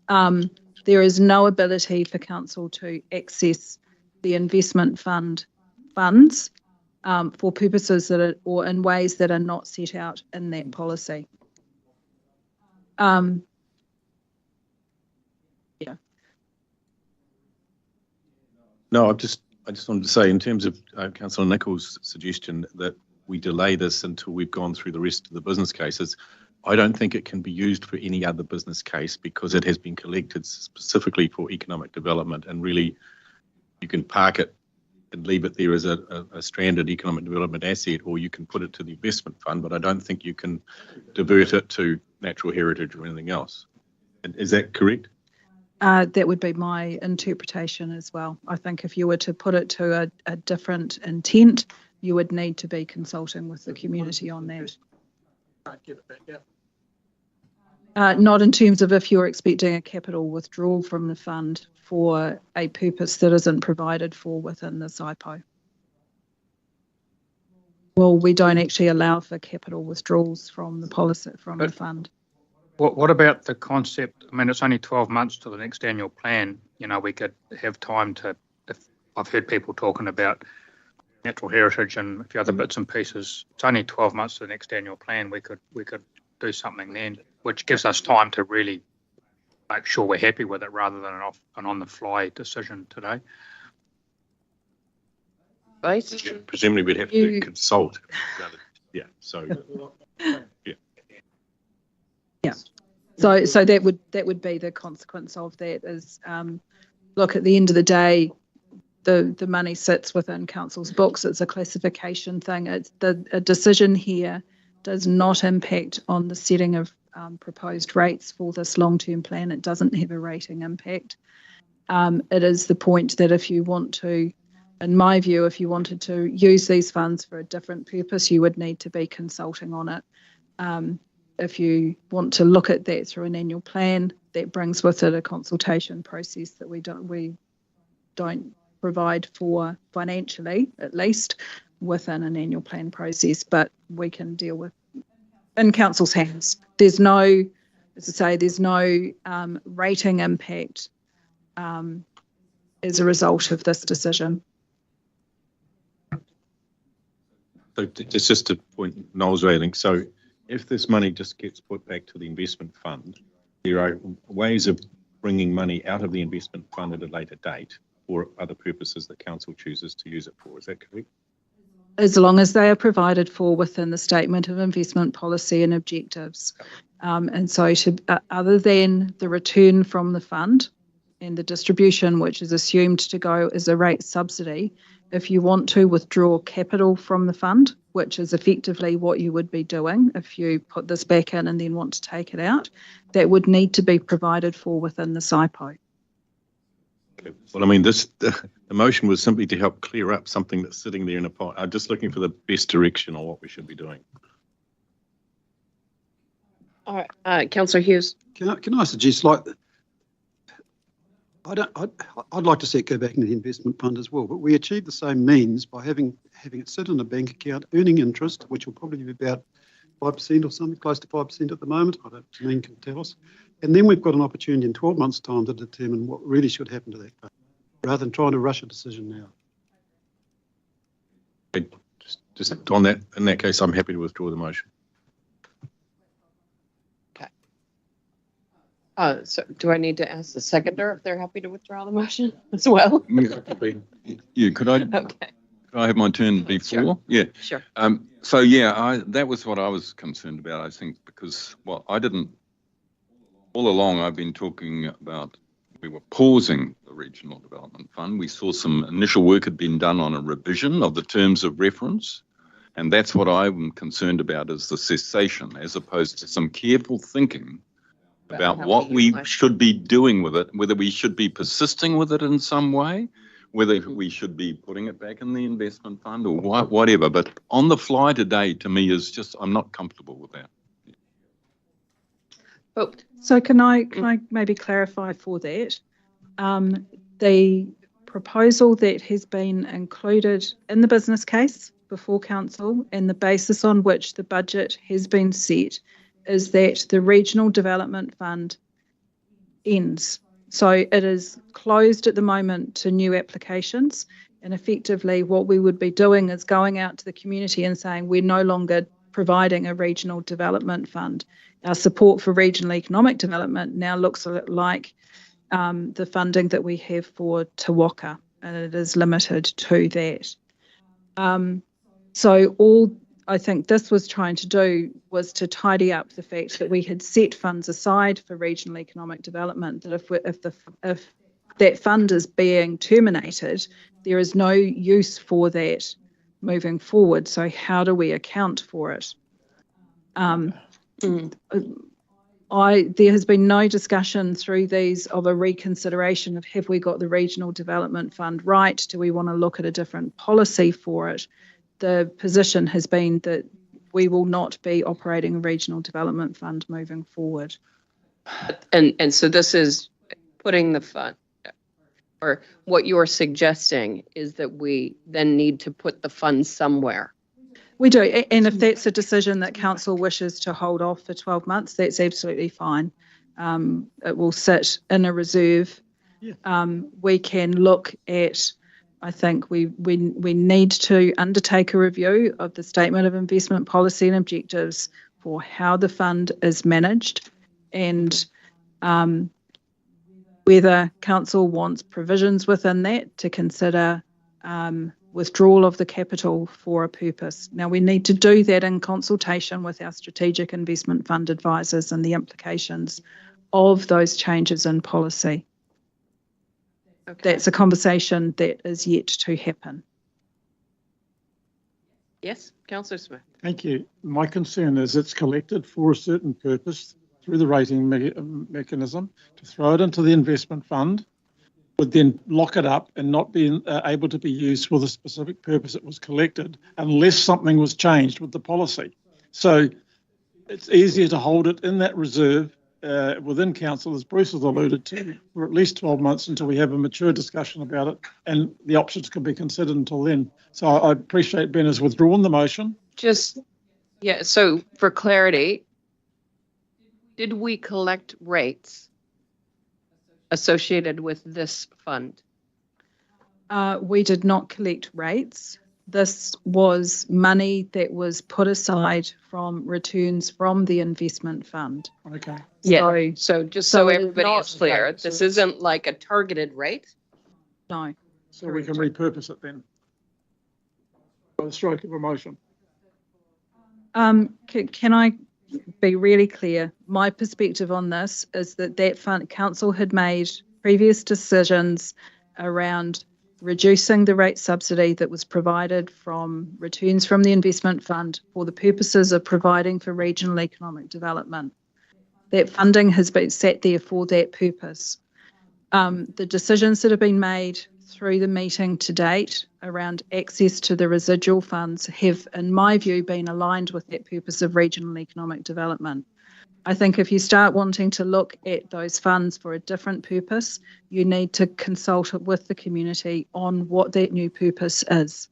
There is no ability for Council to access the investment fund funds for purposes that are, or in ways that are not set out in that policy. Yeah. No, I just wanted to say in terms of Councillor Nichols' suggestion that we delay this until we've gone through the rest of the business cases, I don't think it can be used for any other business case because it has been collected specifically for economic development, and really you can park it and leave it there as a stranded economic development asset, or you can put it to the investment fund, but I don't think you can divert it to natural heritage or anything else. Is that correct? That would be my interpretation as well. I think if you were to put it to a different intent, you would need to be consulting with the community on that. Can't get it back out. Not in terms of if you're expecting a capital withdrawal from the fund for a purpose that isn't provided for within this IPO. Well, we don't actually allow for capital withdrawals from the policy, from the fund. What about the concept? I mean, it's only 12 months to the next annual plan. You know, we could have time to, if I've heard people talking about natural heritage and a few other bits and pieces, it's only 12 months to the next annual plan. We could do something then, which gives us time to really make sure we're happy with it rather than an on-the-fly decision today. Right? Presumably we'd have to consult. Yeah, so, yeah. Yeah, so that would be the consequence of that. Is look, at the end of the day, the money sits within Council's books. It's a classification thing. It's a decision here does not impact on the setting of proposed rates for this long-term plan. It doesn't have a rating impact. It is the point that if you want to, in my view, if you wanted to use these funds for a different purpose, you would need to be consulting on it. If you want to look at that through an annual plan, that brings with it a consultation process that we don't provide for financially, at least within an annual plan process, but we can deal with in council's hands. There's no, as I say, there's no rating impact as a result of this decision. So it's just a point Noel's raising. So if this money just gets put back to the investment fund, there are ways of bringing money out of the investment fund at a later date for other purposes that council chooses to use it for. Is that correct? As long as they are provided for within the statement of investment policy and objectives. And so other than the return from the fund and the distribution, which is assumed to go as a rate subsidy, if you want to withdraw capital from the fund, which is effectively what you would be doing if you put this back in and then want to take it out, that would need to be provided for within the SIPO. Okay. Well, I mean, the motion was simply to help clear up something that's sitting there in a pot. I'm just looking for the best direction on what we should be doing. All right, Councillor Hughes. Can I suggest, like, I'd like to see it go back into the investment fund as well, but we achieve the same means by having it sit in a bank account, earning interest, which will probably be about 5% or something, close to 5% at the moment. I don't, Janine can tell us. And then we've got an opportunity in 12 months' time to determine what really should happen to that fund, rather than trying to rush a decision now. Just on that, in that case, I'm happy to withdraw the motion. So do I need to ask the seconder if they're happy to withdraw the motion as well? Yeah, could I? Okay. Could I have my turn before? Sure. Yeah. Sure. So yeah, that was what I was concerned about. I think because all along I've been talking about we were pausing the Regional Development Fund. We saw some initial work had been done on a revision of the terms of reference, and that's what I'm concerned about is the cessation, as opposed to some careful thinking about what we should be doing with it, whether we should be persisting with it in some way, whether we should be putting it back in the investment fund or whatever. But on the fly today, to me, is just, I'm not comfortable with that. Oh, so can I maybe clarify for that? The proposal that has been included in the business case before council and the basis on which the budget has been set is that the Regional Development Fund ends. So it is closed at the moment to new applications, and effectively what we would be doing is going out to the community and saying we're no longer providing a Regional Development Fund. Our support for regional economic development now looks a lot like the funding that we have for Te Waka, and it is limited to that. So all I think this was trying to do was to tidy up the fact that we had set funds aside for regional economic development, that if that fund is being terminated, there is no use for that moving forward. So how do we account for it? There has been no discussion through these of a reconsideration of have we got the Regional Development Fund right? Do we want to look at a different policy for it? The position has been that we will not be operating a Regional Development Fund moving forward. And so this is putting the fund, or what you're suggesting is that we then need to put the fund somewhere. We do, and if that's a decision that council wishes to hold off for 12 months, that's absolutely fine. It will sit in a reserve. We can look at, I think we need to undertake a review of the Statement of Investment Policy and Objectives for how the fund is managed, and whether council wants provisions within that to consider withdrawal of the capital for a purpose. Now, we need to do that in consultation with our strategic investment fund advisors and the implications of those changes in policy. Okay. That's a conversation that is yet to happen. Yes, Councillor Smith. Thank you. My concern is it's collected for a certain purpose through the rating mechanism. To throw it into the investment fund would then lock it up and not be able to be used for the specific purpose it was collected unless something was changed with the policy. So it's easier to hold it in that reserve within council, as Bruce has alluded to, for at least 12 months until we have a mature discussion about it, and the options can be considered until then. So I appreciate Ben has withdrawn the motion. Yeah, so for clarity, did we collect rates associated with this fund? We did not collect rates. This was money that was put aside from returns from the investment fund. Okay. Yeah. So just so everybody is clear, okay, this isn't like a targeted rate. No. So we can repurpose it then by the stroke of a motion. Can I be really clear? My perspective on this is that fund council had made previous decisions around reducing the rate subsidy that was provided from returns from the investment fund for the purposes of providing for regional economic development. That funding has been set there for that purpose. The decisions that have been made through the meeting to date around access to the residual funds have, in my view, been aligned with that purpose of regional economic development. I think if you start wanting to look at those funds for a different purpose, you need to consult with the community on what that new purpose is.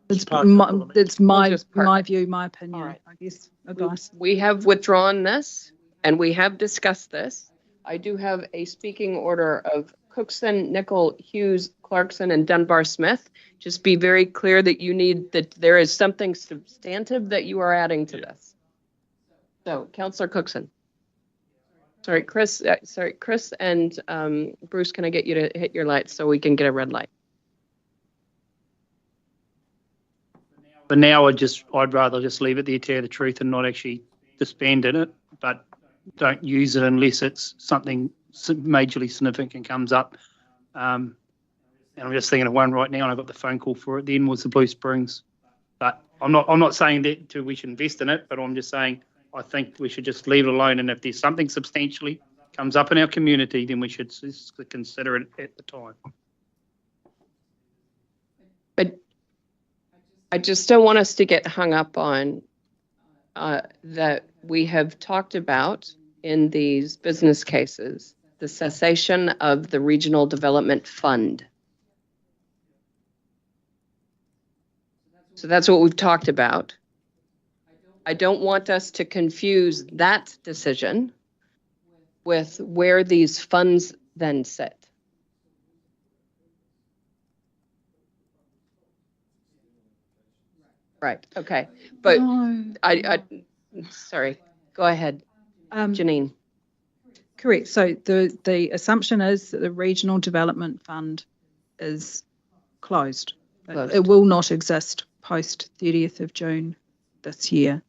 It's my view, my opinion, All right. I guess, advice. We have withdrawn this and we have discussed this. I do have a speaking order of Cookson, Nicol, Hughes, Clarkson, and Dunbar-Smith. Just be very clear that there is something substantive that you are adding to this. So, Councillor Cookson. Sorry, Chris and Bruce, can I get you to hit your lights so we can get a red light? For now, I'd rather just leave it there, tell you the truth, and not actually disband in it, but don't use it unless it's something majorly significant comes up. And I'm just thinking of one right now, and I got the phone call for it. Then was the Blue Springs, but I'm not saying that we should invest in it, but I'm just saying I think we should just leave it alone. And if there's something substantially comes up in our community, then we should consider it at the time. But I just don't want us to get hung up on that we have talked about in these business cases, the cessation of the Regional Development Fund. So that's what we've talked about. I don't want us to confuse that decision with where these funds then sit. Right, okay. But sorry, go ahead, Janine. Correct. So the assumption is that the Regional Development Fund is closed. It will not exist post 30th of June this year.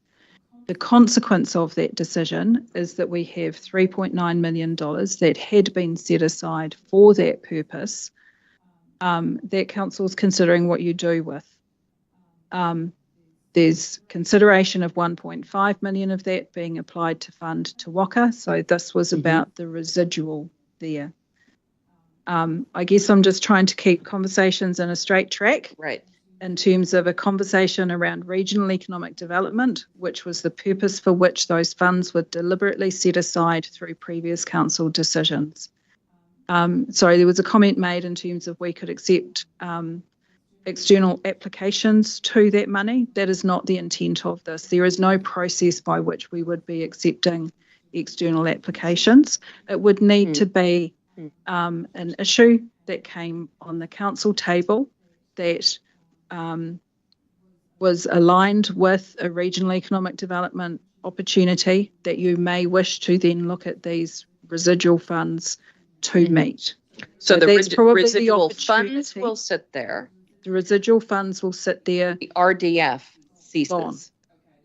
The consequence of that decision is that we have $3.9 million that had been set aside for that purpose that council's considering what you do with. There's consideration of 1.5 million of that being applied to fund Te Waka. So this was about the residual there. I guess I'm just trying to keep conversations in a straight track. Right. In terms of a conversation around regional economic development, which was the purpose for which those funds were deliberately set aside through previous council decisions. Sorry, there was a comment made in terms of we could accept external applications to that money. That is not the intent of this. There is no process by which we would be accepting external applications. It would need to be an issue that came on the council table that was aligned with a regional economic development opportunity that you may wish to then look at these residual funds to meet. So the residual funds will sit there. The residual funds will sit there. The RDF ceases. Gone.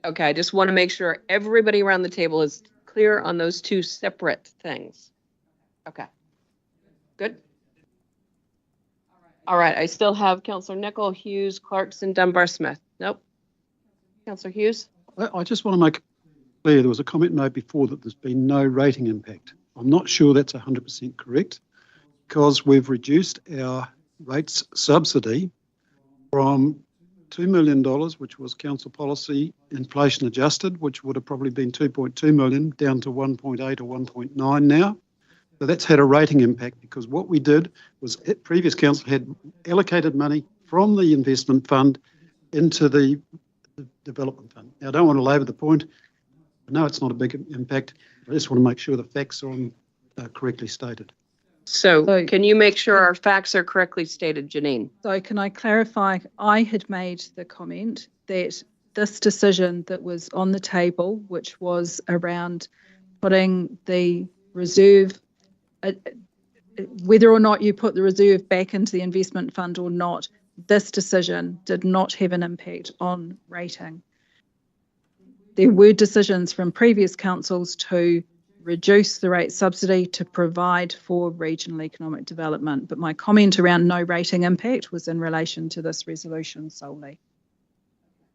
Okay, I just want to make sure everybody around the table is clear on those two separate things. Okay, good. All right, I still have Councillor Nicol, Hughes, Clarkson, Dunbar-Smith. Nope. Councillor Hughes? I just want to make clear there was a comment made before that there's been no rating impact. I'm not sure that's 100% correct because we've reduced our rates subsidy from $2 million, which was council policy inflation adjusted, which would have probably been 2.2 million, down to 1.8 or 1.9 now. So that's had a rating impact, because what we did was previous council had allocated money from the investment fund into the development fund. Now, I don't want to labour the point. I know it's not a big impact. I just want to make sure the facts are correctly stated. So can you make sure our facts are correctly stated, Janine? So can I clarify? I had made the comment that this decision that was on the table, which was around putting the reserve, whether or not you put the reserve back into the investment fund or not, this decision did not have an impact on rating. There were decisions from previous councils to reduce the rate subsidy to provide for regional economic development, but my comment around no rating impact was in relation to this resolution solely.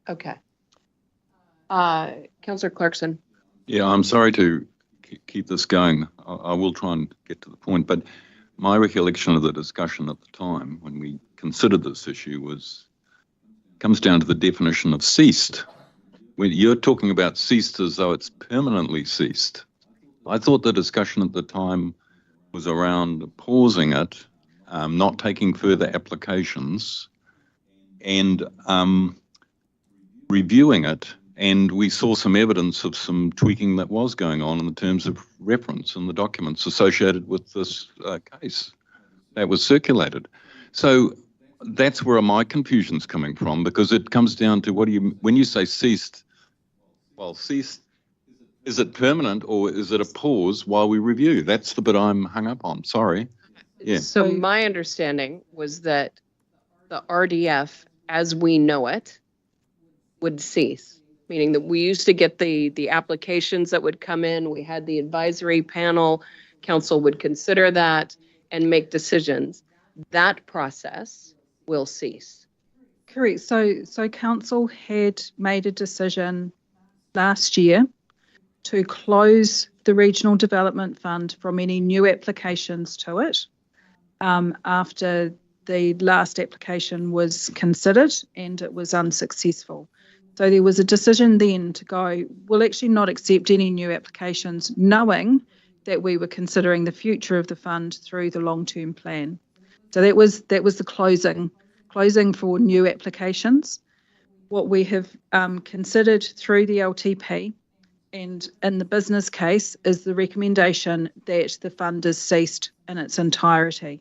Okay. Councillor Clarkson. Yeah, I'm sorry to keep this going. I will try and get to the point, but my recollection of the discussion at the time when we considered this issue comes down to the definition of ceased. When you're talking about ceased as though it's permanently ceased. I thought the discussion at the time was around pausing it, not taking further applications, and reviewing it. And we saw some evidence of some tweaking that was going on in the terms of reference in the documents associated with this case that was circulated. So that's where my confusion's coming from, because it comes down to when you say ceased, well, ceased, is it permanent or is it a pause while we review? That's the bit I'm hung up on. Sorry. Yeah. So my understanding was that the RDF, as we know it, would cease, meaning that we used to get the applications that would come in. We had the advisory panel. Council would consider that and make decisions. That process will cease. Correct. So council had made a decision last year to close the Regional Development Fund from any new applications to it after the last application was considered and it was unsuccessful. So there was a decision then to go, we'll actually not accept any new applications, knowing that we were considering the future of the fund through the long-term plan. So that was the closing for new applications. What we have considered through the LTP and in the business case is the recommendation that the fund is ceased in its entirety.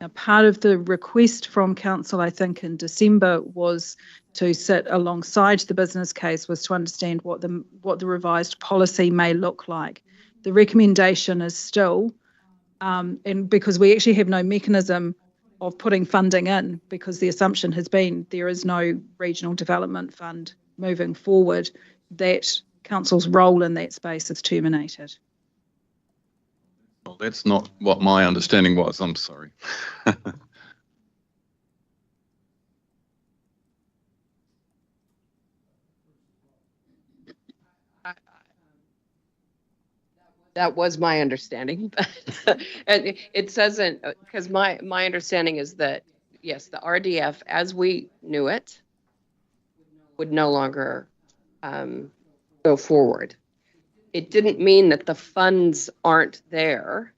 Now, part of the request from council, I think in December, was to sit alongside the business case, was to understand what the revised policy may look like. The recommendation is still, and because we actually have no mechanism of putting funding in, because the assumption has been there is no regional development fund moving forward, that council's role in that space is terminated. Well, that's not what my understanding was. I'm sorry. That was my understanding, and it says because my understanding is that, yes, the RDF as we knew it would no longer go forward. It didn't mean that the funds aren't there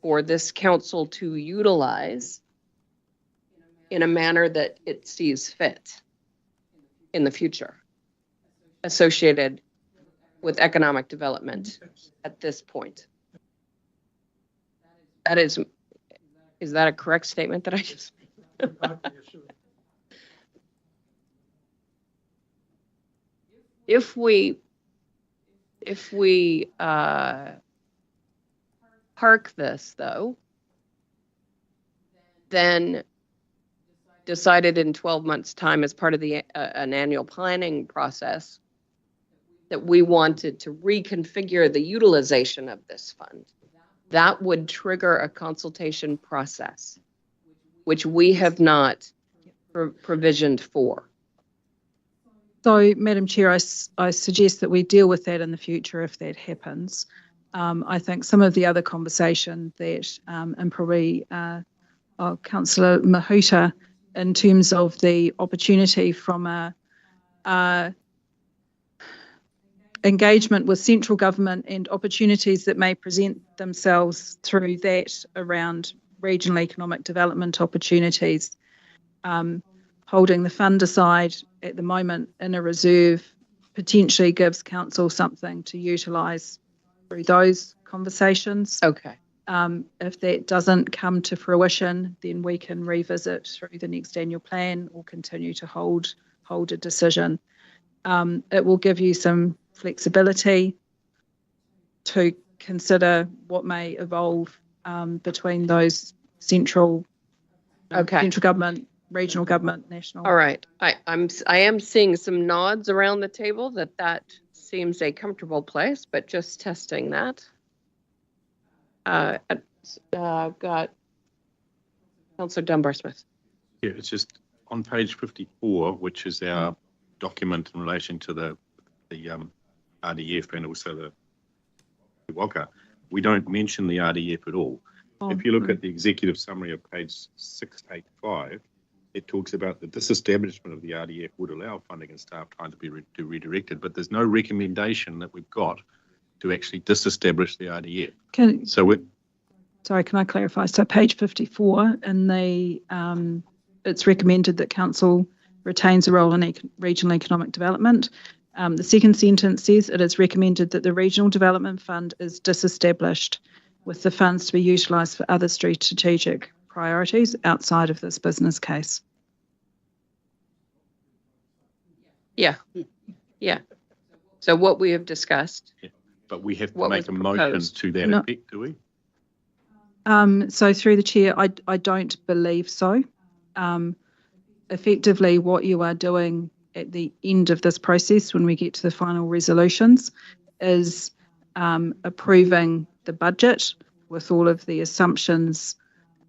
for this council to utilize in a manner that it sees fit in the future associated with economic development at this point. Is that a correct statement that I just made? If we park this, though, then decided in 12 months' time as part of the an annual planning process that we wanted to reconfigure the utilization of this fund, that would trigger a consultation process, which we have not provisioned for. So, Madam Chair, I suggest that we deal with that in the future if that happens. I think some of the other conversation that, and probably Councillor Mahuta in terms of the opportunity from a engagement with central government and opportunities that may present themselves through that around regional economic development opportunities. Holding the fund aside at the moment in a reserve potentially gives council something to utilise through those conversations. Okay. If that doesn't come to fruition, then we can revisit through the next annual plan or continue to hold a decision. It will give you some flexibility to consider what may evolve between those central government, regional government, national. All right. I am seeing some nods around the table that seems a comfortable place, but just testing that. I've got Councillor Dunbar-Smith. Yeah, it's just on page 54, which is our document in relation to the RDF and also the Waka. We don't mention the RDF at all. If you look at the executive summary of page 685, it talks about the disestablishment of the RDF would allow funding and staff time to be redirected, but there's no recommendation that we've got to actually disestablish the RDF. Sorry, can I clarify? So page 54, it's recommended that council retains a role in regional economic development. The second sentence says it is recommended that the Regional Development Fund is disestablished with the funds to be utilised for other strategic priorities outside of this business case. Yeah. So what we have discussed. Yeah. But we have to make a motion to that effect, do we? So through the chair, I don't believe so. Effectively, what you are doing at the end of this process, when we get to the final resolutions, is approving the budget with all of the assumptions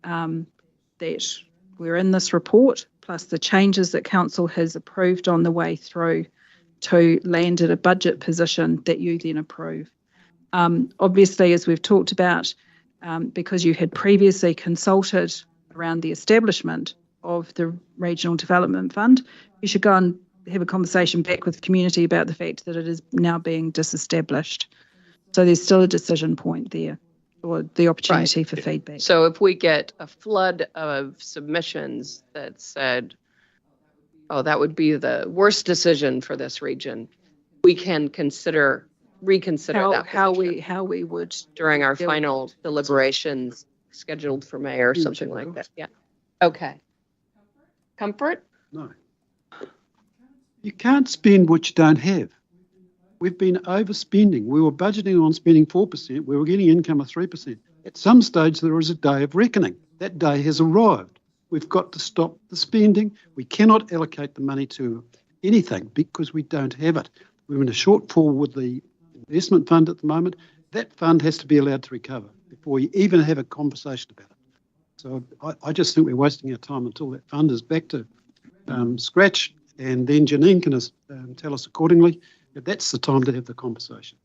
that were in this report, plus the changes that council has approved on the way through to land at a budget position that you then approve. Obviously, as we've talked about, because you had previously consulted around the establishment of the Regional Development Fund, you should go and have a conversation back with the community about the fact that it is now being disestablished. So there's still a decision point there, or the opportunity for feedback. So if we get a flood of submissions that said, oh, that would be the worst decision for this region, we can reconsider that how we would during our final deliberations scheduled for May or something like that. Yeah. Okay. Comfort? No. You can't spend what you don't have. We've been overspending. We were budgeting on spending 4%. We were getting income of 3%. At some stage, there is a day of reckoning. That day has arrived. We've got to stop the spending. We cannot allocate the money to anything because we don't have it. We're in a shortfall with the investment fund at the moment. That fund has to be allowed to recover before you even have a conversation about it. So I just think we're wasting our time until that fund is back to scratch, and then Janine can tell us accordingly. But that's the time to have the conversation.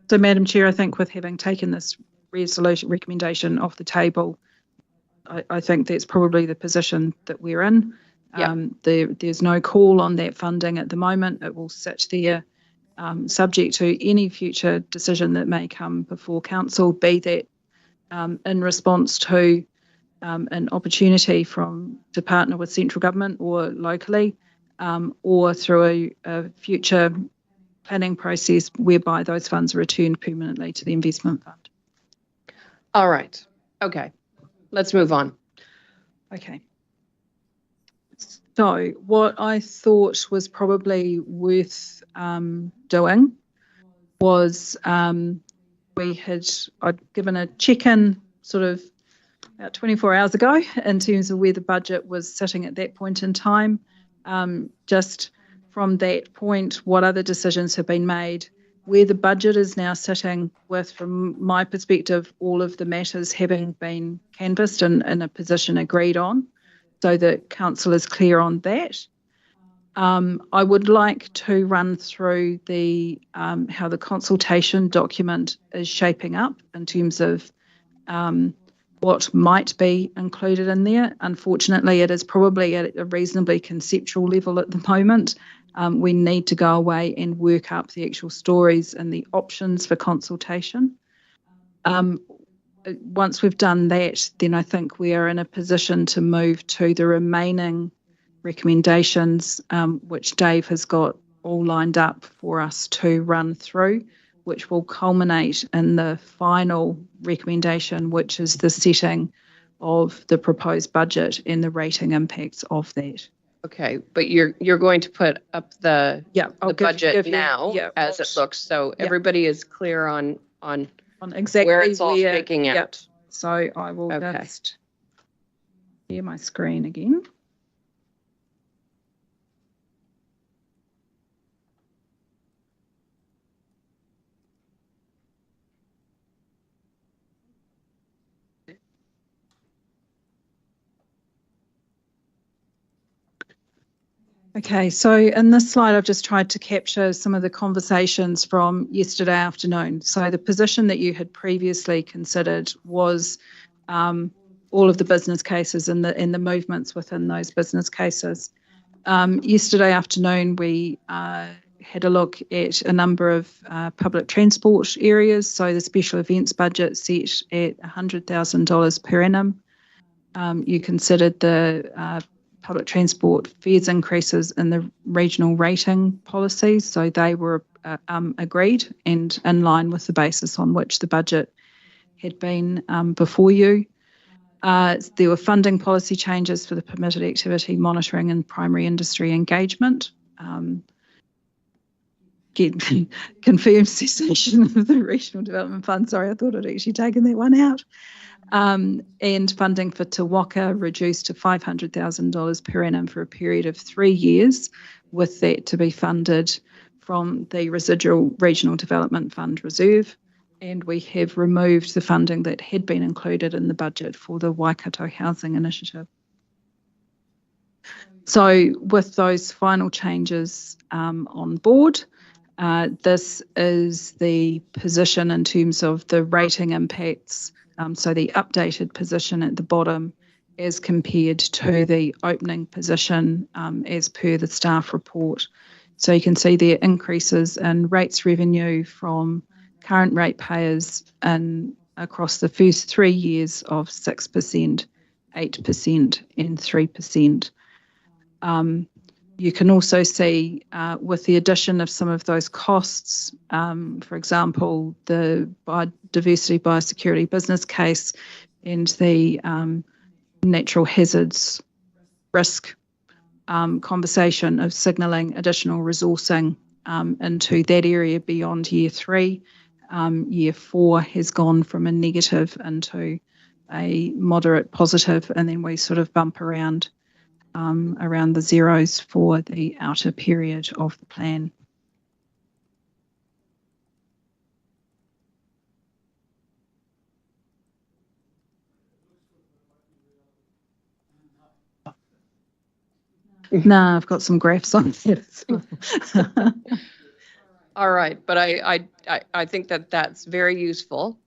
So, Madam Chair, I think with having taken this resolution recommendation off the table, I think that's probably the position that we're in. There's no call on that funding at the moment. It will sit there subject to any future decision that may come before council, be that in response to an opportunity to partner with central government or locally, or through a future planning process whereby those funds are returned permanently to the investment fund. All right. Okay. Let's move on. Okay. So what I thought was probably worth doing was I'd given a check-in sort of about 24 hours ago in terms of where the budget was sitting at that point in time. Just from that point, what other decisions have been made, where the budget is now sitting with, from my perspective, all of the matters having been canvassed and in a position agreed on, so that council is clear on that. I would like to run through how the consultation document is shaping up in terms of what might be included in there. Unfortunately, it is probably at a reasonably conceptual level at the moment. We need to go away and work up the actual stories and the options for consultation. Once we've done that, then I think we are in a position to move to the remaining recommendations, which Dave has got all lined up for us to run through, which will culminate in the final recommendation, which is the setting of the proposed budget and the rating impacts of that. Okay, but you're going to put up the budget now as it looks, so everybody is clear on exactly where it's all shaking out. So I will just share my screen again. Okay, so in this slide, I've just tried to capture some of the conversations from yesterday afternoon. So the position that you had previously considered was all of the business cases and the movements within those business cases. Yesterday afternoon, we had a look at a number of public transport areas. So the special events budget set at $100,000 per annum. You considered the public transport fares increases in the regional rating policies, so they were agreed and in line with the basis on which the budget had been before you. There were funding policy changes for the permitted activity monitoring and primary industry engagement. Confirmed cessation of the Regional Development Fund. Sorry, I thought I'd actually taken that one out. And funding for Te Waka reduced to $500,000 per annum for a period of 3 years, with that to be funded from the residual Regional Development Fund reserve. And we have removed the funding that had been included in the budget for the Waikato Housing Initiative. So with those final changes on board, this is the position in terms of the rating impacts. So the updated position at the bottom as compared to the opening position as per the staff report. So you can see there increases in rates revenue from current ratepayers across the first 3 years of 6%, 8% and 3%. You can also see with the addition of some of those costs, for example, the biodiversity, biosecurity business case and the natural hazards risk conversation of signalling additional resourcing into that area beyond year 3. Year 4 has gone from a negative into a moderate positive, and then we sort of bump around the zeros for the outer period of the plan. No, I've got some graphs on it. All right, but I think that that's very useful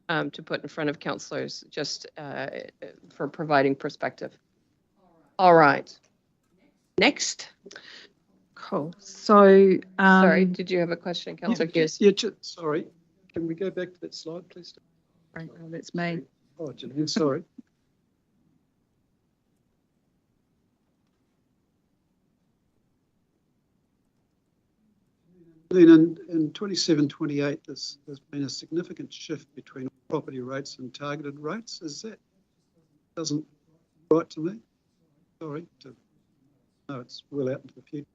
to put in front of councillors just for providing perspective. All right. Next. Cool. So, sorry, did you have a question, Councillor Hughes? Yeah, sorry. Can we go back to that slide, please? Right, that's me. Oh, Janine, sorry. Then in 27-28, there's been a significant shift between property rates and targeted rates. Is that doesn't right to me? Sorry, no, it's well out into the future.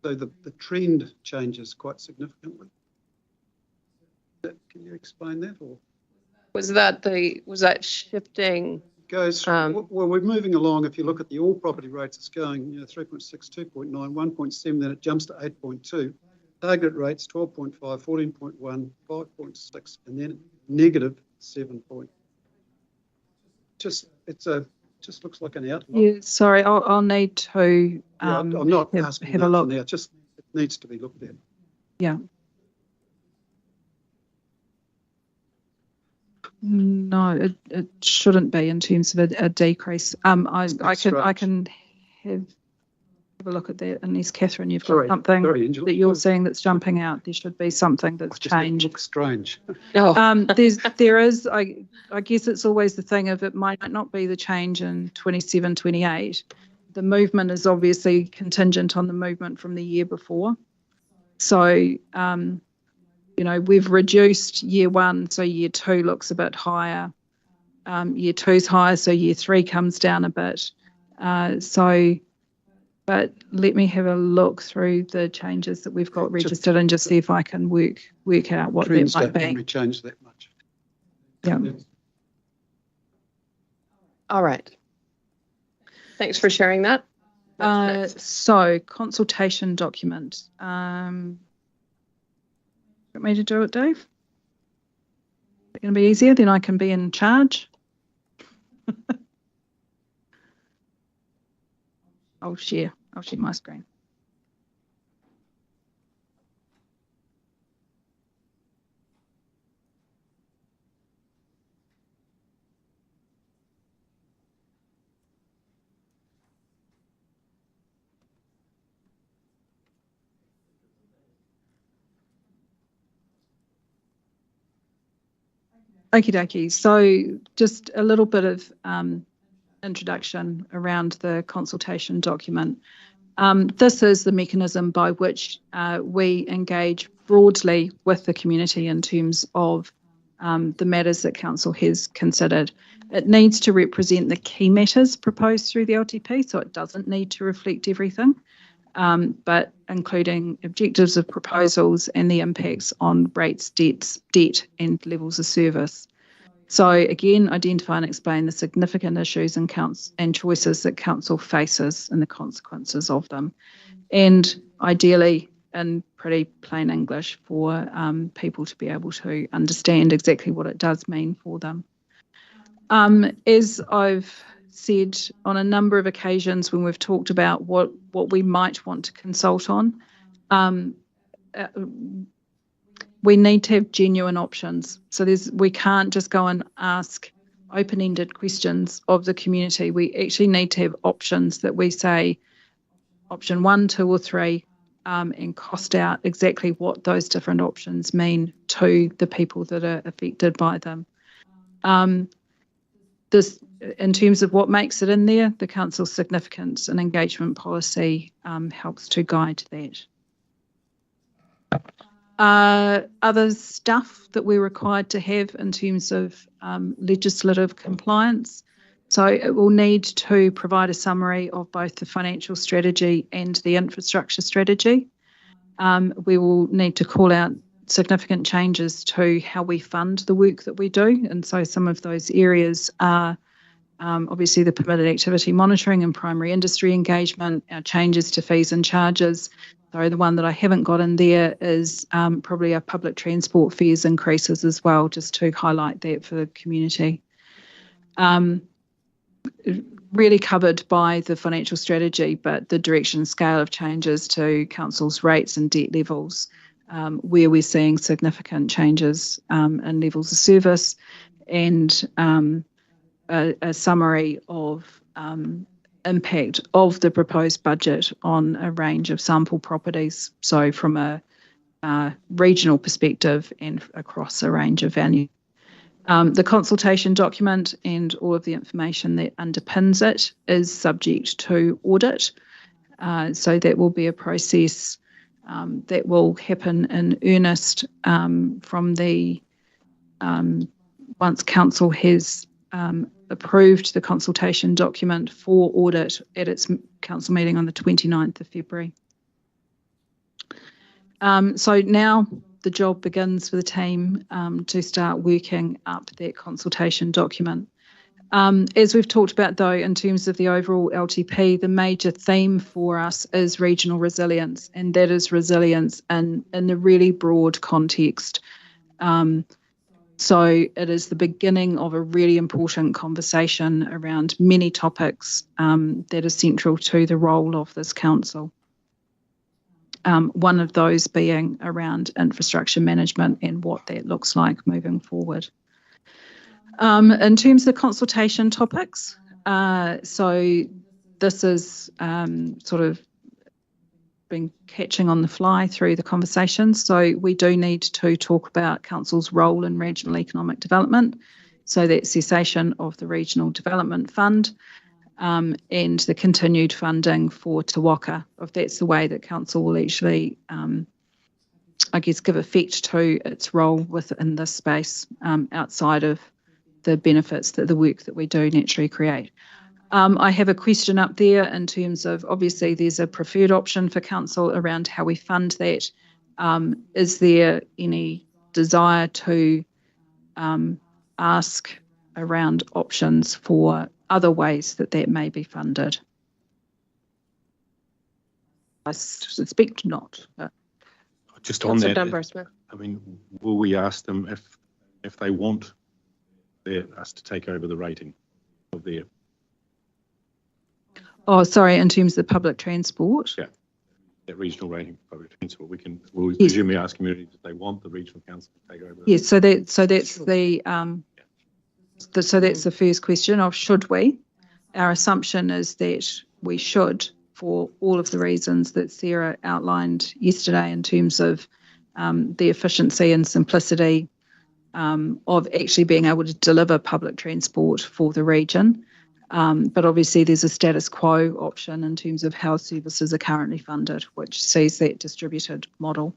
So the trend changes quite significantly. Can you explain that, or was that shifting? Goes well. We're moving along. If you look at the all property rates, it's going 3.6, 2.9, 1.7. Then it jumps to 8.2. Target rates 12.5, 14.1, 5.6, and then negative 7. Just looks like an outlier. Yeah, sorry, I'll need to I'm not asking have a look. now. Just it needs to be looked at. Yeah. No, it shouldn't be in terms of a decrease. I can have a look at that, unless Catherine, you've got something that you're seeing that's jumping out. There should be something that's changed. Looks strange. There is. I guess it's always the thing of it might not be the change in 27, 28. The movement is obviously contingent on the movement from the year before. So, we've reduced year 1, so year 2 looks a bit higher. Year 2's higher, so year 3 comes down a bit. But let me have a look through the changes that we've got registered and just see if I can work out what that might be. Trends change that much. Yeah. All right. Thanks for sharing that. So consultation document. Want me to do it, Dave? Is it going to be easier? Then I can be in charge. I'll share my screen. Okie dokie. So just a little bit of introduction around the consultation document. This is the mechanism by which we engage broadly with the community in terms of the matters that Council has considered. It needs to represent the key matters proposed through the LTP, so it doesn't need to reflect everything, but including objectives of proposals and the impacts on rates, debt and levels of service. So again, identify and explain the significant issues and choices that Council faces and the consequences of them. And ideally, in pretty plain English for people to be able to understand exactly what it does mean for them. As I've said on a number of occasions when we've talked about what we might want to consult on, we need to have genuine options. So we can't just go and ask open-ended questions of the community. We actually need to have options that we say option 1, 2 or 3 and cost out exactly what those different options mean to the people that are affected by them. This, in terms of what makes it in there, the Council's significance and engagement policy helps to guide that. Other stuff that we're required to have in terms of legislative compliance. So it will need to provide a summary of both the financial strategy and the infrastructure strategy. We will need to call out significant changes to how we fund the work that we do. And so some of those areas are obviously the permitted activity monitoring and primary industry engagement, our changes to fees and charges. So the one that I haven't got in there is probably our public transport fares increases as well, just to highlight that for the community. Really covered by the financial strategy, but the direction and scale of changes to Council's rates and debt levels, where we're seeing significant changes in levels of service, and a summary of impact of the proposed budget on a range of sample properties, so from a regional perspective and across a range of venues. The consultation document and all of the information that underpins it is subject to audit, so that will be a process that will happen in earnest from the once Council has approved the consultation document for audit at its Council meeting on the 29th of February. So now the job begins for the team to start working up that consultation document. As we've talked about though, in terms of the overall LTP, the major theme for us is regional resilience, and that is resilience in the really broad context. So it is the beginning of a really important conversation around many topics that is central to the role of this council. One of those being around infrastructure management and what that looks like moving forward. In terms of consultation topics, so this is sort of been catching on the fly through the conversations. So we do need to talk about Council's role in regional economic development. So that cessation of the Regional Development Fund and the continued funding for Te Waka, if that's the way that Council will actually, I guess, give effect to its role within this space outside of the benefits that the work that we do naturally create. I have a question up there in terms of, obviously there's a preferred option for Council around how we fund that. Is there any desire to ask around options for other ways that may be funded? I suspect not. But. Just on that, Dunbar-Smith. I mean, will we ask them if they want us to take over the rating of their? Oh, sorry, in terms of public transport? Yeah, that regional rating for public transport. We'll presumably ask communities if they want the regional council to take over. Yes, so that's the first question of should we. Our assumption is that we should, for all of the reasons that Sarah outlined yesterday in terms of the efficiency and simplicity of actually being able to deliver public transport for the region. But obviously there's a status quo option in terms of how services are currently funded, which sees that distributed model.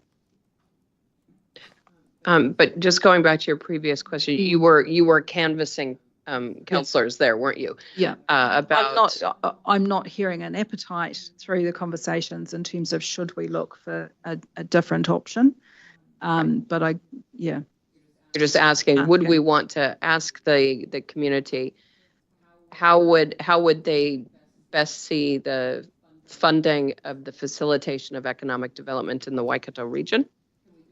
But just going back to your previous question, you were canvassing councillors there, weren't you? Yeah. About I'm not hearing an appetite through the conversations in terms of should we look for a different option. But You're just asking, would we want to ask the community how would they best see the funding of the facilitation of economic development in the Waikato region?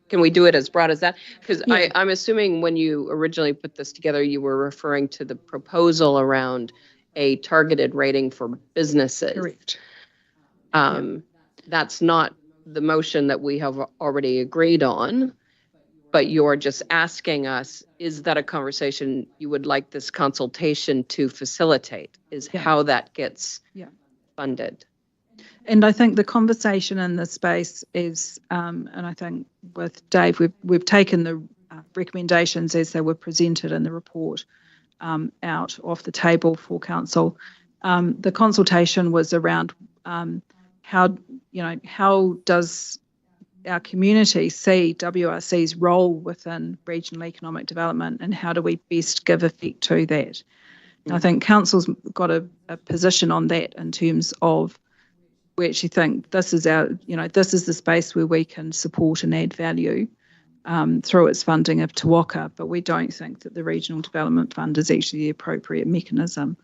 Can we do it as broad as that? Because I'm assuming when you originally put this together, you were referring to the proposal around a targeted rating for businesses. Correct. That's not the motion that we have already agreed on, but you're just asking us, is that a conversation you would like this consultation to facilitate, is how that gets funded? And I think the conversation in this space is, and I think with Dave, we've taken the recommendations as they were presented in the report out off the table for Council. The consultation was around how does our community see WRC's role within regional economic development and how do we best give effect to that? I think Council's got a position on that in terms of we actually think this is this is the space where we can support and add value through its funding of Te Waka, but we don't think that the Regional Development Fund is actually the appropriate mechanism.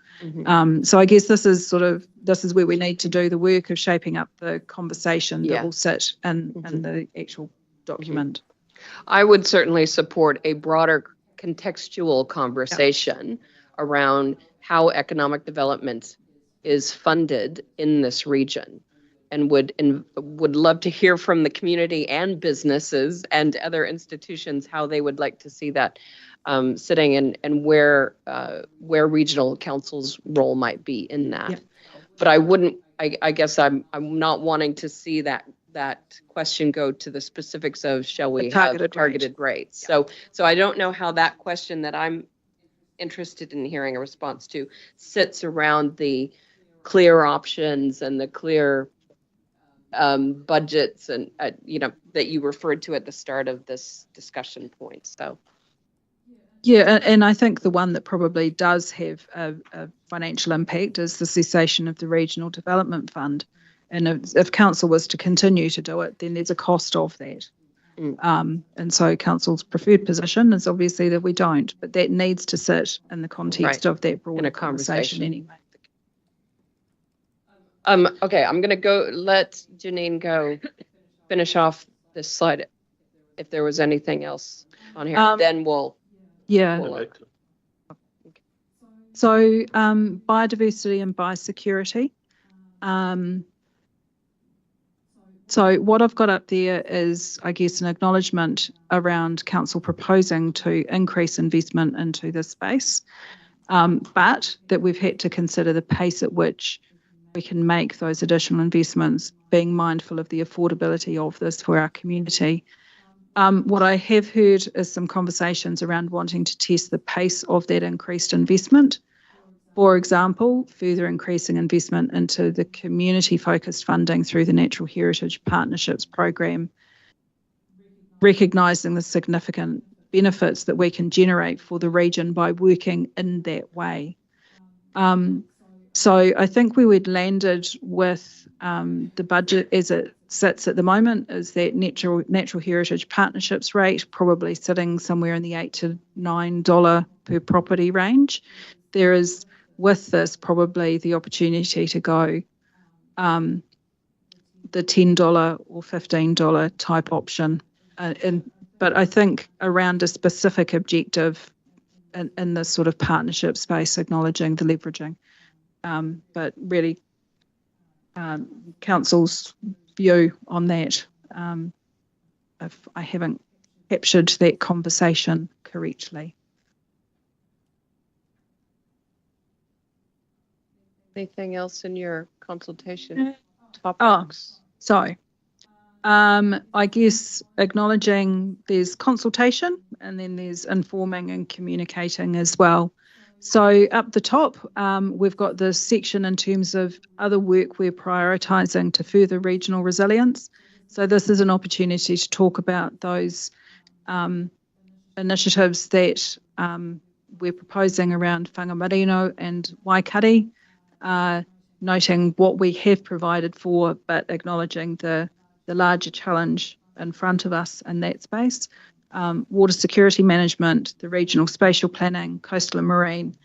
So I guess this is where we need to do the work of shaping up the conversation that will sit in the actual document. I would certainly support a broader contextual conversation around how economic development is funded in this region, and would love to hear from the community and businesses and other institutions how they would like to see that sitting and where regional council's role might be in that. But I guess I'm not wanting to see that question go to the specifics of shall we have targeted rates. So I don't know how that question that I'm interested in hearing a response to sits around the clear options and the clear budgets and that you referred to at the start of this discussion point. So and I think the one that probably does have a financial impact is the cessation of the Regional Development Fund, and if Council was to continue to do it, then there's a cost of that. And so Council's preferred position is obviously that we don't, but that needs to sit in the context of that broader conversation anyway. Okay, I'm going to let Janine go finish off this slide. If there was anything else on here, then we'll. So biodiversity and biosecurity. So what I've got up there is, I guess, an acknowledgement around council proposing to increase investment into this space, but that we've had to consider the pace at which we can make those additional investments, being mindful of the affordability of this for our community. What I have heard is some conversations around wanting to test the pace of that increased investment. For example, further increasing investment into the community-focused funding through the Natural Heritage Partnerships Program, recognising the significant benefits that we can generate for the region by working in that way. So I think where we'd landed with the budget as it sits at the moment is that natural heritage partnerships rate probably sitting somewhere in the $8 to $9 per property range. There is, with this, probably the opportunity to go the $10 or $15 type option. But I think around a specific objective in this sort of partnership space, acknowledging the leveraging. But really, council's view on that, if I haven't captured that conversation correctly. Anything else in your consultation topics? So I guess acknowledging there's consultation and then there's informing and communicating as well. So up the top, we've got this section in terms of other work we're prioritising to further regional resilience. So this is an opportunity to talk about those initiatives that we're proposing around whangamarino and Waikari, noting what we have provided for, but acknowledging the larger challenge in front of us in that space. Water security management, the regional spatial planning, coastal and marine,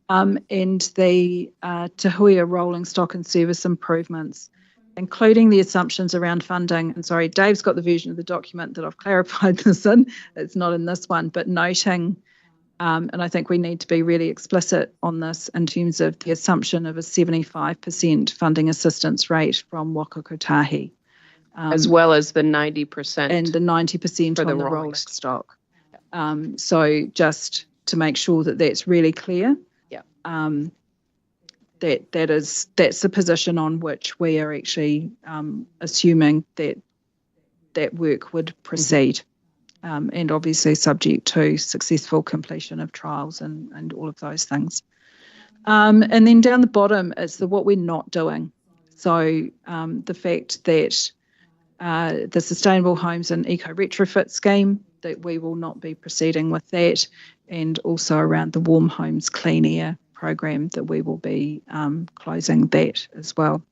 and the Tahuia rolling stock and service improvements, including the assumptions around funding. And sorry, Dave's got the version of the document that I've clarified this in. It's not in this one, but noting, and I think we need to be really explicit on this in terms of the assumption of a 75% funding assistance rate from Waka Kotahi. As well as the 90%. And the 90% for on the rolling stock. So just to make sure that that's really clear. Yeah. That's the position on which we are actually assuming that work would proceed. And obviously subject to successful completion of trials and all of those things. And then down the bottom is what we're not doing. So the fact that the Sustainable Homes and Eco Retrofit Scheme, that we will not be proceeding with that, and also around the Warm Homes Clean Air program that we will be closing that as well.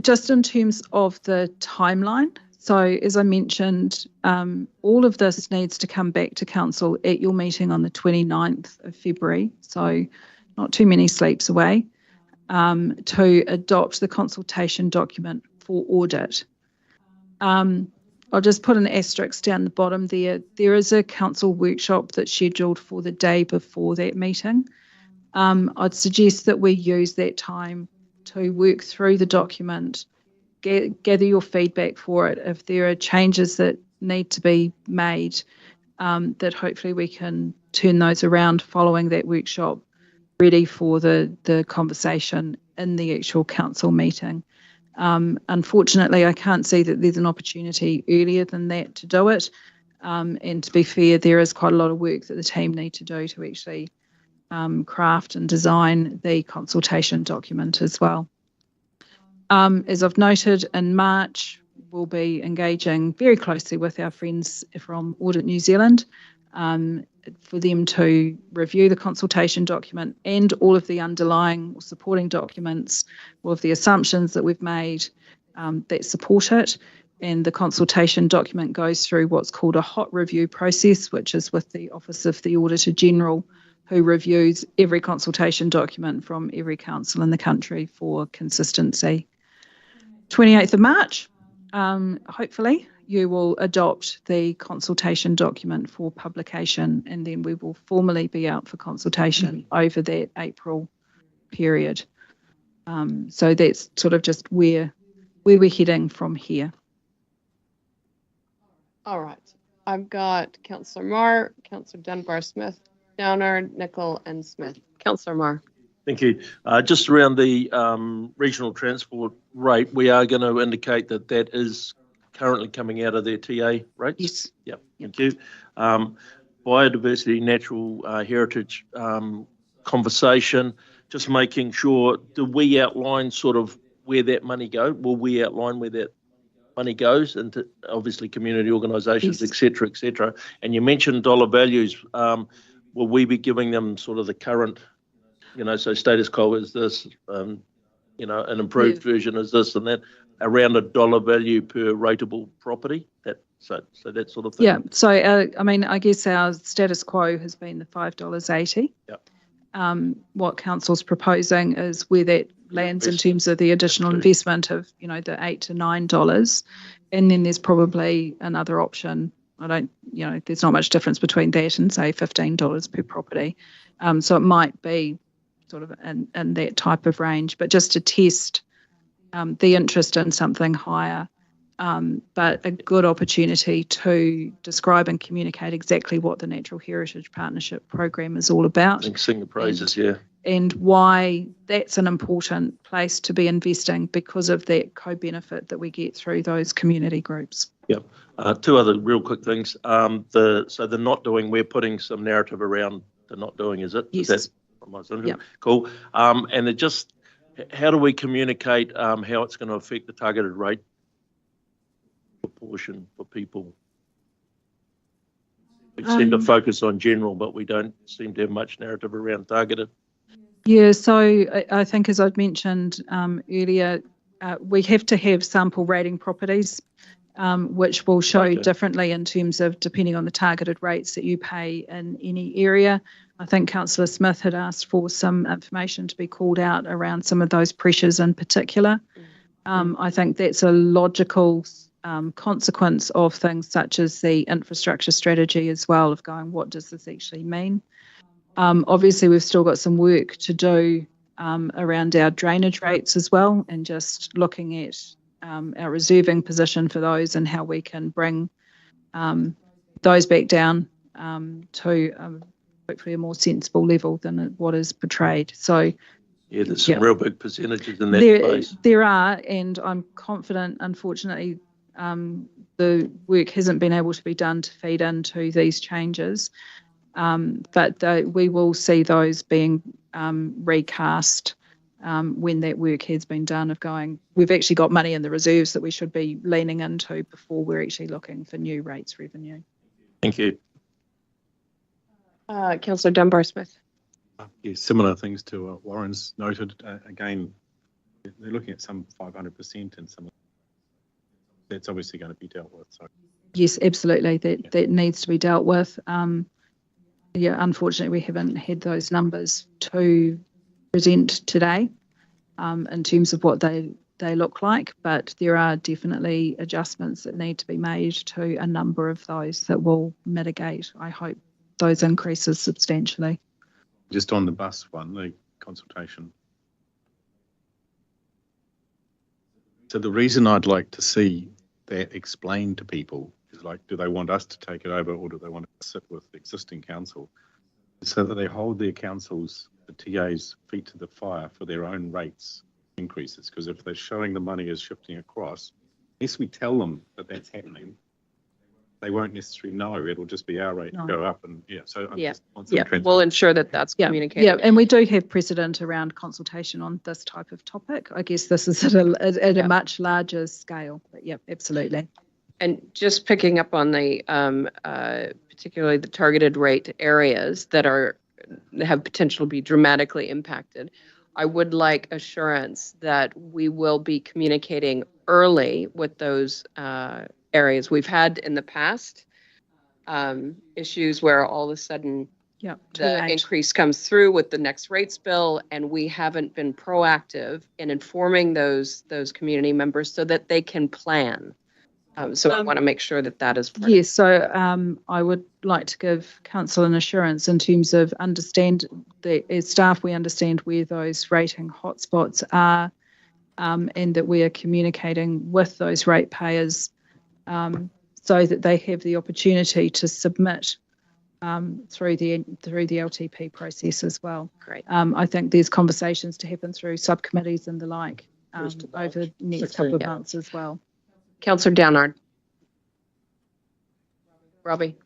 Just in terms of the timeline, so as I mentioned, all of this needs to come back to Council at your meeting on the 29th of February, so not too many sleeps away, to adopt the consultation document for audit. I'll just put an asterisk down the bottom there. There is a council workshop that's scheduled for the day before that meeting. I'd suggest that we use that time to work through the document, gather your feedback for it. If there are changes that need to be made, that hopefully we can turn those around following that workshop, ready for the conversation in the actual council meeting. Unfortunately, I can't see that there's an opportunity earlier than that to do it. And to be fair, there is quite a lot of work that the team need to do to actually craft and design the consultation document as well. As I've noted, in March, we'll be engaging very closely with our friends from Audit New Zealand for them to review the consultation document and all of the underlying supporting documents, all of the assumptions that we've made that support it. And the consultation document goes through what's called a hot review process, which is with the Office of the Auditor General, who reviews every consultation document from every council in the country for consistency. 28th of March, hopefully, you will adopt the consultation document for publication, and then we will formally be out for consultation over that April period. So that's sort of just where we're heading from here. All right. I've got Councillor Marr, Councillor Dunbar-Smith, Downer, Nicol and Smith. Councillor Marr. Thank you. Just around the regional transport rate, we are going to indicate that that is currently coming out of their TA rates? Yes. Yep. Thank you. Biodiversity, natural heritage conversation, just making sure, do we outline sort of where that money goes? Will we outline where that money goes into obviously community organisations, Yes. et cetera, and you mentioned dollar values. Will we be giving them sort of the current, so status quo is this, an improved version is this and that, around $1 value per rateable property? So that sort of thing. Yeah. So I guess our status quo has been the $5.80. Yep. What council's proposing is where that lands in terms of the additional investment of the $8 to $9, and then there's probably another option. There's not much difference between that and say $15 per property. So it might be sort of in that type of range, but just to test the interest in something higher. But a good opportunity to describe and communicate exactly what the Natural Heritage Partnership Program is all about. I think sing the praises, and why that's an important place to be investing because of that co-benefit that we get through those community groups. Yep. Two other real quick things. The not doing, we're putting some narrative around the not doing, is it? Yes. Is that, yep. Cool. And it just, how do we communicate how it's going to affect the targeted rate proportion for people? We seem to focus on general, but we don't seem to have much narrative around targeted. Yeah, so I think as I've mentioned earlier, we have to have sample rating properties, which will show differently in terms of depending on the targeted rates that you pay in any area. I think Councillor Smith had asked for some information to be called out around some of those pressures in particular. I think that's a logical consequence of things such as the infrastructure strategy as well, of going, what does this actually mean? Obviously, we've still got some work to do around our drainage rates as well, and just looking at our reserving position for those and how we can bring those back down to hopefully a more sensible level than what is portrayed. So yeah, there's some real big percentages in that space. There are, and I'm confident, unfortunately, the work hasn't been able to be done to feed into these changes. But we will see those being recast when that work has been done, of going, we've actually got money in the reserves that we should be leaning into before we're actually looking for new rates revenue. Thank you. Councillor Dunbar-Smith. Yeah, similar things to what Warren's noted. Again, they're looking at some 500% and some. That's obviously going to be dealt with. So. Yes, absolutely. That needs to be dealt with. Unfortunately, we haven't had those numbers to present today in terms of what they look like, but there are definitely adjustments that need to be made to a number of those that will mitigate, I hope, those increases substantially. Just on the bus one, the consultation. So the reason I'd like to see that explained to people is, like, do they want us to take it over, or do they want to sit with the existing council so that they hold their councils, the TAs, feet to the fire for their own rates increases? Because if they're showing the money is shifting across, unless we tell them that that's happening, they won't necessarily know. It'll just be our rate to go up. And we'll ensure that that's communicated. Yeah, and we do have precedent around consultation on this type of topic. I guess this is at a much larger scale, but absolutely. And just picking up on the particularly the targeted rate areas that have potential to be dramatically impacted, I would like assurance that we will be communicating early with those areas. We've had in the past issues where all of a sudden the increase comes through with the next rates bill, and we haven't been proactive in informing those community members so that they can plan So I want to make sure that that is part Yes, so I would like to give council an assurance in terms of understand that as staff we understand where those rating hotspots are, and that we are communicating with those ratepayers so that they have the opportunity to submit through the LTP process as well. Great. I think there's conversations to happen through subcommittees and the like over the next couple of months as well. Councillor Downard. Robbie.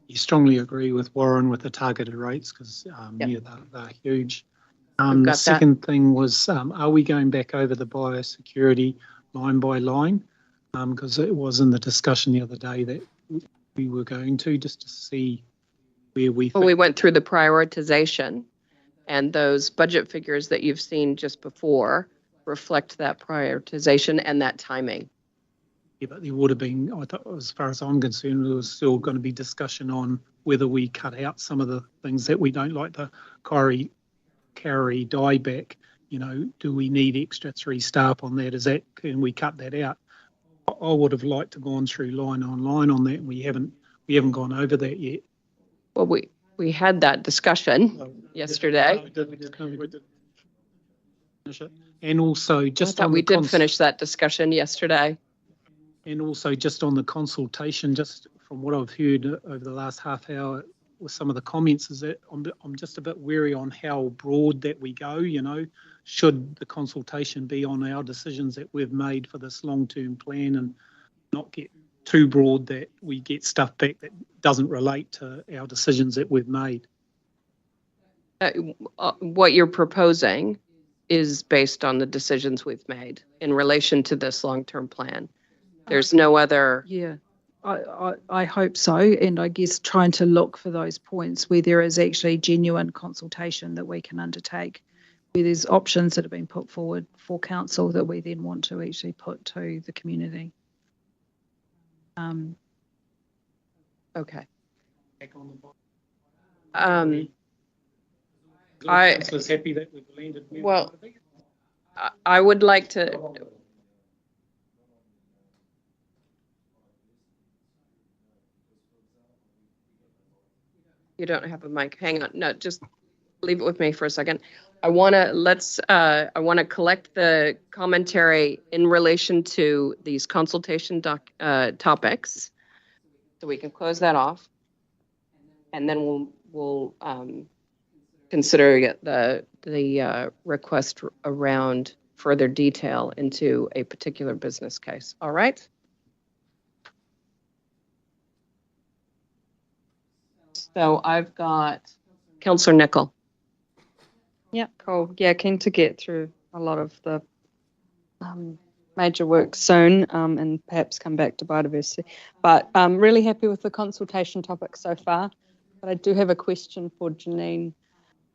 You strongly agree with Warren with the targeted rates because yeah, they're huge. The second thing was, are we going back over the biosecurity line by line? Because it was in the discussion the other day that we were going to, just to see where we. Well, we went through the prioritization, and those budget figures that you've seen just before reflect that prioritization and that timing. Yeah, but there would have been, I thought, as far as I'm concerned, there was still going to be discussion on whether we cut out some of the things that we don't like, the carry dieback. You know, do we need extra 3 staff on that? Can we cut that out? I would have liked to gone through line on line on that, and we haven't gone over that yet. Well, we had that discussion yesterday. We did finish it. And also just I thought we did finish that discussion yesterday. And also just on the consultation, just from what I've heard over the last half hour with some of the comments, is that I'm just a bit wary on how broad that we go. You know, should the consultation be on our decisions that we've made for this long-term plan and not get too broad that we get stuff back that doesn't relate to our decisions that we've made? What you're proposing is based on the decisions we've made in relation to this long-term plan. There's no other. Yeah, I hope so. And I guess trying to look for those points where there is actually genuine consultation that we can undertake, where there's options that have been put forward for council that we then want to actually put to the community. Okay. Councillor's happy that we've landed. Well, I would like to. You don't have a mic. Hang on. No, just leave it with me for a second. I want to collect the commentary in relation to these consultation topics, so we can close that off, and then we'll consider the request around further detail into a particular business case. All right. So I've got Councillor Nicol. Yeah, cool. Yeah, keen to get through a lot of the major work soon and perhaps come back to biodiversity. But I'm really happy with the consultation topic so far. But I do have a question for Janine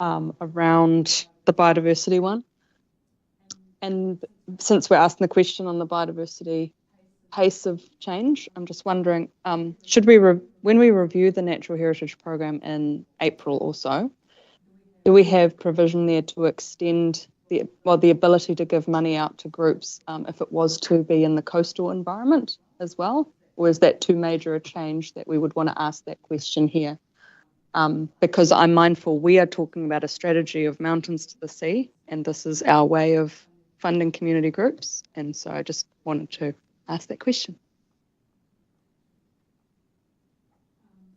around the biodiversity one. And since we're asking the question on the biodiversity pace of change, I'm just wondering, should we, when we review the Natural Heritage Program in April or so, do we have provision there to extend the ability to give money out to groups if it was to be in the coastal environment as well? Or is that too major a change that we would want to ask that question here? Because I'm mindful we are talking about a strategy of mountains to the sea, and this is our way of funding community groups. And so I just wanted to ask that question.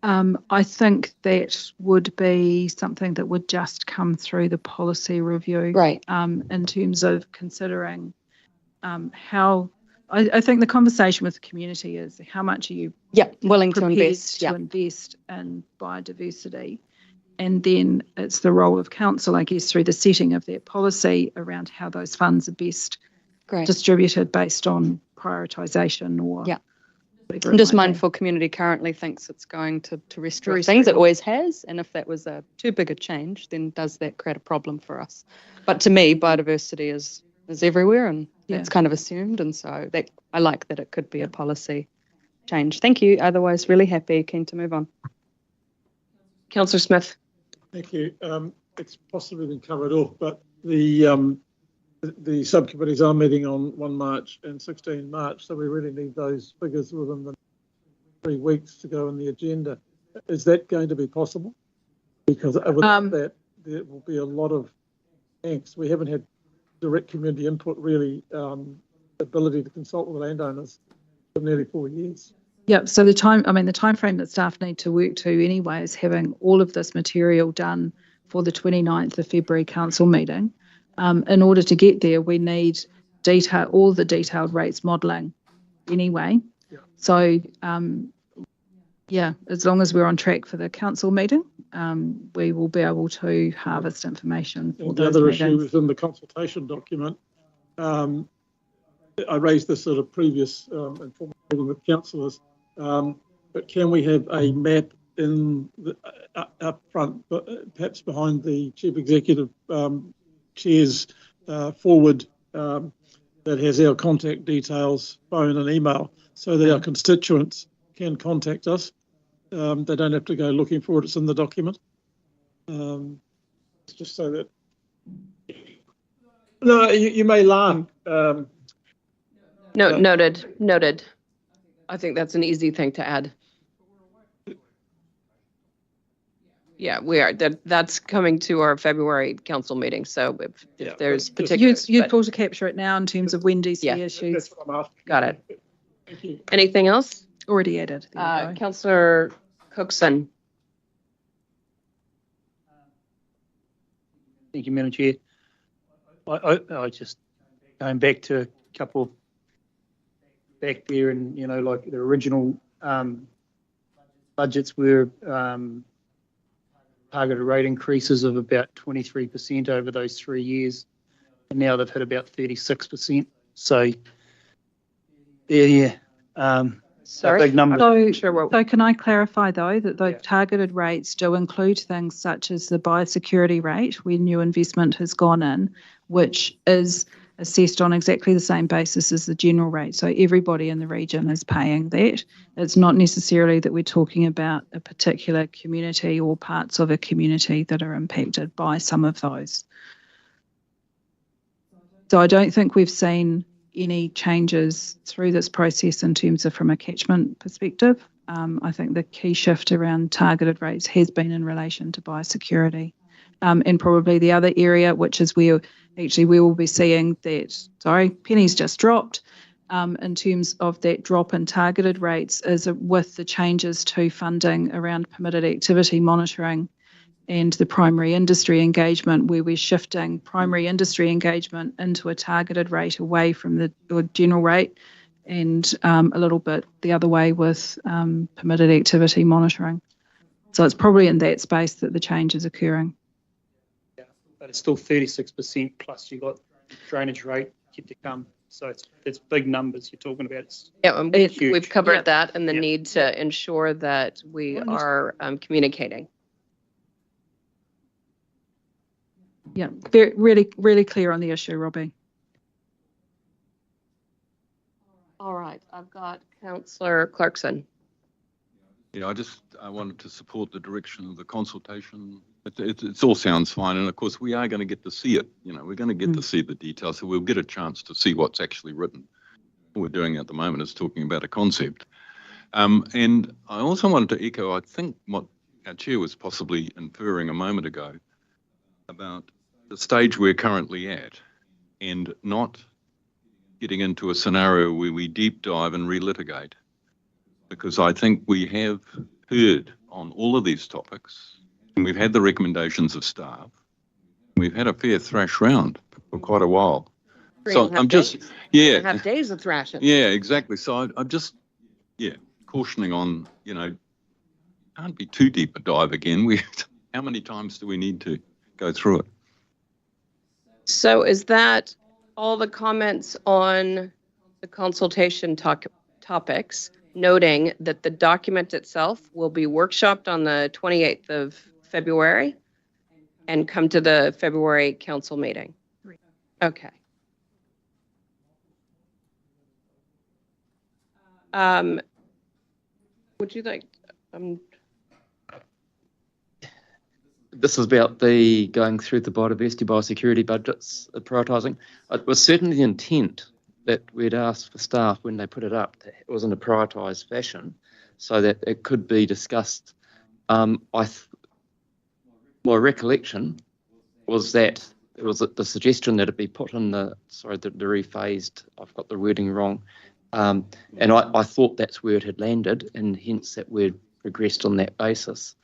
I think that would be something that would just come through the policy review. Right. In terms of considering how, I think the conversation with the community is how much are you willing to invest in biodiversity, and then it's the role of council, I guess, through the setting of their policy around how those funds are best distributed based on prioritisation or I'm just mindful community currently thinks it's going to terrestrial things. It always has. And if that was a too big a change, then does that create a problem for us? But to me, biodiversity is everywhere, and it's kind of assumed. And so that I like that it could be a policy change. Thank you. Otherwise, really happy, keen to move on. Councillor Smith. Thank you. It's possibly been covered off, but the the subcommittees are meeting on 1 March and 16 March, so we really need those figures within the 3 weeks to go on the agenda. Is that going to be possible? Because with that, there will be a lot of angst. We haven't had direct community input, really, ability to consult with landowners for nearly 4 years. Yep. So the time frame that staff need to work to anyway is having all of this material done for the 29th of February council meeting. In order to get there, we need all the detailed rates modelling anyway. Yeah. So, yeah, as long as we're on track for the council meeting, we will be able to harvest information for and those the other meetings. issue within the consultation document, I raised this at a previous informal meeting with councillors, but can we have a map in the, up front, but perhaps behind the chief executive chair's forward, that has our contact details, phone and email, so that our constituents can contact us. They don't have to go looking for it, it's in the document. Just so that, no, you may laugh. Noted. I think that's an easy thing to add. Yeah, we are. That's coming to our February council meeting. So if there's particular, you'd pull to capture it now in terms of when DC issues. Got it. Thank you. Anything else? Already added. Councillor Cookson. Thank you, Madam Chair. I just going back to a couple back there, and like the original budgets were targeted rate increases of about 23% over those 3 years, and now they've hit about 36%. So, sorry, big numbers. So can I clarify though that those targeted rates do include things such as the biosecurity rate when new investment has gone in, which is assessed on exactly the same basis as the general rate. So everybody in the region is paying that. It's not necessarily that we're talking about a particular community or parts of a community that are impacted by some of those. So I don't think we've seen any changes through this process in terms of from a catchment perspective. I think the key shift around targeted rates has been in relation to biosecurity. And probably the other area, which is where actually we will be seeing that, Penny's just dropped, in terms of that drop in targeted rates is with the changes to funding around permitted activity monitoring and the primary industry engagement, where we're shifting primary industry engagement into a targeted rate away from the general rate, and a little bit the other way with permitted activity monitoring. So it's probably in that space that the change is occurring. But it's still 36% plus you got drainage rate yet to come. So it's big numbers you're talking about. We've covered that and the need to ensure that we are communicating. Yeah, really, really clear on the issue, Robbie. All right, I've got Councillor Clarkson. Yeah, I wanted to support the direction of the consultation. It all sounds fine, and of course we are going to get to see it. We're going to get to see the details, so we'll get a chance to see what's actually written. What we're doing at the moment is talking about a concept. And I also wanted to echo, I think, what our chair was possibly inferring a moment ago about the stage we're currently at, and not getting into a scenario where we deep dive and relitigate, because I think we have heard on all of these topics, and we've had the recommendations of staff. We've had a fair thrash round for quite a while. So I'm just, have days of thrashing. Yeah, exactly. So I'm just, cautioning on, can't be too deep a dive again. How many times do we need to go through it? So is that all the comments on the consultation topics, noting that the document itself will be workshopped on the 28th of February and come to the February council meeting? Okay. Would you like, this is about the going through the biodiversity, biosecurity budgets, prioritising. It was certainly the intent that we'd asked for staff when they put it up, that it was in a prioritised fashion, so that it could be discussed. My recollection was that it was the suggestion that it be put in the rephased. I've got the wording wrong, and I thought that's where it had landed, and hence that we'd progressed on that basis.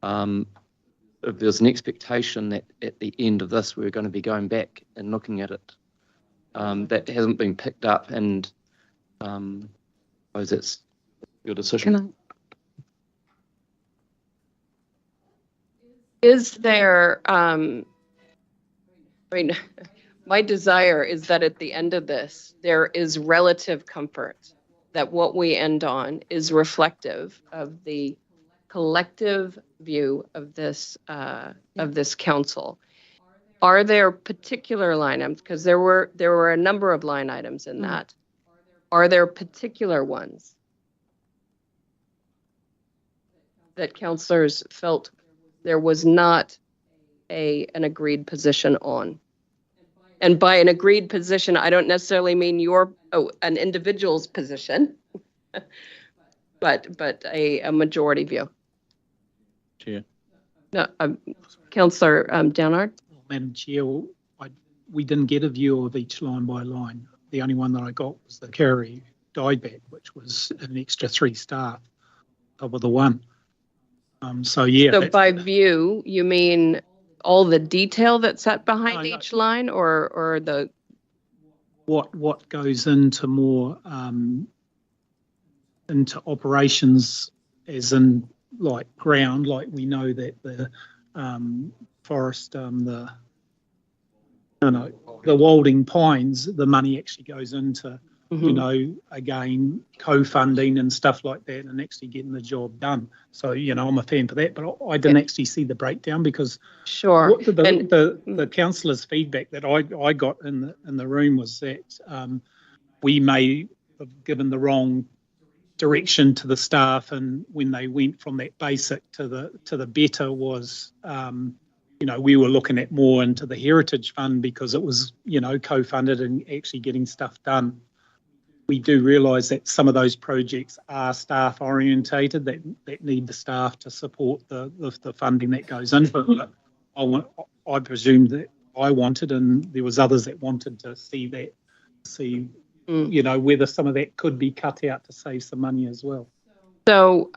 There's an expectation that at the end of this we're going to be going back and looking at it. That hasn't been picked up, and I suppose that's your decision. Is there, I mean, my desire is that at the end of this, there is relative comfort that what we end on is reflective of the collective view of this council. Are there particular line items? Because there were a number of line items in that. Are there particular ones that councillors felt there was not an agreed position on? And by an agreed position, I don't necessarily mean an individual's position, but a majority view. Chair. No, Councillor Downard. Madam Chair, we didn't get a view of each line by line. The only one that I got was the Kerry dieback, which was an extra 3 staff over the one. So by view, you mean all the detail that's sat behind each line, or the what goes into more into operations, as in like ground, like we know that the forest, the Walding Pines, the money actually goes into, again, co-funding and stuff like that, and actually getting the job done. So, I'm a fan for that, but I didn't actually see the breakdown, because the councillors' feedback that I got in the room was that we may have given the wrong direction to the staff, and when they went from that basic to the better was, we were looking at more into the Heritage Fund because it was, co-funded and actually getting stuff done. We do realise that some of those projects are staff orientated, that need the staff to support the funding that goes into it. I presume that I wanted, and there was others that wanted to see whether some of that could be cut out to save some money as well. So,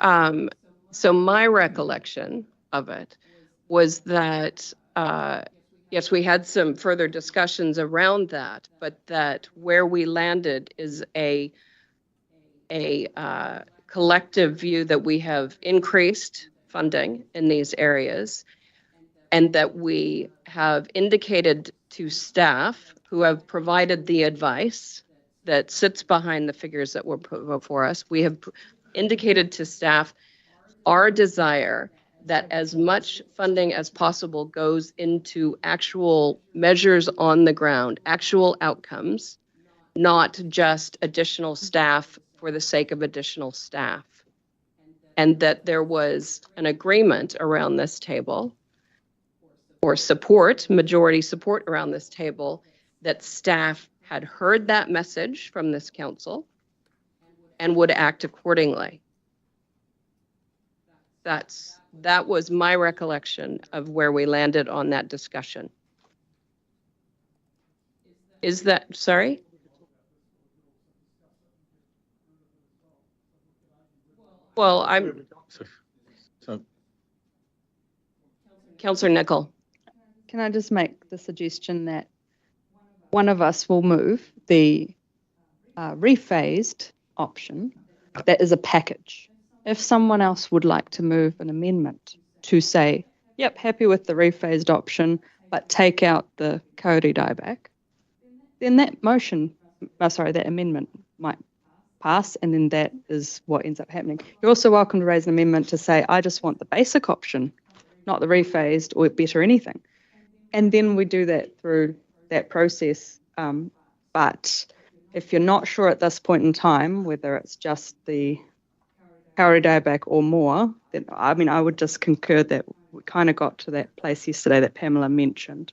so my recollection of it was that, yes, we had some further discussions around that, but that where we landed is a collective view that we have increased funding in these areas, and that we have indicated to staff who have provided the advice that sits behind the figures that were put before us. We have indicated to staff our desire that as much funding as possible goes into actual measures on the ground, actual outcomes, not just additional staff for the sake of additional staff. And that there was an agreement around this table, or majority support around this table, that staff had heard that message from this council and would act accordingly. That was my recollection of where we landed on that discussion. Is that, sorry? Well, Councillor Nicol. Can I just make the suggestion that one of us will move the rephased option that is a package? If someone else would like to move an amendment to say, yep, happy with the rephased option, but take out the Kauri dieback, then that amendment might pass, and then that is what ends up happening. You're also welcome to raise an amendment to say, I just want the basic option, not the rephased or better anything. And then we do that through that process. But if you're not sure at this point in time whether it's just the Kauri dieback or more, then I would just concur that we kind of got to that place yesterday that Pamela mentioned.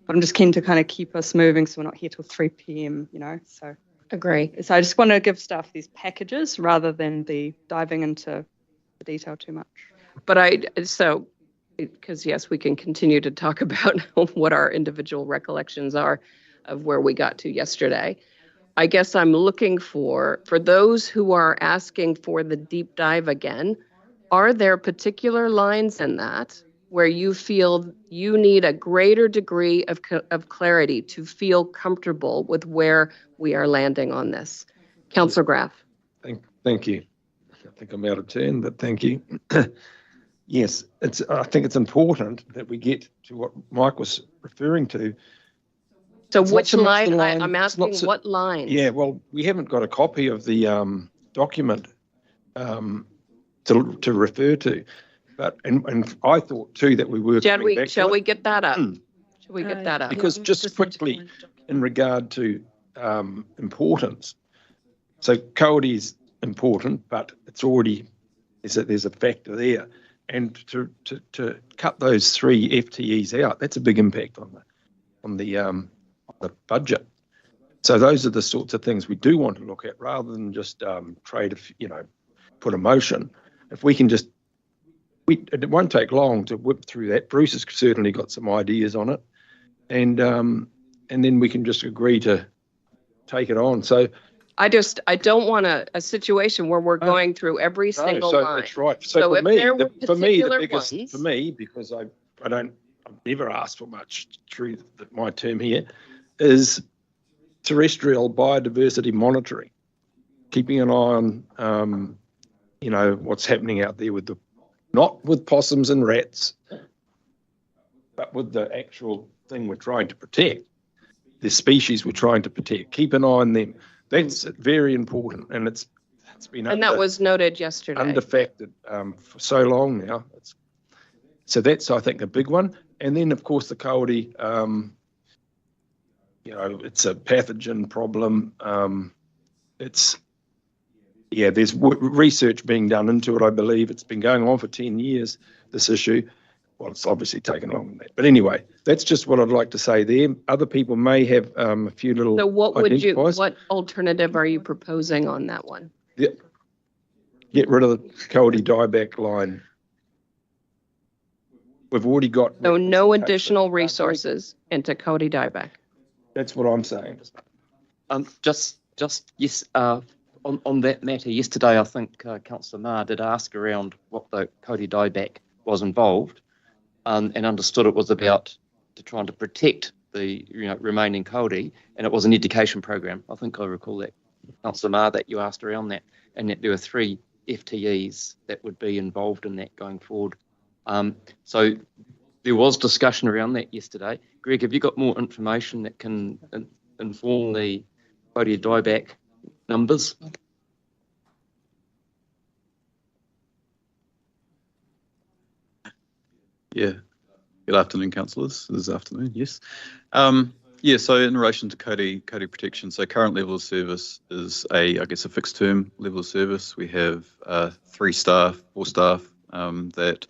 But I'm just keen to kind of keep us moving so we're not here till 3 p.m, so. Agree. So I just want to give staff these packages rather than the diving into the detail too much. But because yes, we can continue to talk about what our individual recollections are of where we got to yesterday. I guess I'm looking for those who are asking for the deep dive again, are there particular lines in that where you feel you need a greater degree of clarity to feel comfortable with where we are landing on this? Councillor Graf. Thank you. I think I'm out of turn, but thank you. Yes, I think it's important that we get to what Mike was referring to. So which line? I'm asking what lines? Yeah, well, we haven't got a copy of the document to refer to, but and I thought too that we were. Shall we get that up? Shall we get that up? Because just quickly, in regard to importance, so Kauri is important, but it's already there's a factor there, and to cut those 3 FTEs out, that's a big impact on the budget. So those are the sorts of things we do want to look at, rather than just put a motion. If we can just, it won't take long to whip through that. Bruce has certainly got some ideas on it, and then we can just agree to take it on. So I don't want a situation where we're going through every single line. That's right. So for me, the biggest for me, because I've never asked for much through my term here, is terrestrial biodiversity monitoring, keeping an eye on what's happening out there with not with possums and rats, but with the actual thing we're trying to protect, the species we're trying to protect. Keep an eye on them. That's very important, and it's been that was noted yesterday. Underfactored for so long now. So that's, I think, a big one. And then, of course, the kauri. It's a pathogen problem. There's research being done into it. I believe it's been going on for 10 years. This issue. Well, it's obviously taken longer than that. But anyway, that's just what I'd like to say there. Other people may have a few little. So what alternative are you proposing on that one? Yeah. Get rid of the kauri dieback line. We've already got. So no additional resources into kauri dieback. That's what I'm saying. Just yes. On that matter, yesterday I think Councillor Ma did ask around what the kauri dieback was involved. And understood it was about trying to protect the remaining kauri, and it was an education program. I think I recall that, Councillor Ma, that you asked around that, and that there were 3 FTEs that would be involved in that going forward. So there was discussion around that yesterday. Greg, have you got more information that can inform the kauri dieback numbers? Yeah. Good afternoon, councillors. This afternoon, yes. So in relation to kauri protection, so current level of service is a fixed term level of service. We have 4 staff that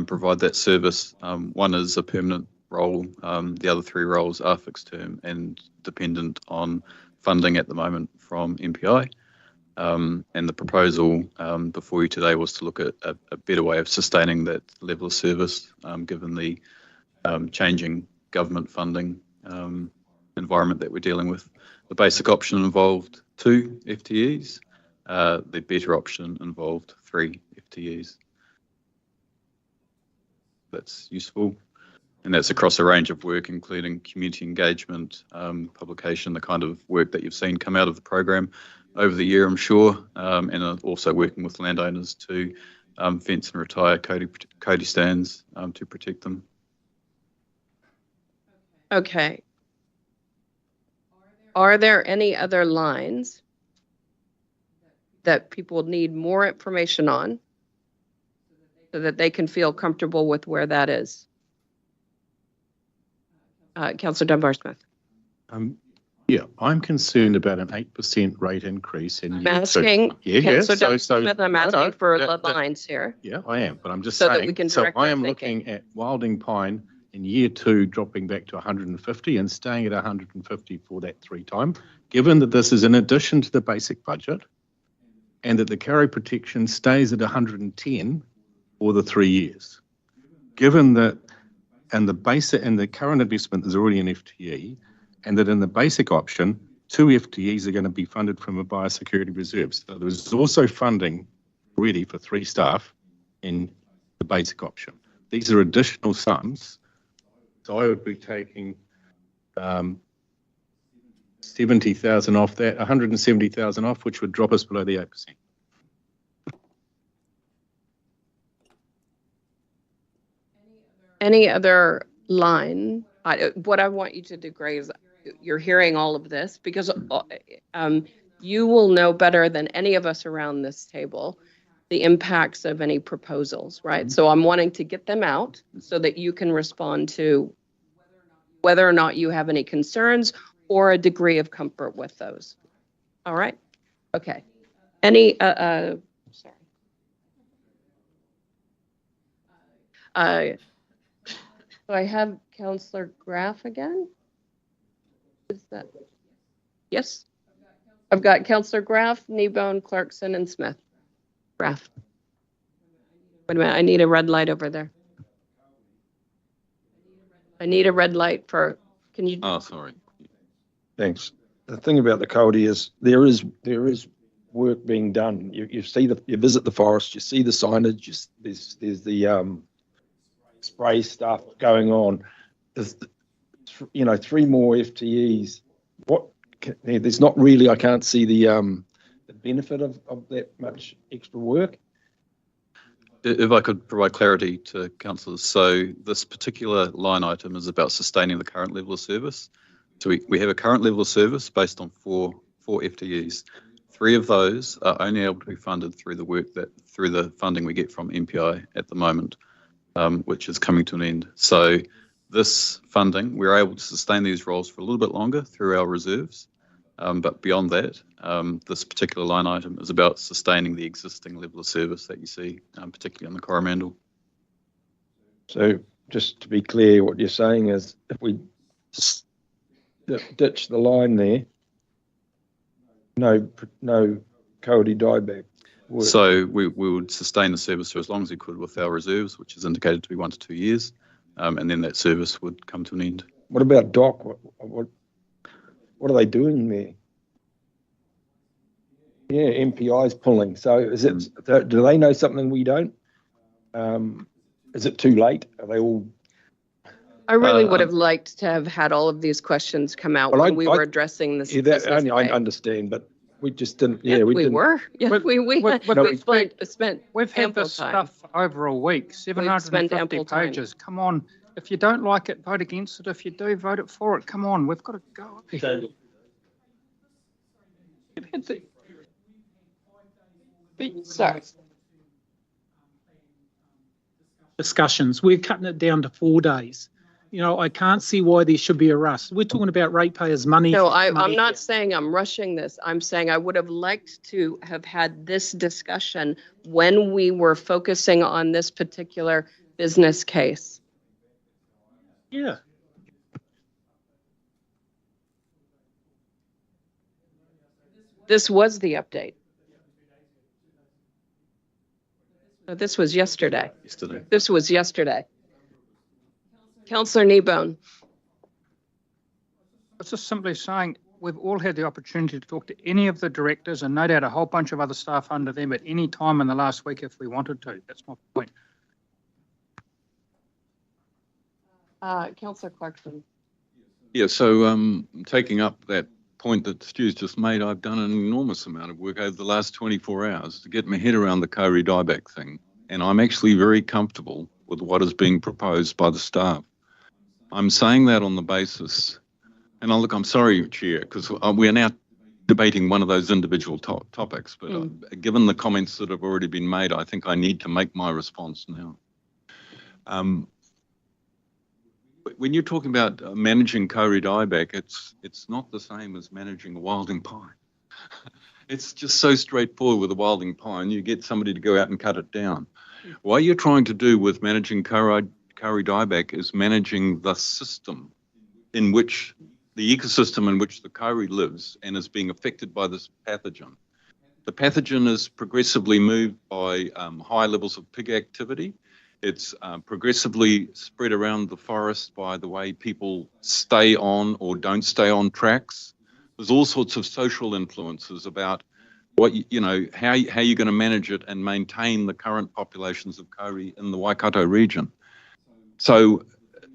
provide that service. One is a permanent role. The other 3 roles are fixed term and dependent on funding at the moment from MPI. And the proposal before you today was to look at a better way of sustaining that level of service, given the changing government funding environment that we're dealing with. The basic option involved 2 FTEs. The better option involved 3 FTEs. That's useful. And that's across a range of work, including community engagement, publication, the kind of work that you've seen come out of the program over the year, I'm sure, and also working with landowners to fence and retire kauri stands to protect them. Okay. Are there any other lines that people need more information on so that they can feel comfortable with where that is? Councillor Dunbar-Smith. Yeah, I'm concerned about an 8% rate increase in I'm year two. asking, Yeah, Councillor Smith, I'm asking for the that- lines here. Yeah, I am, but I'm just So that saying. we can So direct I our am thinking. looking at Wilding Pine in year two dropping back to 150 and staying at 150 for that 3 time, given that this is in addition to the basic budget and that the carry protection stays at 110 for the 3 years. Given that, and the basic and the current investment is already an FTE, and that in the basic option, 2 FTEs are going to be funded from a biosecurity reserve. So there's also funding ready for 3 staff in the basic option. These are additional sums. So I would be taking 70,000 off that, 170,000 off, which would drop us below the 8%. Any other line? What I want you to do, Gray, is you're hearing all of this because you will know better than any of us around this table the impacts of any proposals, right? So I'm wanting to get them out so that you can respond to whether or not you have any concerns or a degree of comfort with those. All right? Okay. Any, sorry. So I have Councillor Graff again. Is that, yes? I've got Councillor Graff, Kneebone, Clarkson, and Smith. Graff. Wait a minute, I need a red light over there. I need a red light for, can you? Oh, sorry. Thanks. The thing about the Kauri is there is work being done. You see you visit the forest, you see the signage, there's the spray stuff going on. There's 3 more FTEs. There's not really, I can't see the benefit of that much extra work. If I could provide clarity to councillors, so this particular line item is about sustaining the current level of service. So we have a current level of service based on four FTEs. 3 of those are only able to be funded through the funding we get from MPI at the moment, which is coming to an end. So this funding, we're able to sustain these roles for a little bit longer through our reserves. But beyond that, this particular line item is about sustaining the existing level of service that you see, particularly on the Coromandel. So just to be clear, what you're saying is if we ditch the line there, no Kauri dieback work. So we would sustain the service for as long as we could with our reserves, which is indicated to be 1 to 2 years, and then that service would come to an end. What about DOC? What are they doing there? Yeah, MPI's pulling. So is it? Do they know something we don't? Is it too late? Are they all? I really would have liked to have had all of these questions come out when we were addressing this. Yeah, I understand, but we just didn't. Yeah, we didn't. Were. Yeah, we spent. We've had this stuff for over a week. 750 pages. Come on. If you don't like it, vote against it. If you do, vote it for it. Come on, we've got to go. Sorry. Discussions. We're cutting it down to 4 days. I can't see why there should be a rush. We're talking about ratepayers' money. No, I'm not saying I'm rushing this. I'm saying I would have liked to have had this discussion when we were focusing on this particular business case. Yeah. This was the update. No, this was yesterday. This was yesterday. Councillor Kneebone. It's just simply saying we've all had the opportunity to talk to any of the directors and no doubt a whole bunch of other staff under them at any time in the last week if we wanted to. That's my point. Councillor Clarkson. Yeah, so taking up that point that Stu's just made, I've done an enormous amount of work over the last 24 hours to get my head around the Kauri dieback thing. And I'm actually very comfortable with what is being proposed by the staff. I'm saying that on the basis, and look, I'm sorry, Chair, because we are now debating one of those individual topics, but given the comments that have already been made, I think I need to make my response now. When you're talking about managing kauri dieback, it's not the same as managing a wilding pine. It's just so straightforward with a wilding pine. You get somebody to go out and cut it down. What you're trying to do with managing kauri dieback is managing the system in which the ecosystem in which the kauri lives and is being affected by this pathogen. The pathogen is progressively moved by high levels of pig activity. It's progressively spread around the forest by the way people stay on or don't stay on tracks. There's all sorts of social influences about what how you're going to manage it and maintain the current populations of kauri in the Waikato region. So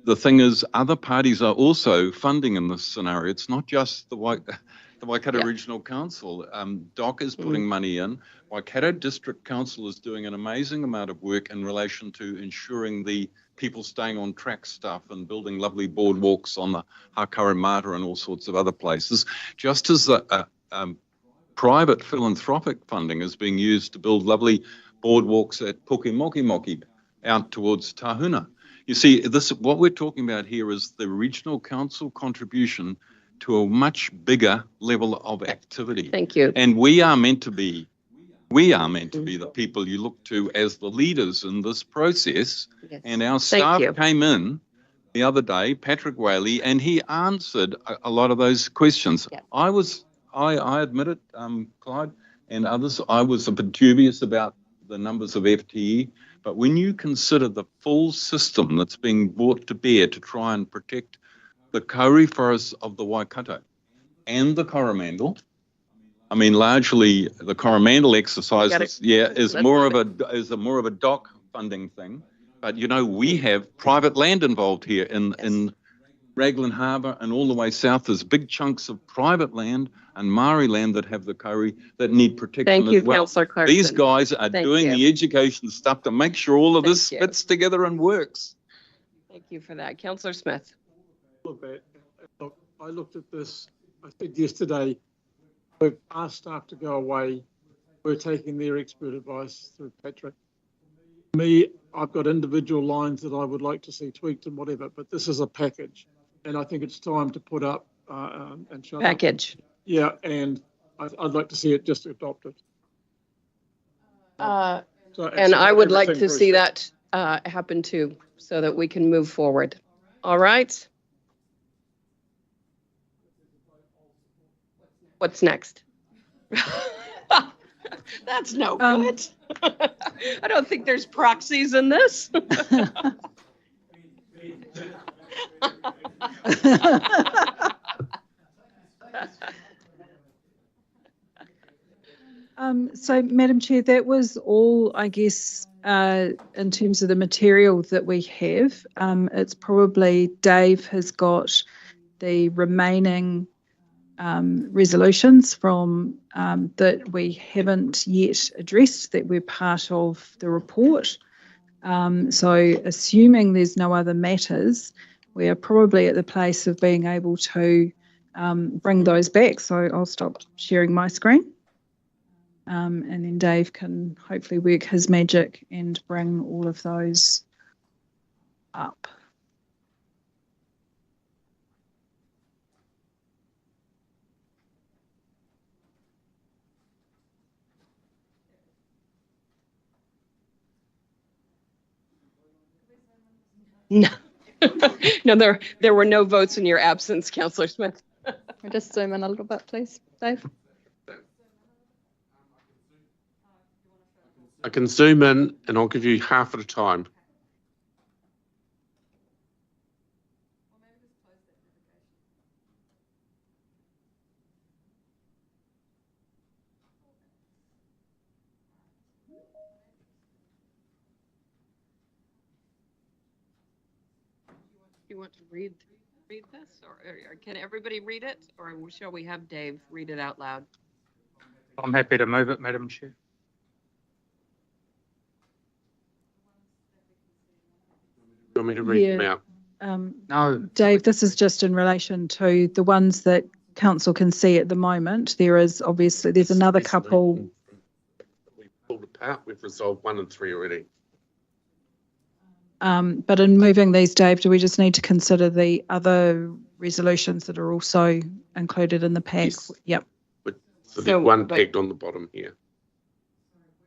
the thing is, other parties are also funding in this scenario. It's not just the Waikato Regional Council. DOC is putting money in. Waikato District Council is doing an amazing amount of work in relation to ensuring the people staying on track stuff and building lovely boardwalks on the Hakarimata and all sorts of other places. Just as the private philanthropic funding is being used to build lovely boardwalks at Pukimokimoki out towards Tahuna. You see, what we're talking about here is the regional council contribution to a much bigger level of activity. Thank you. And we are meant to be the people you look to as the leaders in this process. Yes. And our staff came in the other day, Patrick Whaley, and he answered a lot of those questions. Yeah. I admit it, Clyde and others, I was a bit dubious about the numbers of FTE, but when you consider the full system that's being brought to bear to try and protect the kauri forests of the Waikato and the Coromandel, I mean, largely the Coromandel exercise is more of a DOC funding thing, but we have private land involved here in Raglan Harbour and all the way south. There's big chunks of private land and Maori land that have the kauri that need protection Thank you, as well. Councillor Clarkson. These guys are doing the education stuff to make sure all of this fits together and works. Thank you for that. Councillor Smith. Look, I looked at this, I said yesterday, we've asked staff to go away. We're taking their expert advice through Patrick. Me, I've got individual lines that I would like to see tweaked and whatever, but this is a package. And I think it's time to put up and shut package. Up. Yeah, and I'd like to see it just adopted. And I would like to see that happen too, so that we can move forward. All right. What's next? That's no good. I don't think there's proxies in this. So, Madam Chair, that was all, I guess, in terms of the material that we have. It's probably Dave has got the remaining resolutions from that we haven't yet addressed, that we're part of the report. So assuming there's no other matters, we are probably at the place of being able to bring those back. So I'll stop sharing my screen. And then Dave can hopefully work his magic and bring all of those up. No, no, there were no votes in your absence, Councillor Smith. Just zoom in a little bit, please, Dave. I can zoom in and I'll give you half at a time. You want to read this, or can everybody read it, or shall we have Dave read it out loud? I'm happy to move it, Madam Chair. You want me to read them out? No. Dave, this is just in relation to the ones that council can see at the moment. There's another couple. We've pulled apart. We've resolved 1 and 3 already. But in moving these, Dave, do we just need to consider the other resolutions that are also included in the pack? Yes. Yep. So there's one tagged on the bottom here.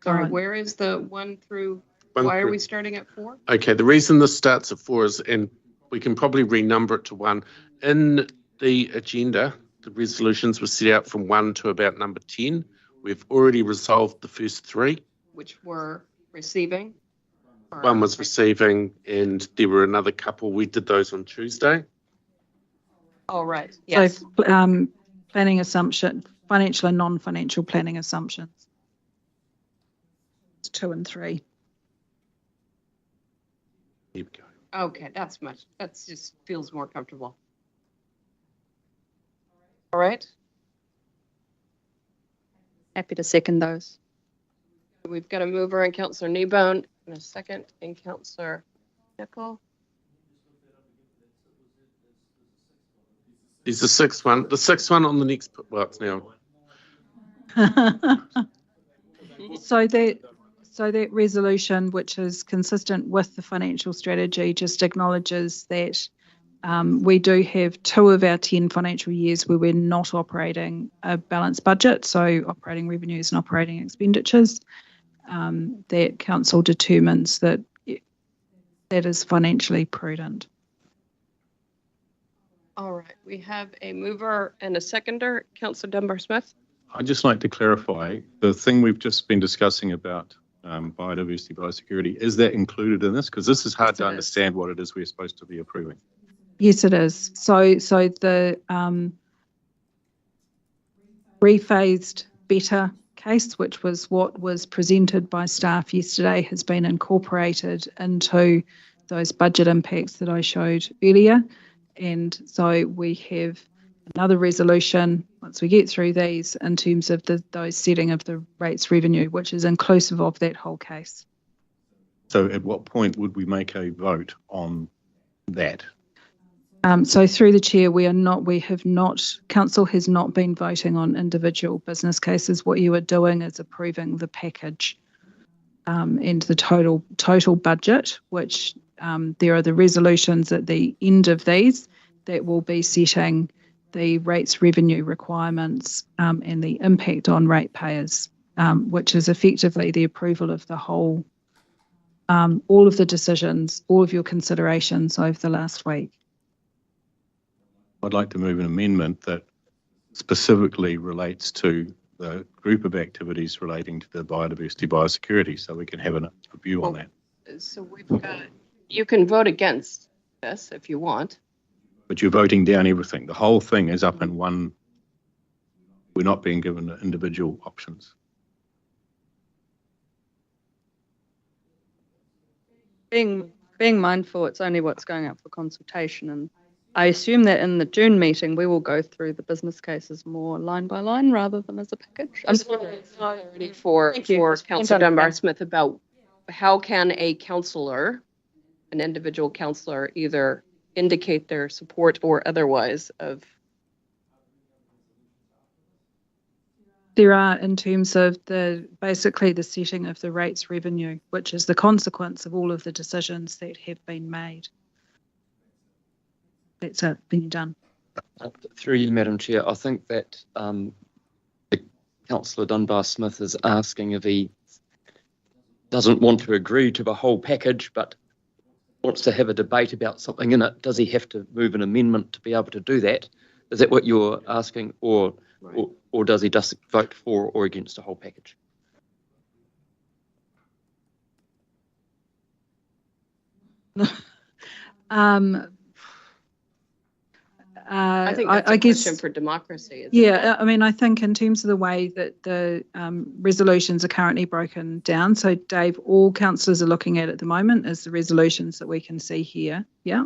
Sorry, Right. where is the 1 through, One why are through- we starting at 4? Okay, the reason this starts at 4 is, and we can probably renumber it to 1. In the agenda, the resolutions were set out from 1 to about number 10. We've already resolved the first 3. Which were receiving? Or- One was receiving, and there were another couple. We did those on Tuesday. Oh, right, yes. So planning assumption, financial and non-financial planning assumptions. It's 2 and 3. Here we go. Okay, that just feels more comfortable. All right, Happy to second those. we've got a mover and Councillor Kneebone and a second and Councillor Nicol. There's the 6th one. The 6th one on the next, well, it's now. So that resolution, which is consistent with the financial strategy, just acknowledges that we do have 2 of our 10 financial years where we're not operating a balanced budget, so operating revenues and operating expenditures. That council determines that that is financially prudent. All right, we have a mover and a seconder, Councillor Dunbar-Smith. I'd just like to clarify the thing we've just been discussing about biodiversity, biosecurity. Is that included in this? Because this is hard to understand what it is we're supposed to be approving. Yes, it is. So the rephased better case, which was what was presented by staff yesterday, has been incorporated into those budget impacts that I showed earlier. And so we have another resolution once we get through these in terms of those setting of the rates revenue, which is inclusive of that whole case. So at what point would we make a vote on that? So through the chair, council has not been voting on individual business cases. What you are doing is approving the package and the total budget, which there are the resolutions at the end of these that will be setting the rates revenue requirements and the impact on ratepayers, which is effectively the approval of the whole, all of the decisions, all of your considerations over the last week. I'd like to move an amendment that specifically relates to the group of activities relating to the biodiversity, biosecurity, so we can have a view on that. So we've got, you can vote against this if you want. But you're voting down everything. The whole thing is up in one. We're not being given individual options. Being mindful, it's only what's going out for consultation, and I assume that in the June meeting we will go through the business cases more line by line rather than as a package. I'm just wondering for Councillor Dunbar-Smith about how can a councillor, an individual councillor, either indicate their support or otherwise of. There are, in terms of basically the setting of the rates revenue, which is the consequence of all of the decisions that have been made. That's it, been done. Through you, Madam Chair, I think that Councillor Dunbar-Smith is asking if he doesn't want to agree to the whole package, but wants to have a debate about something in it. Does he have to move an amendment to be able to do that? Is that what you're asking, or does he just vote for or against the whole package? I think that's a question for democracy. Yeah, I mean, I think in terms of the way that the resolutions are currently broken down, so Dave, all councillors are looking at the moment is the resolutions that we can see here, yeah?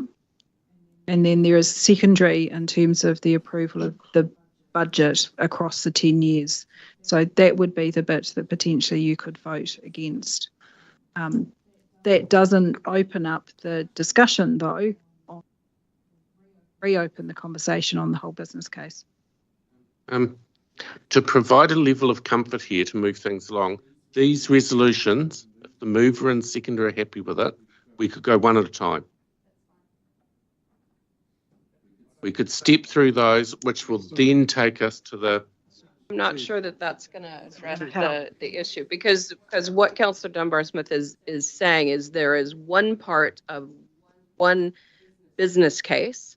And then there is secondary in terms of the approval of the budget across the 10 years. So that would be the bit that potentially you could vote against. That doesn't open up the discussion, though, reopen the conversation on the whole business case. To provide a level of comfort here to move things along, these resolutions, if the mover and seconder are happy with it, we could go one at a time. We could step through those, which will then take us to the. I'm not sure that that's going to address the issue because what Councillor Dunbar-Smith is saying is there is one part of one business case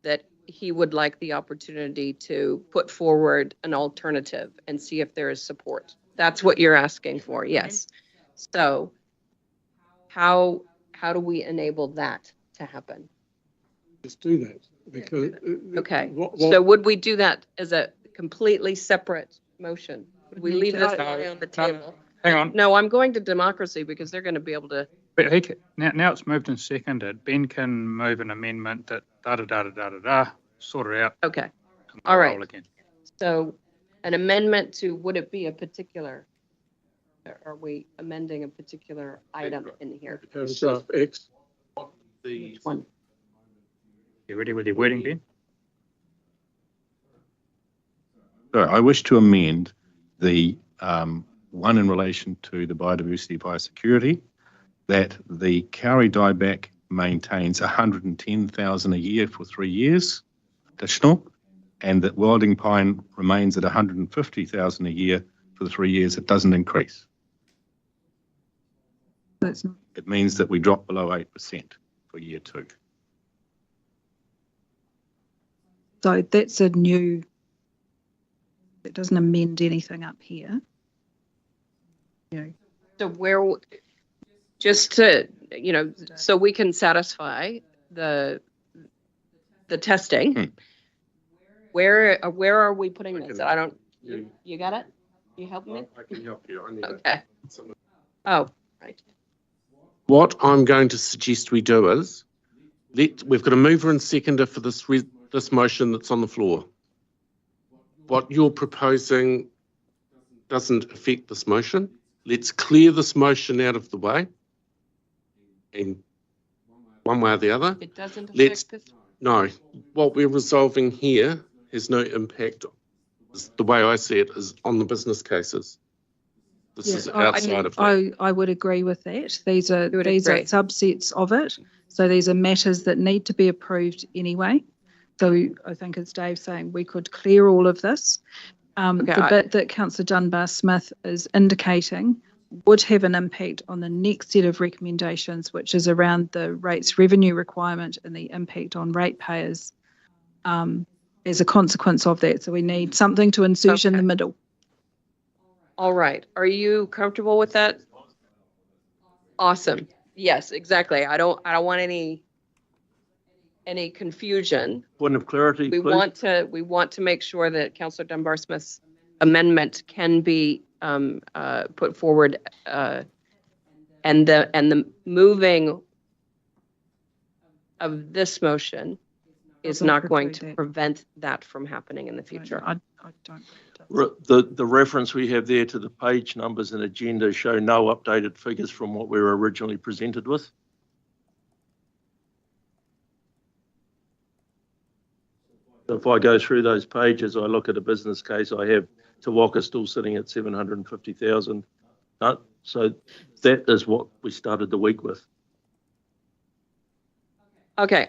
that he would like the opportunity to put forward an alternative and see if there is support. That's what you're asking for, yes. So how do we enable that to happen? Just do that because. Okay. So would we do that as a completely separate motion? Would we leave this on the table? Hang on. No, I'm going to democracy because they're going to be able to. But now it's moved and seconded. Ben can move an amendment that sort it out. Okay. All right. Again. So an amendment to, would it be a particular, are we amending a particular item in here? Paragraph X. Which one? You ready with your wording, Ben? So I wish to amend the one in relation to the biodiversity biosecurity, that the Kauri dieback maintains 110,000 a year for 3 years additional, and that wilding pine remains at 150,000 a year for the 3 years. It doesn't increase. It means that we drop below 8% for year 2. So that's a new, it doesn't amend anything up here. Yeah. So where, just to, so we can satisfy the testing, where are we putting this? I don't, you got it? You help me? I can help you. Okay. Oh, right. What I'm going to suggest we do is, we've got a mover and seconder for this motion that's on the floor. What you're proposing doesn't affect this motion. Let's clear this motion out of the way. And one way or the other. It doesn't affect this? No. What we're resolving here has no impact, the way I see it, is on the business cases. This is outside of that. I would agree with that. These are subsets of it. So these are matters that need to be approved anyway. So I think, as Dave's saying, we could clear all of this. The bit that Councillor Dunbar-Smith is indicating would have an impact on the next set of recommendations, which is around the rates revenue requirement and the impact on ratepayers as a consequence of that. So we need something to insert in the middle. All right. Are you comfortable with that? Awesome. Yes, exactly. I don't want any confusion. Point of clarity, we please. We want to make sure that Councillor Dunbar-Smith's amendment can be put forward, and the moving of this motion is not going to prevent that from happening in the future. I don't. The reference we have there to the page numbers and agenda show no updated figures from what we were originally presented with. If I go through those pages, I look at a business case, I have Te Waka still sitting at 750,000. So that is what we started the week with. Okay,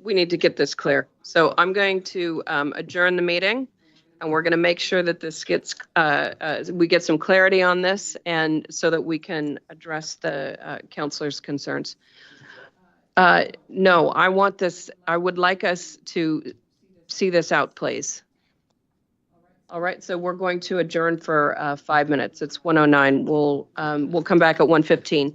we need to get this clear. So I'm going to adjourn the meeting, and we're going to make sure that this gets, we get some clarity on this, and so that we can address the councillors' concerns. No, I would like us to see this out, please. All right, so we're going to adjourn for 5 minutes. It's 1:09. We'll come back at 1:15.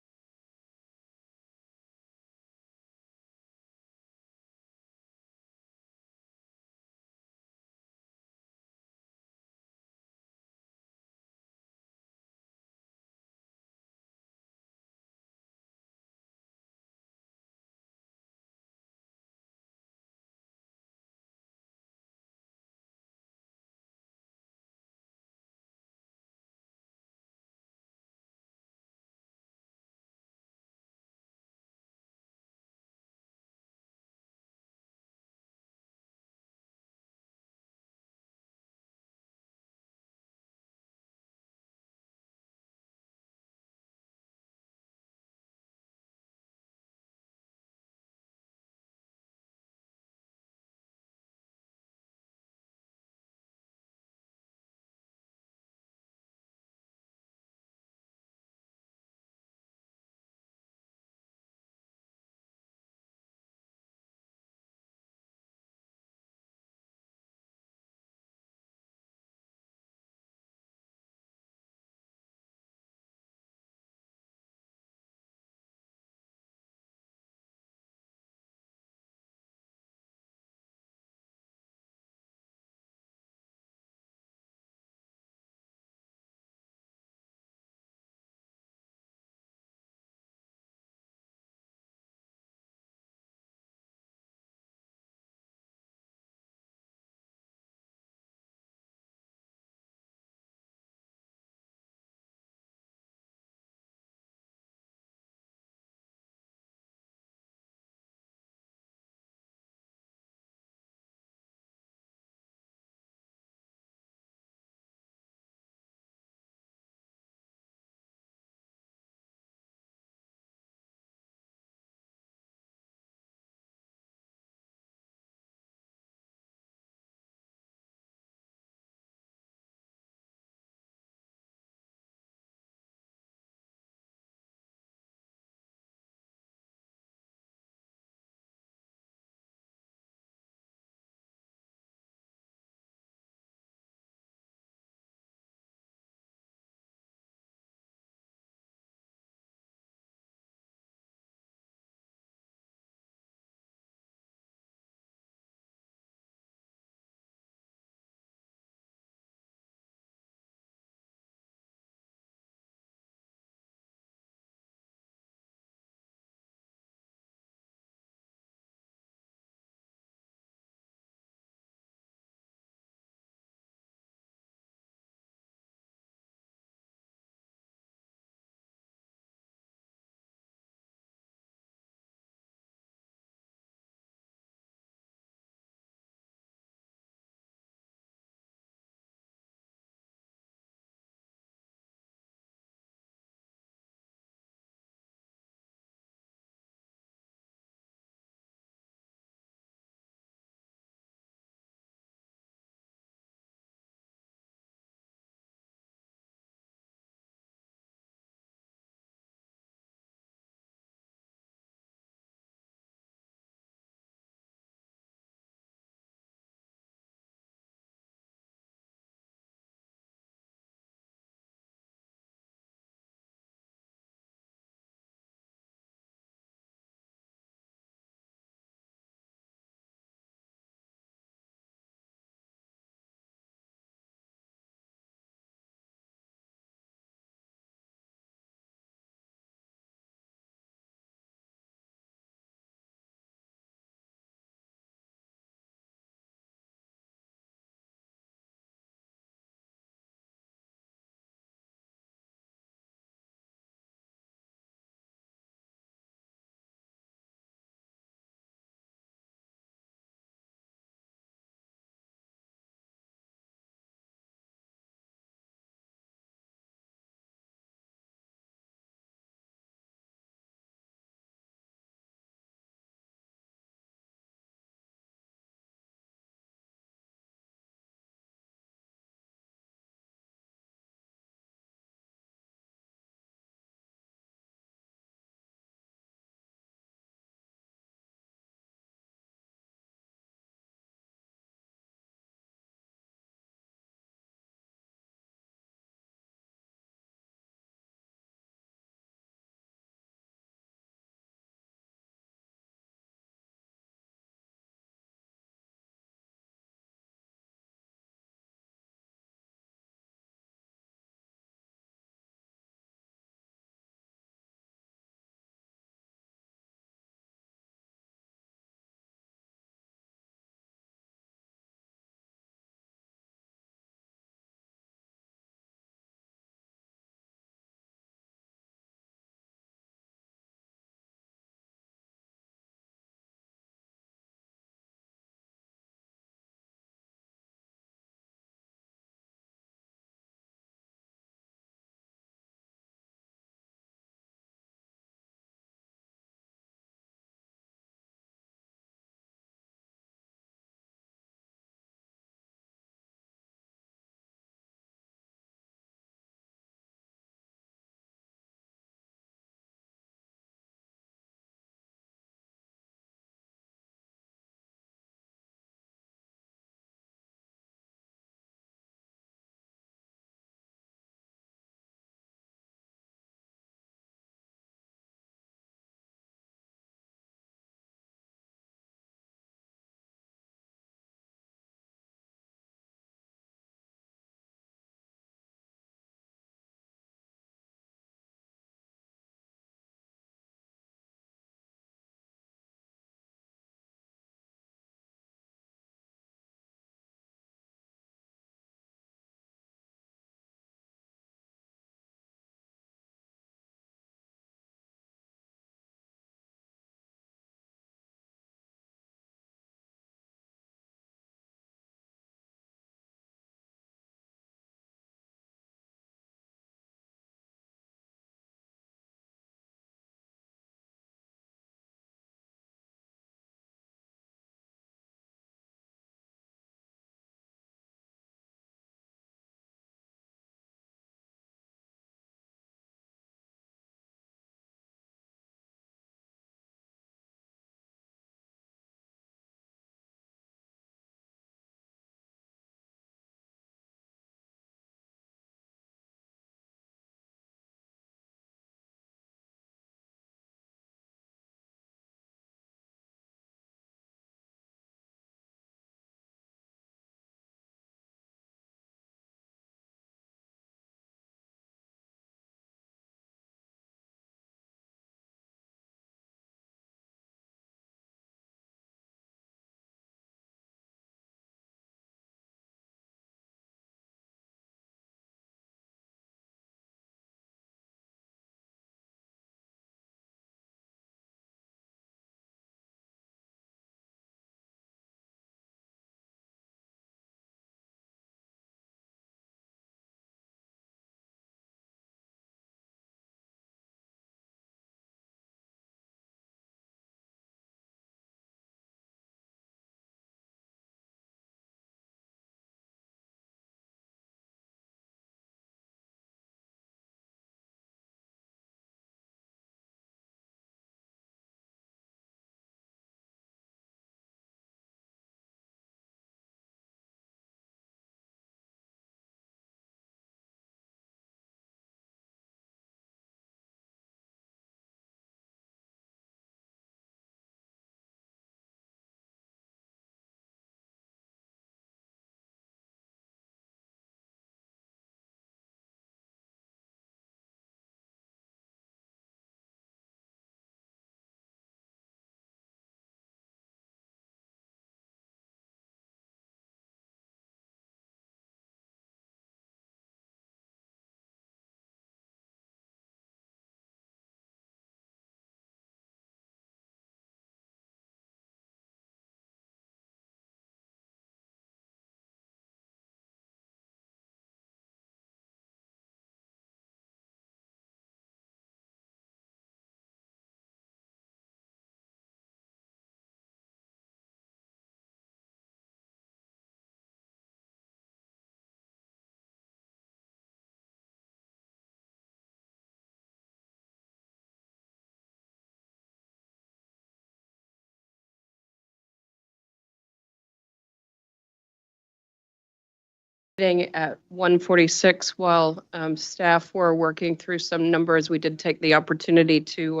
At 1:46, while staff were working through some numbers, we did take the opportunity to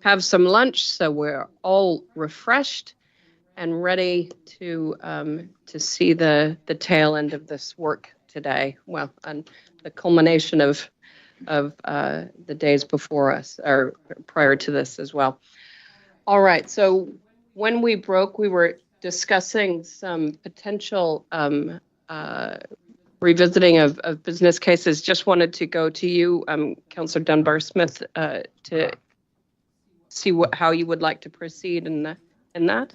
have some lunch, so we're all refreshed and ready to see the tail end of this work today. Well, and the culmination of the days before us, or prior to this as well. All right, so when we broke, we were discussing some potential revisiting of business cases. Just wanted to go to you, Councillor Dunbar-Smith, to see how you would like to proceed in that.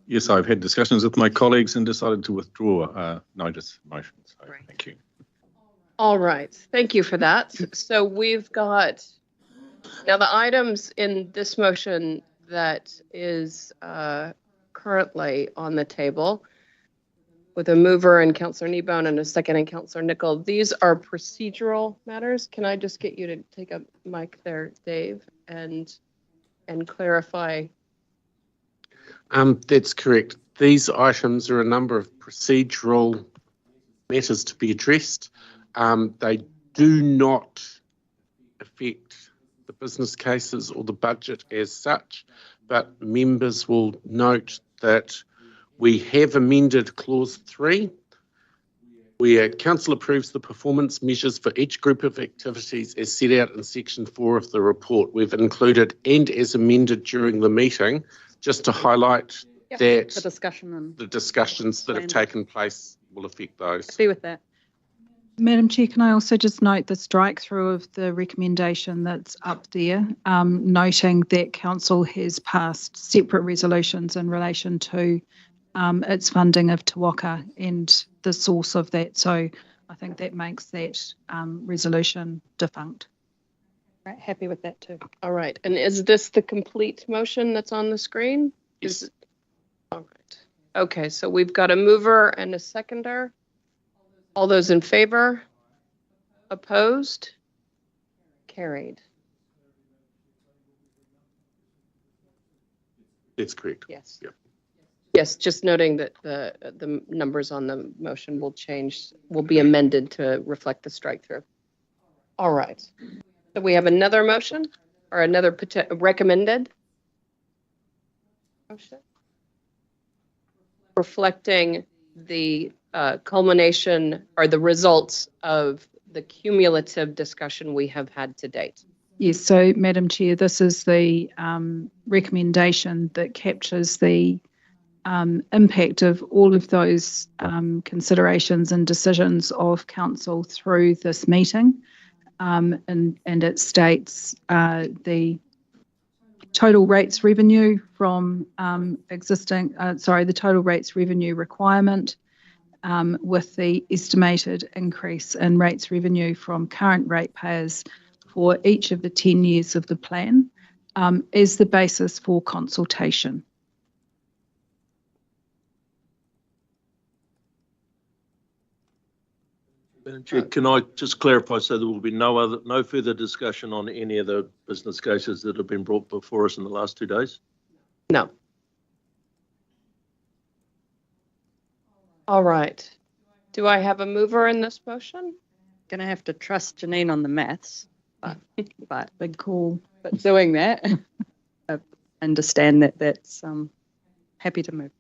Yes, I've had discussions with my colleagues and decided to withdraw notice motion. So thank you. All right, thank you for that. So we've got now the items in this motion that is currently on the table, with a mover and Councillor Kneebone and a second and Councillor Nicol. These are procedural matters. Can I just get you to take a mic there, Dave, and clarify? That's correct. These items are a number of procedural matters to be addressed. They do not affect the business cases or the budget as such, but members will note that we have amended clause 3, where council approves the performance measures for each group of activities as set out in section 4 of the report. We've included "and as amended" during the meeting, just to highlight that the discussion and the discussions that have taken place will affect those. Happy with that. Madam Chair, can I also just note the strike through of the recommendation that's up there, noting that council has passed separate resolutions in relation to its funding of Te Waka and the source of that. So I think that makes that resolution defunct. Right, happy with that too. All right, and is this the complete motion that's on the screen? Yes. All right. Okay, so we've got a mover and a seconder. All those in favor? Opposed? Carried. That's correct. Yes. Yep. Yes, just noting that the numbers on the motion will be amended to reflect the strike through. All right. So we have another motion or another recommended motion reflecting the culmination or the results of the cumulative discussion we have had to date. Yes, so Madam Chair, this is the recommendation that captures the impact of all of those considerations and decisions of council through this meeting, and it states the total rates revenue from the total rates revenue requirement with the estimated increase in rates revenue from current ratepayers for each of the 10 years of the plan is the basis for consultation. Madam Chair, can I just clarify, so there will be no further discussion on any of the business cases that have been brought before us in the last 2 days? No. All right. Do I have a mover in this motion? Gonna have to trust Janine on the maths, but big call. But doing that, I understand that that's happy to move.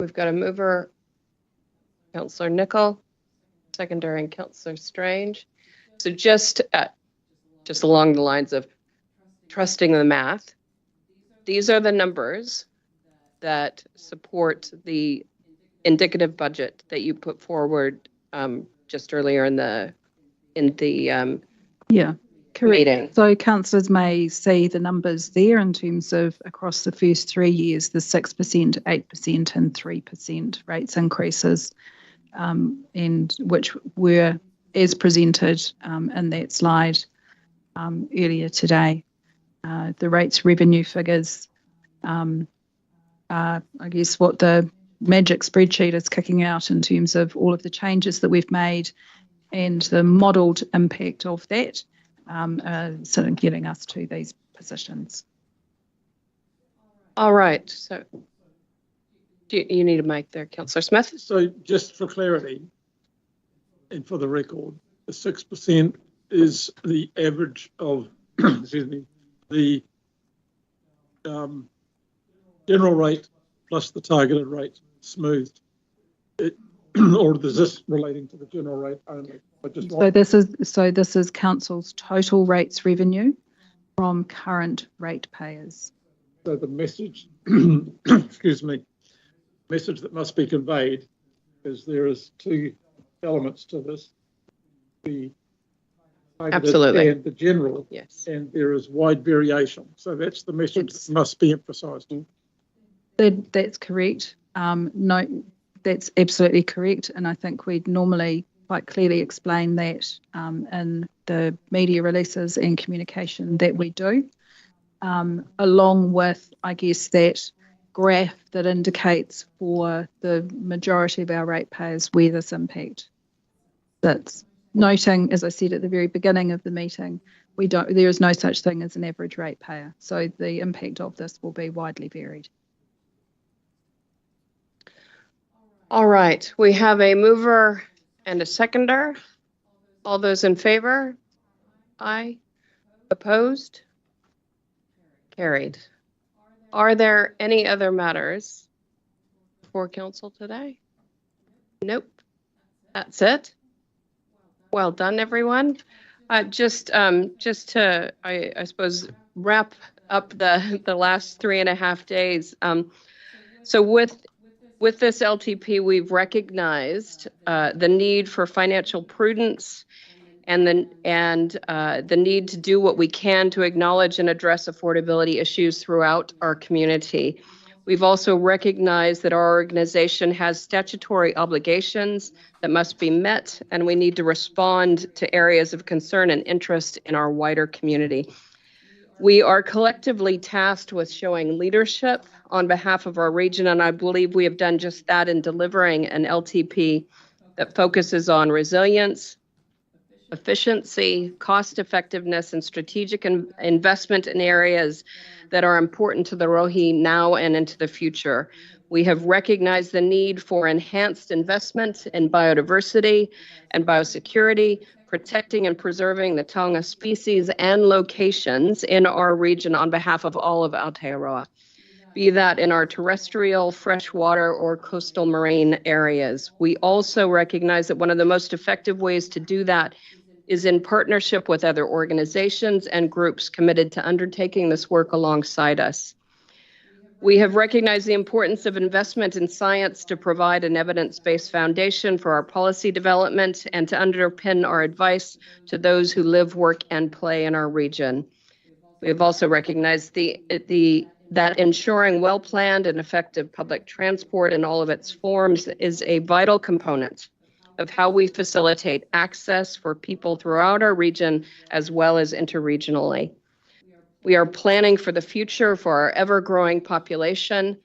We've got a mover, Councillor Nicol, secondary and Councillor Strange. So just along the lines of trusting the math, these are the numbers that support the indicative budget that you put forward just earlier in the yeah, correct. meeting. So councillors may see the numbers there in terms of across the first 3 years, the 6%, 8% and 3% rates increases, and which were as presented in that slide earlier today. The rates revenue figures I guess what the magic spreadsheet is kicking out in terms of all of the changes that we've made and the modelled impact of that, sort of getting us to these positions. All right. So You need a mic there, Councillor Smith. So just for clarity and for the record, the 6% is the average of, excuse me, the general rate plus the targeted rate smoothed. Or is this relating to the general rate only? So this is council's total rates revenue from current ratepayers. So the message, excuse me, message that must be conveyed is there is two elements to this: the targeted Absolutely. and the general. Yes. And there is wide variation. So that's the message that must be emphasised. That's correct. No, that's absolutely correct. And I think we'd normally quite clearly explain that in the media releases and communication that we do, along with, I guess, that graph that indicates for the majority of our ratepayers where this impact sits. Noting, as I said at the very beginning of the meeting, there is no such thing as an average ratepayer. So the impact of this will be widely varied. All right, we have a mover and a seconder. All those in favor? Aye. Opposed? Carried. Are there any other matters for council today? Nope. That's it. Well done, everyone. Just to, I suppose, wrap up the last 3.5 days. So with this LTP, we've recognized the need for financial prudence and the need to do what we can to acknowledge and address affordability issues throughout our community. We've also recognized that our organization has statutory obligations that must be met, and we need to respond to areas of concern and interest in our wider community. We are collectively tasked with showing leadership on behalf of our region, and I believe we have done just that in delivering an LTP that focuses on resilience, efficiency, cost effectiveness, and strategic investment in areas that are important to the Rohi now and into the future. We have recognized the need for enhanced investment in biodiversity and biosecurity, protecting and preserving the taonga species and locations in our region on behalf of all of Aotearoa, be that in our terrestrial, freshwater, or coastal marine areas. We also recognize that one of the most effective ways to do that is in partnership with other organizations and groups committed to undertaking this work alongside us. We have recognized the importance of investment in science to provide an evidence-based foundation for our policy development and to underpin our advice to those who live, work, and play in our region. We have also recognized that ensuring well-planned and effective public transport in all of its forms is a vital component of how we facilitate access for people throughout our region as well as interregionally. We are planning for the future for our ever-growing population,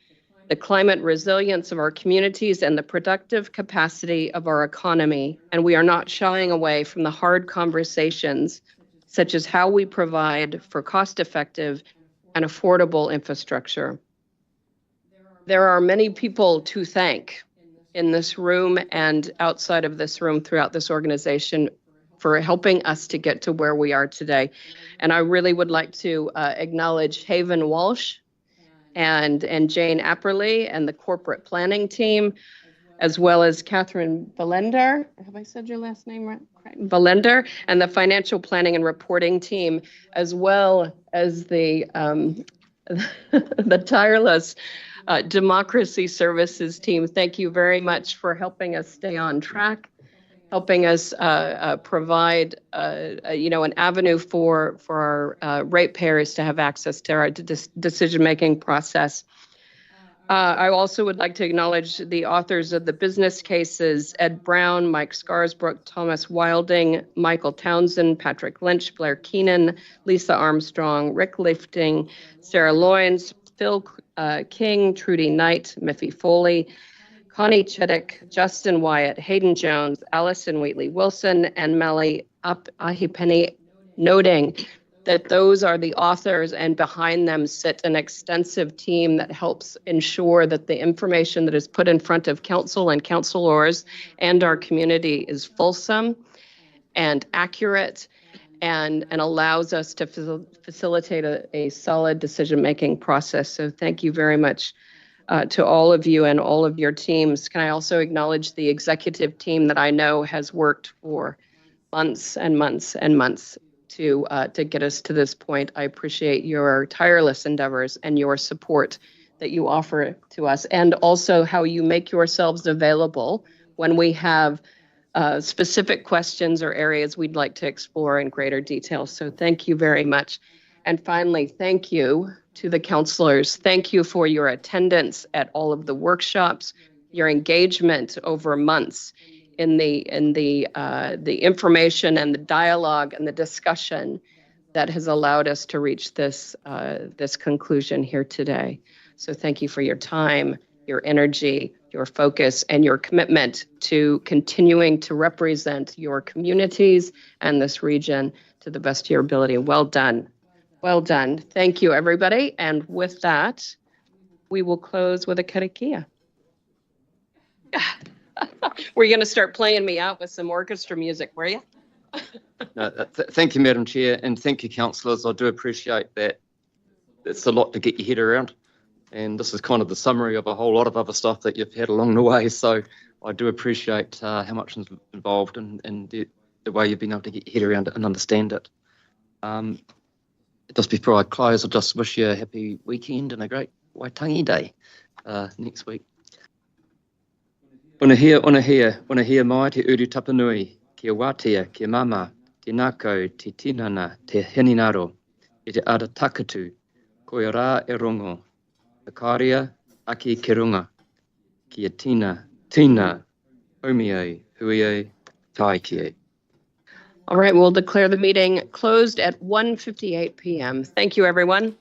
the climate resilience of our communities, and the productive capacity of our economy. And we are not shying away from the hard conversations, such as how we provide for cost-effective and affordable infrastructure. There are many people to thank in this room and outside of this room throughout this organization for helping us to get to where we are today. And I really would like to acknowledge Haven Walsh and Jane Apperley and the corporate planning team, as well as Catherine Valender. Have I said your last name right? Valender, and the financial planning and reporting team, as well as the tireless democracy services team. Thank you very much for helping us stay on track, helping us provide an avenue for our ratepayers to have access to our decision-making process. I also would like to acknowledge the authors of the business cases: Ed Brown, Mike Scarsbrook, Thomas Wilding, Michael Townsend, Patrick Lynch, Blair Keenan, Lisa Armstrong, Rick Lifting, Sarah Loynes, Phil King, Trudy Knight, Miffy Foley, Connie Chittick, Justin Wyatt, Hayden Jones, Allison Wheatley Wilson, and Melly Ahipeni Noting. that those are the authors, and behind them sit an extensive team that helps ensure that the information that is put in front of council and councillors and our community is fulsome and accurate and allows us to facilitate a solid decision-making process. So thank you very much to all of you and all of your teams. Can I also acknowledge the executive team that I know has worked for months and months and months to get us to this point. I appreciate your tireless endeavors and your support that you offer to us, and also how you make yourselves available when we have specific questions or areas we'd like to explore in greater detail. So thank you very much. And finally, thank you to the councillors. Thank you for your attendance at all of the workshops, your engagement over months in the information and the dialogue and the discussion that has allowed us to reach this this conclusion here today. So thank you for your time, your energy, your focus, and your commitment to continuing to represent your communities and this region to the best of your ability. Well done. Well done. Thank you, everybody. And with that, we will close with a karakia. Were you going to start playing me out with some orchestra music, were you? No, thank you, Madam Chair, and thank you, councillors. I do appreciate that. It's a lot to get your head around, and this is kind of the summary of a whole lot of other stuff that you've had along the way. So I do appreciate how much is involved and the way you've been able to get your head around it and understand it. Just before I close, I'll just wish you a happy weekend and a great Waitangi Day next week. Ona hea mai te uru tapanui, kia wātea, kia mama, te nākau, te tinana, te heninaro, e te ara takatu, koe rā e rongo, te kāria, aki ke runga, kia tina, omiei, huiei, taiki. All right, we'll declare the meeting closed at 1:58 p.m. Thank you, everyone.